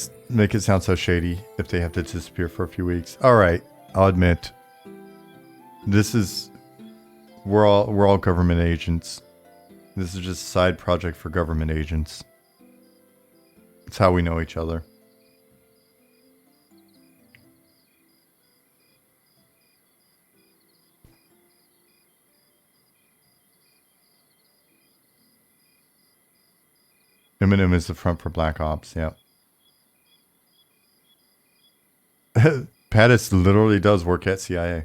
sound so shady if they have to disappear for a few weeks. All right, I'll admit, we're all government agents. This is just a side project for government agents. It's how we know each other. Eminem is the front for Black Ops, yeah. Pattis literally does work at CIA.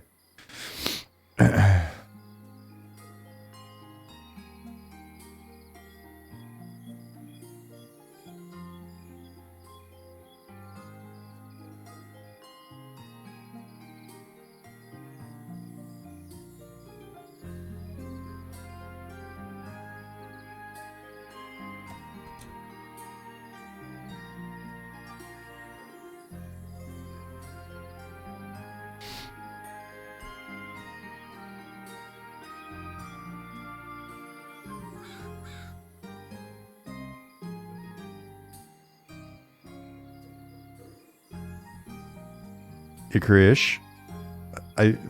Ikarish,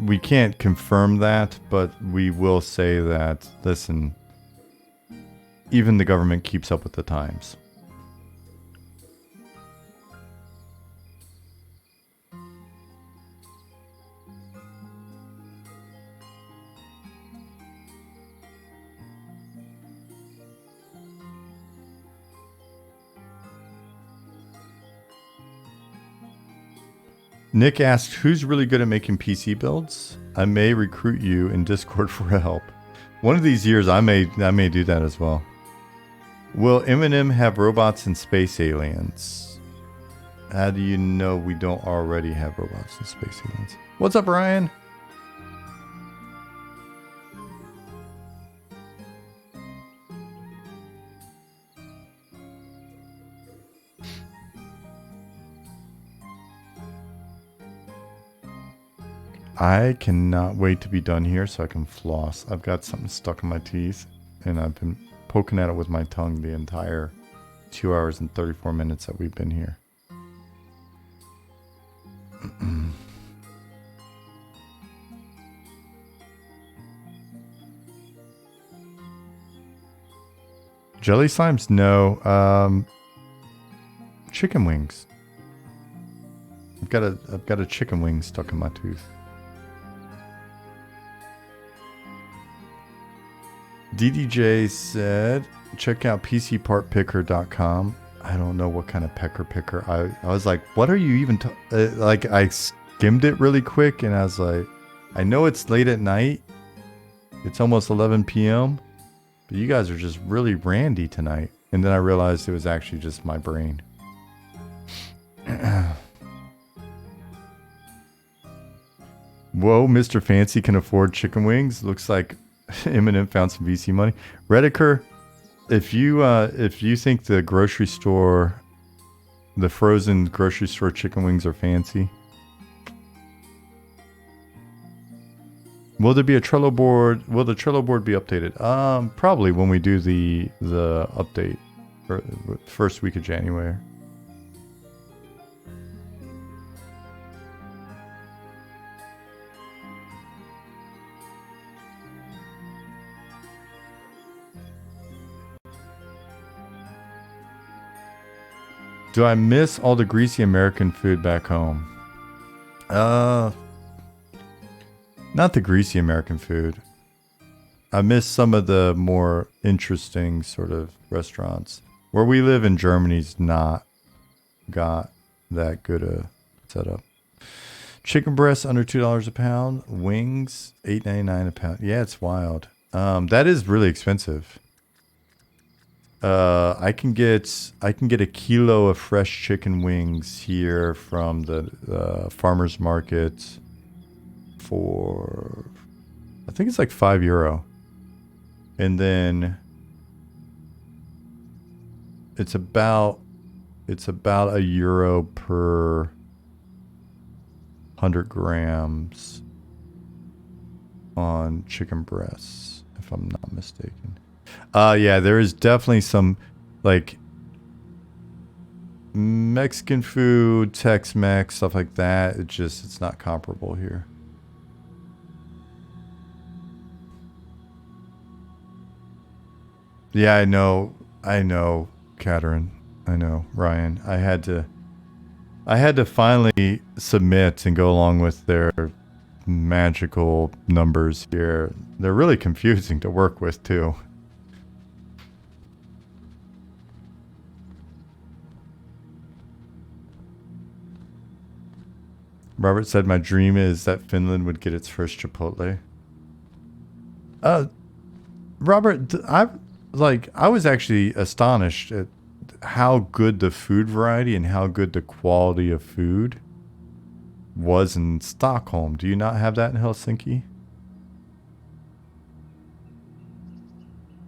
we can't confirm that, but we will say that, listen, even the government keeps up with the times. Nick asked, who's really good at making PC builds? I may recruit you in Discord for help. One of these years, I may do that as well. Will Eminem have robots and space aliens? How do you know we don't already have robots and space aliens? What's up, Ryan? I cannot wait to be done here so I can floss. I've got something stuck in my teeth, and I've been poking at it with my tongue the entire 2 hours and 34 minutes that we've been here. Jelly slimes? No. Chicken wings. I've got a chicken wing stuck in my tooth. DDJ said, check out PCPartPicker.com. I don't know what kind of picker. I was like, what are you even like, I skimmed it really quick, and I was like, I know it's late at night. It's almost 11 p.m. But you guys are just really randy tonight. And then I realized it was actually just my brain. Whoa, Mr. Fancy can afford chicken wings. Looks like Eminem found some VC money. Rediker, if you think the grocery store, the frozen grocery store chicken wings are fancy, will there be a Trello board? Will the Trello board be updated? Probably when we do the update for first week of January. Do I miss all the greasy American food back home? Not the greasy American food. I miss some of the more interesting sort of restaurants. Where we live in Germany's not got that good a setup. Chicken breasts under $2 a pound. Wings $8.99 a pound. Yeah, it's wild. That is really expensive. I can get a kilo of fresh chicken wings here from the farmers market for, I think it's like €5, and then it's about €1 per 100 grams on chicken breasts, if I'm not mistaken. Yeah, there is definitely some like Mexican food, Tex-Mex, stuff like that. It's not comparable here. Yeah, I know, Catherine. I know, Ryan. I had to finally submit and go along with their magical numbers here. They're really confusing to work with too. Robert said, my dream is that Finland would get its first Chipotle. Robert, I was actually astonished at how good the food variety and how good the quality of food was in Stockholm. Do you not have that in Helsinki?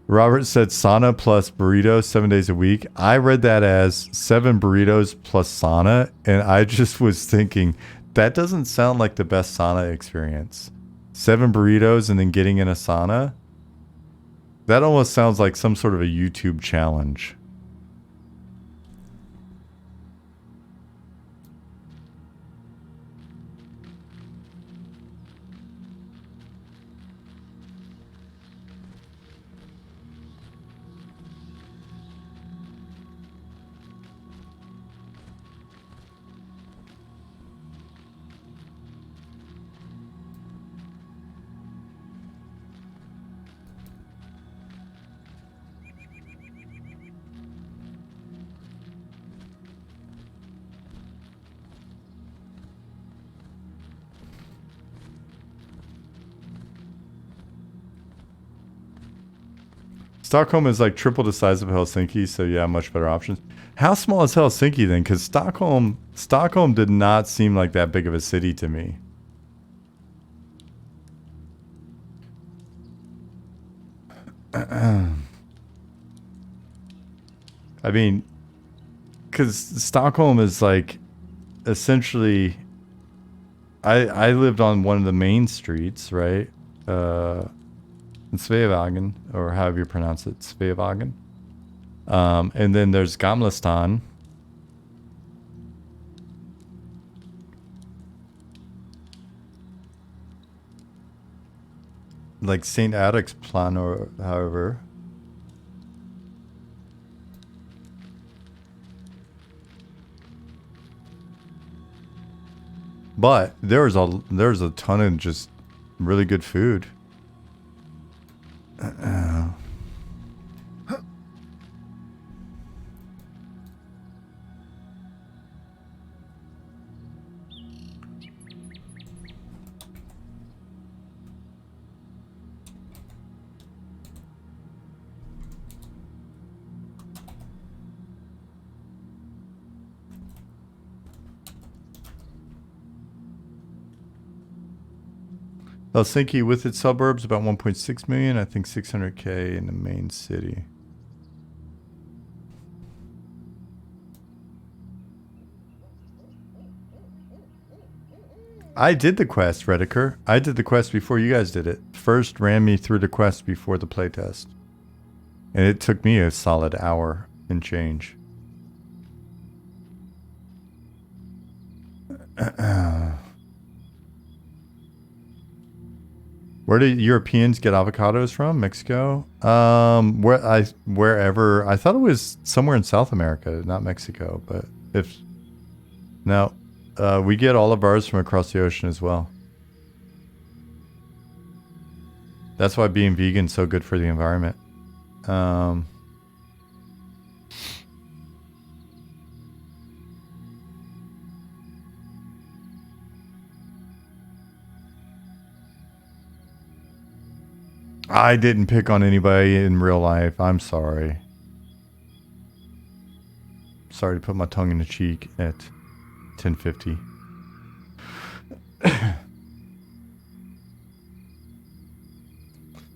Robert said sauna plus burritos 7 days a week. I read that as 7 burritos plus sauna, and I just was thinking, that doesn't sound like the best sauna experience. 7 burritos and then getting in a sauna? That almost sounds like some sort of a YouTube challenge. Stockholm is like triple the size of Helsinki, so yeah, much better options. How small is Helsinki then? Because Stockholm did not seem like that big of a city to me. I mean, because Stockholm is like essentially. I lived on one of the main streets, right? In Sveavägen, or however you pronounce it, Sveavägen. And then there's Gamlestan. Like St. Eriksplan, or however. But there's a ton of just really good food. Helsinki with its suburbs, about 1.6 million. I think 600K in the main city. I did the quest, Rediker. I did the quest before you guys did it. First ran me through the quest before the playtest. And it took me a solid hour and change. Where do Europeans get avocados from? Mexico? Wherever. I thought it was somewhere in South America, not Mexico. But if no, we get all of ours from across the ocean as well. That's why being vegan is so good for the environment. I didn't pick on anybody in real life. I'm sorry. Sorry to put my tongue in the cheek at 10:50.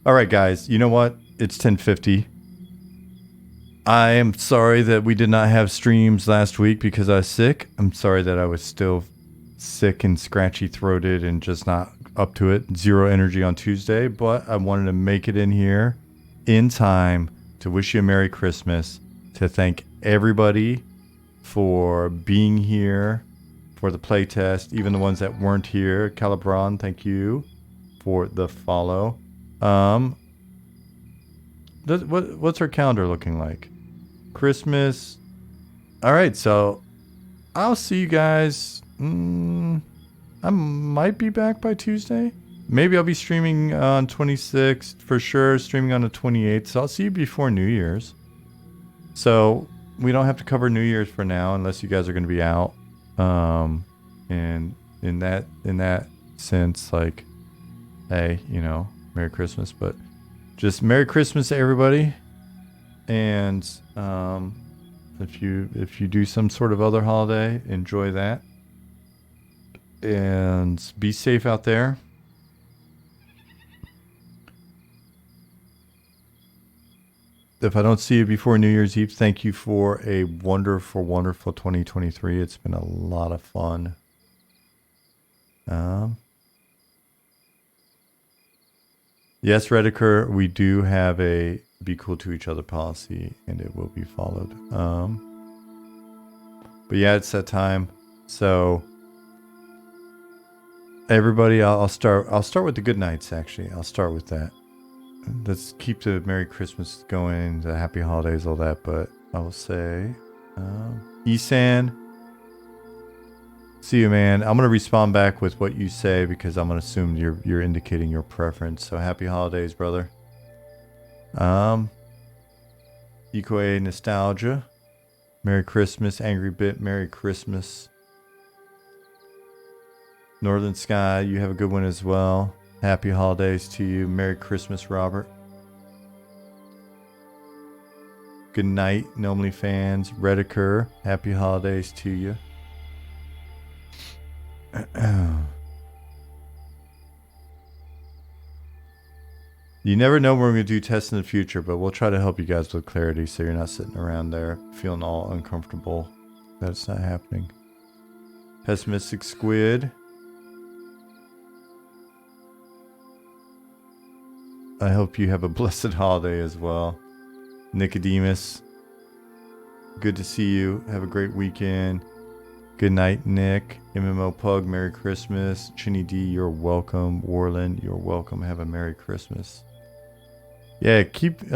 All right, guys. You know what? It's 10:50. I am sorry that we did not have streams last week because I was sick. I'm sorry that I was still sick and scratchy throated and just not up to it. Zero energy on Tuesday, but I wanted to make it in here in time to wish you a Merry Christmas, to thank everybody for being here for the playtest, even the ones that weren't here. Calibron, thank you for the follow. What's our calendar looking like? Christmas. All right, so I'll see you guys. I might be back by Tuesday. Maybe I'll be streaming on 26th for sure, streaming on the 28th. So I'll see you before New Year's. So we don't have to cover New Year's for now, unless you guys are going to be out. And in that sense, like, hey, you know, Merry Christmas. But just Merry Christmas to everybody. And if you do some sort of other holiday, enjoy that. And be safe out there. If I don't see you before New Year's Eve, thank you for a wonderful, wonderful 2023. It's been a lot of fun. Yes, Rediker, we do have a be cool to each other policy, and it will be followed. But yeah, it's that time. So everybody, I'll start with the good nights. Actually, I'll start with that. Let's keep the Merry Christmas going, the Happy Holidays, all that. But I will say, Isan, see you, man. I'm gonna respond back with what you say because I'm gonna assume you're indicating your preference. So Happy Holidays, brother. Ikoe Nostalgia, Merry Christmas. Angry Bit, Merry Christmas. Northern Sky, you have a good one as well. Happy holidays to you. Merry Christmas, Robert. Good night, Nomely fans. Rediker, happy holidays to you. You never know when we're going to do tests in the future, but we'll try to help you guys with clarity so you're not sitting around there feeling all uncomfortable that it's not happening. Pessimistic Squid. I hope you have a blessed holiday as well. Nicodemus, good to see you. Have a great weekend. Good night, Nick. MMO Pug, Merry Christmas. Chinny D, you're welcome. Warland, you're welcome. Have a Merry Christmas. Yeah, keep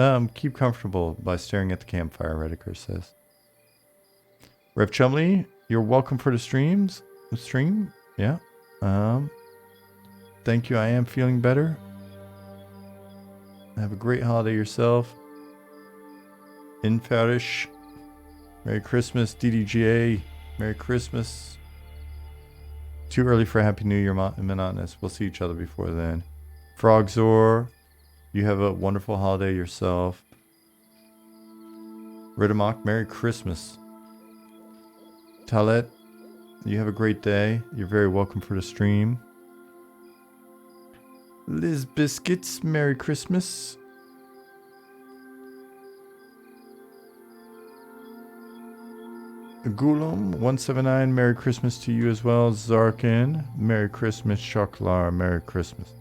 comfortable by staring at the campfire, Rediker says. Rev Chumley, you're welcome for the stream. Yeah. Thank you. I am feeling better. Have a great holiday yourself. Infarish, Merry Christmas. DDGA, Merry Christmas. Too early for a Happy New Year, Monotonous. We'll see each other before then. Frogzor, you have a wonderful holiday yourself. Ridamok, Merry Christmas. Talet, you have a great day. You're very welcome for the stream. Liz Biscuits, Merry Christmas. Gulum 179, Merry Christmas to you as well. Zarkin, Merry Christmas. Shaklar, Merry Christmas.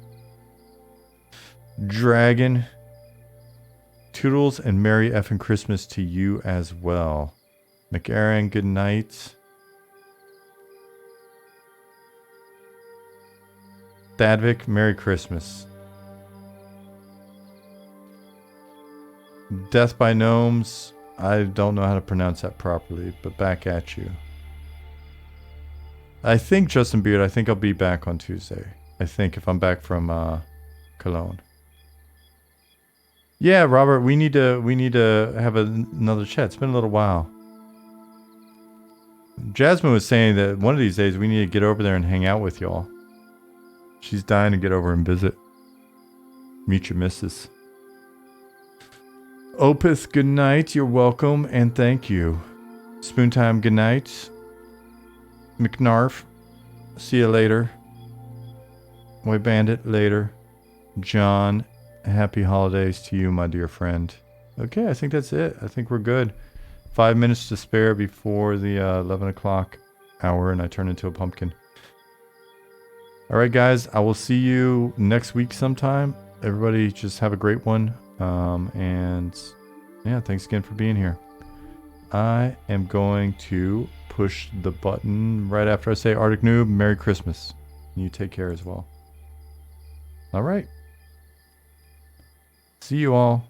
Dragon, Toodles, and Merry effing Christmas to you as well. McAaron, good night. Thadvik, Merry Christmas. Death by Gnomes, I don't know how to pronounce that properly, but back at you. I think Justin Beard, I think I'll be back on Tuesday. I think if I'm back from Cologne. Yeah, Robert, we need to have another chat. It's been a little while. Jasmine was saying that one of these days we need to get over there and hang out with y'all. She's dying to get over and visit. Meet your missus. Opus, good night. You're welcome and thank you. Spoontime, good night. McNarf, see you later. White Bandit, later. John, happy holidays to you, my dear friend. Okay, I think that's it. I think we're good. 5 minutes to spare before the 11 o'clock hour and I turn into a pumpkin. All right, guys, I will see you next week sometime. Everybody just have a great one. And yeah, thanks again for being here. I am going to push the button right after I say Arctic Noob, Merry Christmas. You take care as well. All right. See you all.